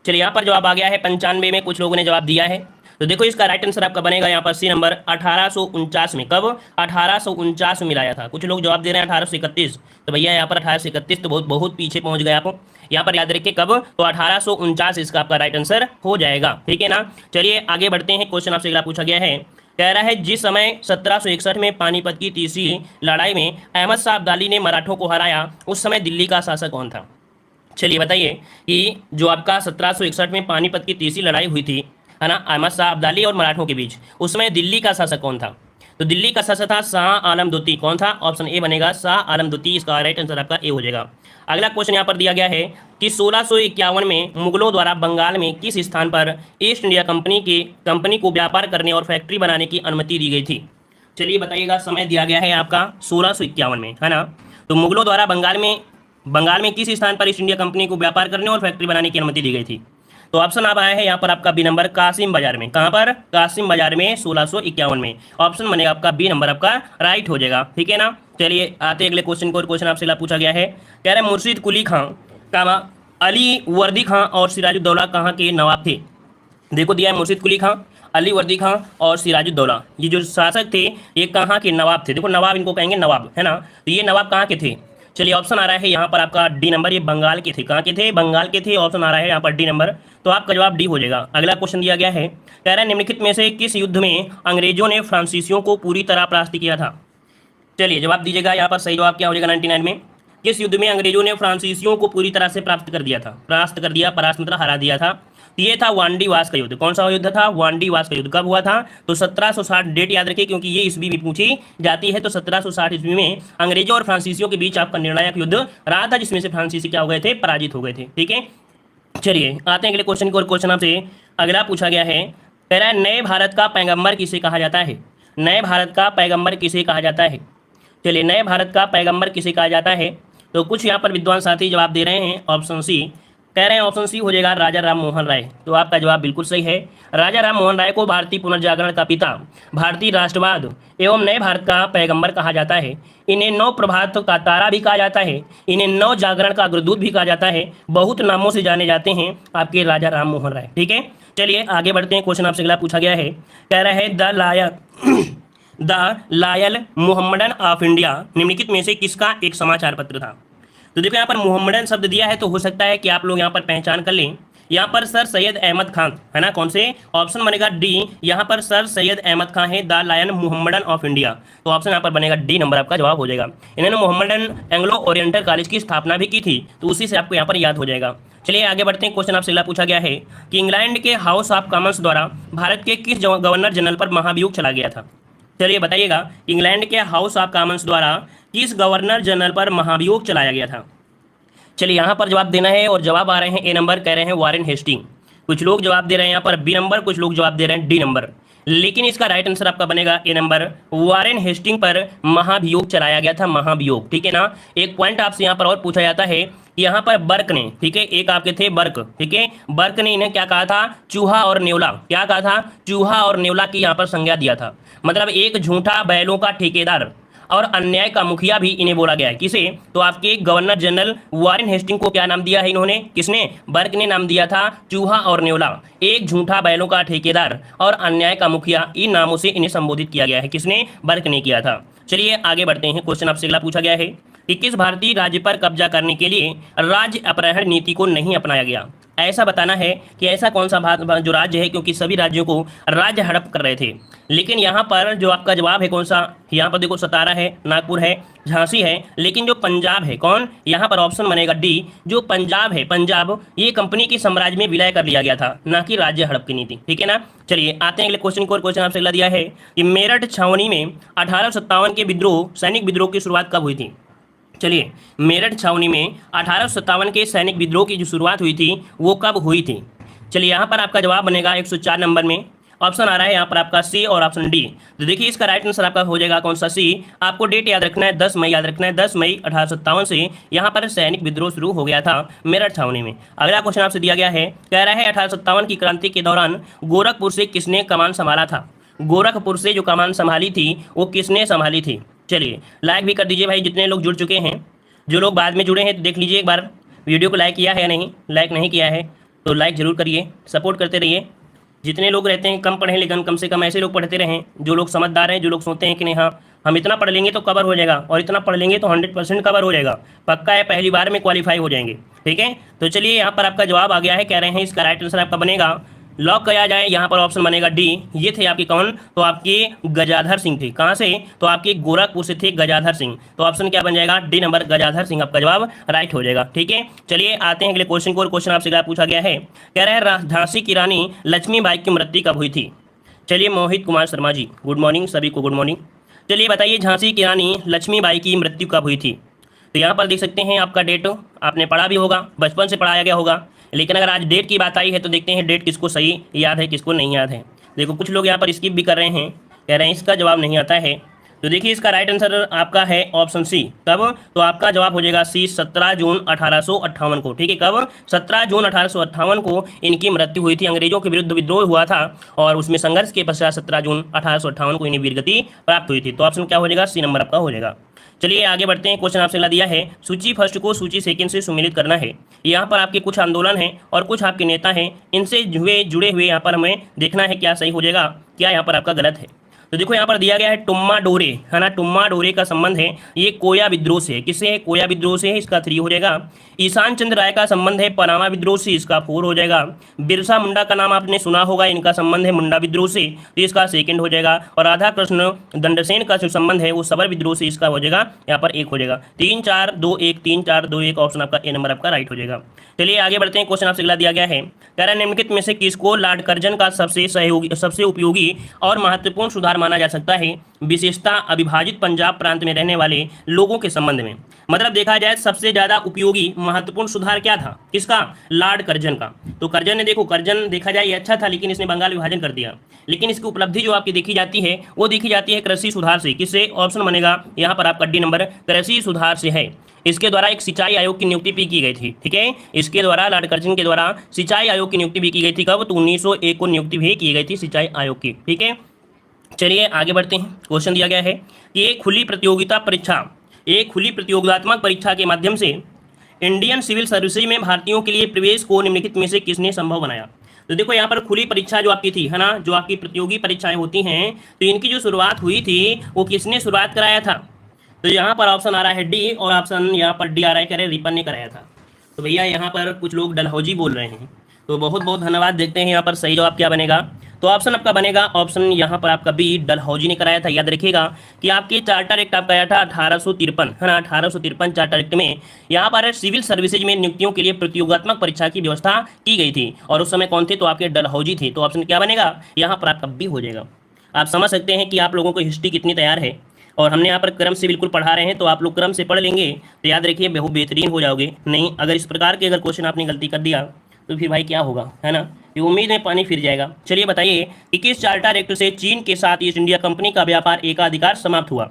चलिए यहाँ पर जवाब आ गया है 95 में, कुछ लोगों ने जवाब दिया है। तो देखो इसका राइट आंसर आपका बनेगा यहाँ पर सी नंबर, 1849 में। कब? 1849 में मिलाया था। कुछ लोग जवाब दे रहे हैं 1831। तो भैया यहाँ पर 1831 तो बहुत बहुत पीछे पहुंच गए आप। यहाँ पर याद रखिए कब? तो 1849 इसका आपका राइट आंसर हो जाएगा। ठीक है ना। चलिए आगे बढ़ते हैं। क्वेश्चन आपसे अगला पूछा गया है, कह रहा है जिस समय 1761 में पानीपत की तीसरी लड़ाई में अहमद शाह अब्दाली ने मराठों को हराया, उस समय दिल्ली का शासक कौन था? चलिए बताइए कि जो आपका 1761 में पानीपत की तीसरी लड़ाई हुई थी, है ना, अहमद शाह अब्दाली और मराठों के बीच, उसमें दिल्ली का शासक कौन था? तो दिल्ली का शासक था शाह आलम द्वितीय। कौन था? ऑप्शन ए बनेगा, शाह आलम द्वितीय। इसका राइट आंसर आपका ए हो जाएगा। अगला क्वेश्चन यहाँ पर दिया गया है कि 1651 में मुगलों द्वारा बंगाल में किस स्थान पर ईस्ट इंडिया कंपनी को व्यापार करने और फैक्ट्री बनाने की अनुमति दी गई थी? चलिए बताइएगा, समय दिया गया है आपका 1651 में, है ना। तो मुगलों द्वारा बंगाल में किस स्थान पर ईस्ट इंडिया कंपनी को व्यापार करने और फैक्ट्री बनाने की अनुमति दी गई थी? तो ऑप्शन आप आया है यहाँ पर आपका बी नंबर, कासिम बाजार में। कहाँ पर? कासिम बाजार में 1651 में। ऑप्शन बनेगा आपका बी नंबर, आपका राइट हो जाएगा। ठीक है ना। चलिए आते अगले क्वेश्चन को। क्वेश्चन आपसे पूछा गया है, कह रहे मुर्शिद कुली खां, अली वर्दी खां और सिराजुद्दौला कहाँ के नवाब थे? देखो दिया है मुर्शिद कुली खां, अली वर्दी खां और सिराजुद्दौला, ये जो शासक थे ये कहाँ के नवाब थे? देखो नवाब इनको कहेंगे, नवाब, है ना। तो ये नवाब कहाँ के थे? चलिए ऑप्शन आ रहा है यहाँ पर आपका डी नंबर, ये बंगाल के थे। कहाँ के थे? बंगाल के थे। ऑप्शन आ रहा है यहाँ पर डी नंबर, तो आपका जवाब डी हो जाएगा। अगला क्वेश्चन दिया गया है, कह रहा है निम्नलिखित में से किस युद्ध में अंग्रेजों ने फ्रांसीसियों को पूरी तरह परास्त किया था? चलिए जवाब दीजिएगा, यहाँ पर सही जवाब क्या हो जाएगा 99 में। किस युद्ध में अंग्रेजों ने फ्रांसीसियों को पूरी तरह से परास्त कर दिया? परास्त मतलब हरा दिया था। ये था वांडीवास का युद्ध। कौन सा युद्ध था? वांडीवास का युद्ध। कब हुआ था? तो 1760। डेट याद रखिए क्योंकि ये ईस्वी भी पूछी जाती है। तो 1760 ईस्वी में अंग्रेजों और फ्रांसीसियों के बीच आपका निर्णायक युद्ध रहा था, जिसमें से फ्रांसीसी क्या हो गए थे? पराजित हो गए थे। ठीक है, चलिए आते हैं अगले क्वेश्चन को। और क्वेश्चन आपसे अगला पूछा गया है, कह रहा है नए भारत का पैगंबर किसे कहा जाता है? नए भारत का पैगंबर किसे कहा जाता है? चलिए नए भारत का पैगंबर किसे कहा जाता है? तो कुछ यहाँ पर विद्वान साथी जवाब दे रहे हैं, ऑप्शन सी, कह रहे हैं ऑप्शन सी हो जाएगा राजा राम मोहन राय। तो आपका जवाब बिल्कुल सही है। राजा राम मोहन राय को भारतीय पुनर्जागरण का पिता, भारतीय राष्ट्रवाद एवं नए भारत का पैगंबर कहा जाता है। इन्हें नव प्रभात का तारा भी कहा जाता है, इन्हें नव जागरण का अग्रदूत भी कहा जाता है, बहुत नामों से जाने जाते हैं आपके राजा राम मोहन राय। ठीक है, चलिए आगे बढ़ते हैं। क्वेश्चन आपसे अगला पूछा गया है, कह रहा है the Lyell Mohammedan of India निम्नलिखित में से किसका एक समाचार पत्र था। तो देखो यहाँ पर मोहम्मडन शब्द दिया है, तो हो सकता है कि आप लोग यहाँ पर पहचान कर लें। यहाँ पर सर सैयद अहमद खान है ना, कौन से ऑप्शन बनेगा डी। यहाँ पर सर सैयद अहमद खान है the lion Mohammedan of India, तो ऑप्शन यहाँ पर बनेगा डी नंबर आपका जवाब हो जाएगा। इन्होंने मोहम्मडन एंग्लो ओरिएंटल कॉलेज की स्थापना भी की थी, तो उसी से आपको यहाँ पर याद हो जाएगा। चलिए आगे बढ़ते हैं। क्वेश्चन आपसे अगला पूछा गया है कि इंग्लैंड के हाउस ऑफ कॉमन्स द्वारा भारत के किस गवर्नर जनरल पर महाभियोग चला गया था। चलिए बताइएगा, इंग्लैंड के हाउस ऑफ कॉमन्स द्वारा किस गवर्नर जनरल पर महाभियोग चलाया गया था। चलिए यहाँ पर जवाब देना है और जवाब आ रहे हैं ए नंबर, कह रहे हैं वारेन हेस्टिंग। कुछ लोग जवाब दे रहे हैं यहाँ पर बी नंबर, कुछ लोग जवाब दे रहे हैं डी नंबर, लेकिन इसका राइट आंसर आपका बनेगा ए नंबर, वारेन हेस्टिंग पर महाभियोग चलाया गया था, महाभियोग। ठीक है ना। एक पॉइंट आपसे यहाँ पर और पूछा जाता है, यहाँ पर बर्क ने, ठीक है, एक आपके थे बर्क, ठीक है, बर्क ने इन्हें क्या कहा था, चूहा और नेवला, क्या कहा था, चूहा और नेवला की यहाँ पर संज्ञा दिया था। मतलब एक झूठा बैलों का ठेकेदार और अन्याय का मुखिया भी इन्हें बोला गया है। किसे, तो आपके गवर्नर जनरल वारेन हेस्टिंग को क्या नाम दिया है इन्होंने, किसने, बर्क ने नाम दिया था चूहा और नेवला, एक झूठा बैलों का ठेकेदार और अन्याय का मुखिया, इन नामों से इन्हें संबोधित किया गया है। किसने, बर्क ने किया था। चलिए आगे बढ़ते हैं। क्वेश्चन आपसे अगला पूछा गया है कि किस भारतीय राज्य पर कब्जा करने के लिए राज्य अपहरण नीति को नहीं अपनाया गया। ऐसा बताना है कि ऐसा कौन सा जो राज्य है, क्योंकि सभी राज्यों को राज्य हड़प कर रहे थे, लेकिन यहाँ पर जो आपका जवाब है कौन सा, यहाँ पर देखो सतारा है, नागपुर है, झांसी है, लेकिन जो पंजाब है कौन, यहाँ पर ऑप्शन बनेगा डी, जो पंजाब है, पंजाब ये कंपनी के साम्राज्य में विलय कर लिया गया था, ना कि राज्य हड़प की नीति। ठीक है ना। चलिए आते हैं अगले क्वेश्चन को। क्वेश्चन आपसे अगला दिया है कि मेरठ छावनी में 1857 के विद्रोह, सैनिक विद्रोह की शुरुआत कब हुई थी। चलिए मेरठ छावनी में 1857 के सैनिक विद्रोह की जो शुरुआत हुई थी वो कब हुई थी। चलिए यहाँ पर आपका जवाब बनेगा 104 नंबर में। ऑप्शन आ रहा है यहाँ पर आपका सी और ऑप्शन डी। तो देखिए इसका राइट आंसर आपका हो जाएगा कौन सा, सी। आपको डेट याद रखना है, 10 मई याद रखना है। 10 मई 1857 से यहाँ पर सैनिक विद्रोह शुरू हो गया था मेरठ छावनी में। अगला क्वेश्चन आपसे दिया गया है, कह रहा है 1857 की क्रांति के दौरान गोरखपुर से किसने कमान संभाला था। गोरखपुर से जो कमान संभाली थी वो किसने संभाली थी। चलिए लाइक भी कर दीजिए भाई, जितने लोग जुड़ चुके हैं। जो लोग बाद में जुड़े हैं तो देख लीजिए एक बार वीडियो को लाइक किया है या नहीं। लाइक नहीं किया है तो लाइक जरूर करिए, सपोर्ट करते रहिए। जितने लोग रहते हैं कम पढ़े लेकिन कम से कम ऐसे लोग पढ़ते रहें जो लोग समझदार हैं, जो लोग सोचते हैं कि नहीं हाँ हम इतना पढ़ लेंगे तो कवर हो जाएगा, और इतना पढ़ लेंगे तो 100% कवर हो जाएगा, पक्का है, पहली बार में क्वालिफाई हो जाएंगे। ठीक है, तो चलिए यहाँ पर आपका जवाब आ गया है, कह रहे हैं इसका राइट आंसर आपका बनेगा, लॉक किया जाए, यहाँ पर ऑप्शन बनेगा डी। ये थे आपके कौन, तो आपके गजाधर सिंह थे। कहाँ से, तो आपके गोरखपुर से थे गजाधर सिंह। तो ऑप्शन क्या बन जाएगा, डी नंबर, गजाधर सिंह आपका जवाब राइट हो जाएगा। ठीक है, चलिए आते हैं अगले क्वेश्चन को। क्वेश्चन आपसे क्या पूछा गया है, कह रहा है झांसी की रानी लक्ष्मीबाई की मृत्यु कब हुई थी। चलिए मोहित कुमार शर्मा जी, गुड मॉर्निंग, सभी को गुड मॉर्निंग। चलिए बताइए झांसी की रानी लक्ष्मीबाई की मृत्यु कब हुई थी। तो यहाँ पर देख सकते हैं आपका डेट आपने पढ़ा भी होगा, बचपन से पढ़ाया गया होगा, लेकिन अगर आज डेट की बात आई है तो देखते हैं डेट किसको सही याद है किसको नहीं याद है। देखो कुछ लोग यहाँ पर स्किप भी कर रहे हैं, कह रहे हैं इसका जवाब नहीं आता है। तो देखिए इसका राइट आंसर आपका है ऑप्शन सी। कब, तो आपका जवाब हो जाएगा सी, 17 जून 1858 को। ठीक है, कब, 17 जून 1858 को इनकी मृत्यु हुई थी। अंग्रेजों के विरुद्ध विद्रोह हुआ था और उसमें संघर्ष के पश्चात 17 जून 1858 को इन्हें वीरगति प्राप्त हुई थी। तो ऑप्शन क्या हो जाएगा, सी नंबर आपका हो जाएगा। चलिए आगे बढ़ते हैं। क्वेश्चन आपसे दिया है, सूची फर्स्ट को सूची सेकंड से सुमेलित करना है। यहाँ पर आपके कुछ आंदोलन हैं और कुछ आपके नेता हैं, इनसे जुड़े हुए यहाँ पर हमें देखना है क्या सही हो जाएगा, क्या यहाँ पर आपका गलत है। तो देखो यहाँ पर दिया गया है टुम्मा डोरे, है ना, टुम्मा डोरे का संबंध है ये कोया विद्रोह से है। किससे है, कोया विद्रोह से है, इसका 3 हो जाएगा। ईशान चंद्र राय का संबंध है पनामा विद्रोह से, इसका 4 हो जाएगा। बिरसा मुंडा का नाम आपने सुना होगा, इनका संबंध है मुंडा विद्रोह से, तो इसका 2 हो जाएगा। और राधा कृष्ण दंडसेन का जो संबंध है वो सबर विद्रोह से, इसका हो जाएगा यहाँ पर 1 हो जाएगा। 3 4 2 1, 3 4 2 1 ऑप्शन आपका ए नंबर आपका राइट हो जाएगा। चलिए आगे बढ़ते हैं। क्वेश्चन आपसे अगला दिया गया है, कह रहा है निम्नलिखित में से किसको लॉर्ड कर्जन का सबसे उपयोगी और महत्वपूर्ण सुधार माना जा सकता है, विशेषता अविभाजित पंजाब प्रांत में रहने वाले लोगों के संबंध में। मतलब देखा जाए सबसे ज्यादा उपयोगी महत्वपूर्ण सुधार क्या था, किसका, लॉर्ड कर्जन का। तो कर्जन ने, देखो कर्जन देखा जाए ये अच्छा था लेकिन इसने बंगाल विभाजन कर दिया, लेकिन इसकी उपलब्धि जो आपकी देखी जाती है वो देखी जाती है कृषि सुधार से। किससे, ऑप्शन बनेगा यहाँ पर आपका डी नंबर, कृषि सुधार से है। इसके द्वारा एक सिंचाई आयोग की नियुक्ति भी की गई थी। ठीक है, इसके द्वारा लॉर्ड कर्जन के द्वारा सिंचाई आयोग की नियुक्ति भी की गई थी। कब? तो 1901 को नियुक्ति भी की गई थी सिंचाई आयोग की। ठीक है, चलिए आगे बढ़ते हैं। क्वेश्चन दिया गया है कि एक खुली प्रतियोगितात्मक परीक्षा के माध्यम से इंडियन सिविल सर्विसेज में भारतीयों के लिए प्रवेश को निम्नलिखित में से किसने संभव बनाया? तो देखो यहाँ पर खुली परीक्षा जो आपकी थी, है ना, जो आपकी प्रतियोगी परीक्षाएं होती हैं, तो इनकी जो शुरुआत हुई थी वो किसने शुरुआत कराया था? तो यहाँ पर ऑप्शन आ रहा है डी, और ऑप्शन यहाँ पर डी आ रहा है, कह रहे रिपन ने कराया था। तो भैया यहाँ पर कुछ लोग डलहौजी बोल रहे हैं, तो बहुत बहुत धन्यवाद। देखते हैं यहाँ पर सही जवाब क्या बनेगा। तो ऑप्शन आपका बनेगा ऑप्शन यहाँ पर आपका बी, डलहौजी ने कराया था। याद रखिएगा कि आपके चार्टर एक्ट आपका आया था 1853, है ना, 1853 चार्टर एक्ट में यहाँ पर सिविल सर्विसेज में नियुक्तियों के लिए प्रतियोगात्मक परीक्षा की व्यवस्था की गई थी, और उस समय कौन थे? तो आपके डलहौजी थे। तो ऑप्शन क्या बनेगा? यहाँ पर आपका बी हो जाएगा। आप समझ सकते हैं कि आप लोगों को हिस्ट्री कितनी तैयार है, और हमने यहाँ पर क्रम से बिल्कुल पढ़ा रहे हैं, तो आप लोग क्रम से पढ़ लेंगे तो याद रखिए बहुत बेहतरीन हो जाओगे। नहीं, अगर इस प्रकार के अगर क्वेश्चन आपने गलती कर दिया तो फिर भाई क्या होगा, है ना, ये उम्मीद में पानी फिर जाएगा। चलिए बताइए कि किस चार्टर एक्ट से चीन के साथ ईस्ट इंडिया कंपनी का व्यापार एकाधिकार समाप्त हुआ?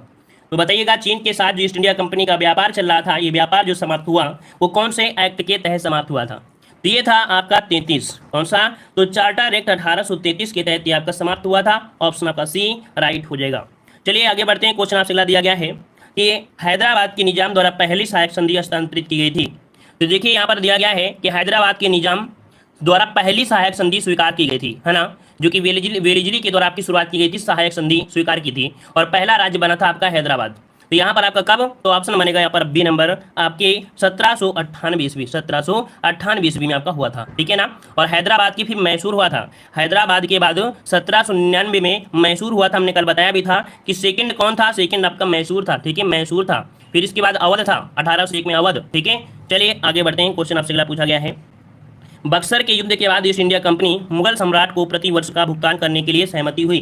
तो बताइएगा चीन के साथ जो ईस्ट इंडिया कंपनी का व्यापार चल रहा था, ये व्यापार जो समाप्त हुआ वो कौन से एक्ट के तहत समाप्त हुआ था? तो ये था आपका 33। कौन सा? तो चार्टर एक्ट 1833 के तहत ये आपका समाप्त हुआ था। ऑप्शन आपका सी राइट हो जाएगा। चलिए आगे बढ़ते हैं। क्वेश्चन आपसे दिया गया है कि हैदराबाद के निजाम द्वारा पहली सहायक संधि हस्तांतरित की गई थी। तो देखिए यहाँ पर दिया गया है कि हैदराबाद के निजाम द्वारा पहली सहायक संधि स्वीकार की गई थी, है ना, जो कि वेलिजली के द्वारा आपकी शुरुआत की गई थी, सहायक संधि स्वीकार की थी, और पहला राज्य बना था आपका हैदराबाद। तो यहाँ पर आपका कब? तो ऑप्शन बनेगा यहाँ पर बी नंबर आपके 1798 ईस्वी, 1798 ईस्वी में आपका हुआ था। ठीक है ना, और हैदराबाद की फिर मैसूर हुआ था। हैदराबाद के बाद 1799 में मैसूर हुआ था। हमने कल बताया भी था कि सेकंड कौन था? सेकंड आपका मैसूर था। ठीक है, मैसूर था। फिर इसके बाद अवध था, 1801 में अवध। ठीक है, चलिए आगे बढ़ते हैं। क्वेश्चन आपसे अगला पूछा गया है, बक्सर के युद्ध के बाद ईस्ट इंडिया कंपनी मुगल सम्राट को प्रति वर्ष का भुगतान करने के लिए सहमति हुई।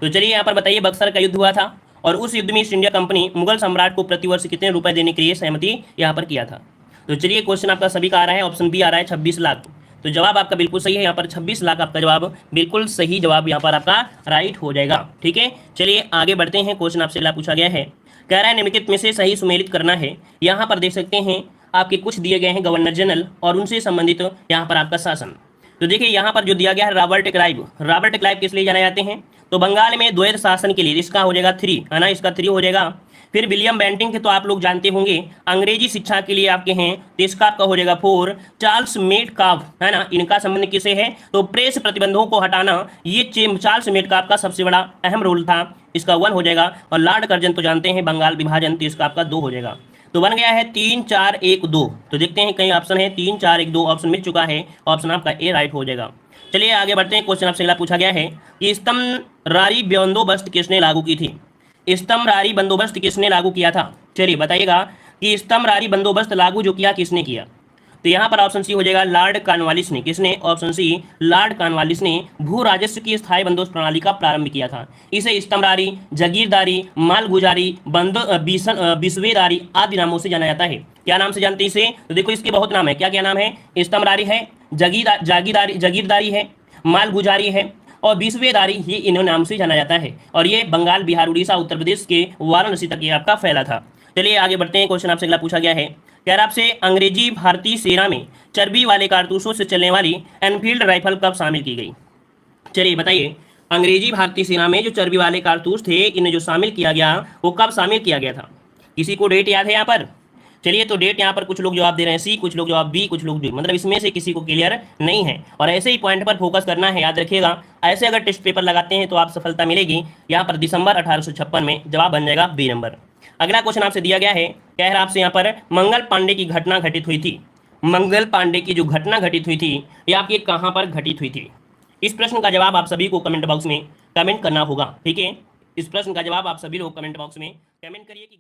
तो चलिए यहाँ पर बताइए, बक्सर का युद्ध हुआ था और उस युद्ध में ईस्ट इंडिया कंपनी मुगल सम्राट को प्रति वर्ष कितने रुपए देने के लिए सहमति यहाँ पर किया था? तो चलिए क्वेश्चन आपका सभी का आ रहा है, ऑप्शन बी आ रहा है 26 लाख। तो जवाब आपका बिल्कुल सही है, यहाँ पर 26 लाख आपका जवाब बिल्कुल सही जवाब यहाँ पर आपका राइट हो जाएगा। ठीक है, चलिए आगे बढ़ते हैं। क्वेश्चन आपसे अगला पूछा गया है, कह रहा है निम्नलिखित में से सही सुमेलित करना है। यहाँ पर देख सकते हैं आपके कुछ दिए गए हैं गवर्नर जनरल और उनसे संबंधित यहाँ पर आपका शासन। तो देखिए यहाँ पर जो दिया गया है रॉबर्ट क्लाइव। रॉबर्ट क्लाइव किस लिए जाने जाते हैं? तो बंगाल में द्वैध शासन के लिए, इसका हो जाएगा 3, है ना, इसका 3 हो जाएगा। फिर विलियम बेंटिंग के तो आप लोग जानते होंगे, अंग्रेजी शिक्षा के लिए आपके हैं, तो इसका आपका हो जाएगा 4। चार्ल्स मेटकाफ, है ना, इनका संबंध किसे है? तो प्रेस प्रतिबंधों को हटाना, ये चार्ल्स मेटकाफ का सबसे बड़ा अहम रोल था, इसका 1 हो जाएगा। और लॉर्ड कर्जन तो जानते हैं बंगाल विभाजन, तो इसका आपका 2 हो जाएगा। तो बन गया है 3 4 1 2। तो देखते हैं कई ऑप्शन है, 3 4 1 2 ऑप्शन मिल चुका है, ऑप्शन आपका ए राइट हो जाएगा। चलिए आगे बढ़ते हैं। क्वेश्चन आपसे अगला पूछा गया है कि स्तंभरारी बंदोबस्त किसने लागू की थी? स्तंभरारी बंदोबस्त किसने लागू किया था? चलिए बताइएगा कि स्तंभरारी बंदोबस्त लागू जो किया किसने किया? तो यहाँ पर ऑप्शन सी हो जाएगा लॉर्ड कॉर्नवालिस ने। किसने? ऑप्शन सी लॉर्ड कॉर्नवालिस ने भू राजस्व की स्थायी बंदोबस्त प्रणाली का प्रारंभ किया था। इसे स्तंभरारी, जागीरदारी, मालगुजारी, बिस्वेदारी आदि नामों से जाना जाता है। क्या नाम से जानते हैं इसे? तो देखो इसके बहुत नाम है। क्या क्या नाम है? स्तंभरारी है, जागीरदारी है, मालगुजारी है और बिस्वेदारी, ये इन नाम से जाना जाता है। और ये बंगाल, बिहार, उड़ीसा, उत्तर प्रदेश के वाराणसी तक ये आपका फैला था। चलिए आगे बढ़ते हैं। क्वेश्चन आपसे अगला पूछा गया है, क्या आपसे अंग्रेजी भारतीय सेना में चर्बी वाले कारतूसों से चलने वाली एनफील्ड राइफल कब शामिल की गई? चलिए बताइए, अंग्रेजी भारतीय सेना में जो चर्बी वाले कारतूस थे इन्हें जो शामिल किया गया वो कब शामिल किया गया था? किसी को डेट याद है यहाँ पर? चलिए तो डेट यहाँ पर कुछ लोग जवाब दे रहे हैं सी, कुछ लोग जवाब बी, कुछ लोग डी, मतलब इसमें से किसी को क्लियर नहीं है। और ऐसे ही पॉइंट पर फोकस करना है, याद रखिएगा। ऐसे अगर टेस्ट पेपर लगाते हैं तो आप सफलता मिलेगी। यहाँ पर दिसंबर 1856 में जवाब बन जाएगा बी नंबर। अगला क्वेश्चन आपसे दिया गया है, कह रहा आपसे यहाँ पर मंगल पांडे की घटना घटित हुई थी। मंगल पांडे की जो घटना घटित हुई थी ये आपकी कहाँ पर घटित हुई थी? इस प्रश्न का जवाब आप सभी को कमेंट बॉक्स में कमेंट करना होगा। ठीक है, इस प्रश्न का जवाब आप सभी लोग कमेंट बॉक्स में कमेंट करिए कि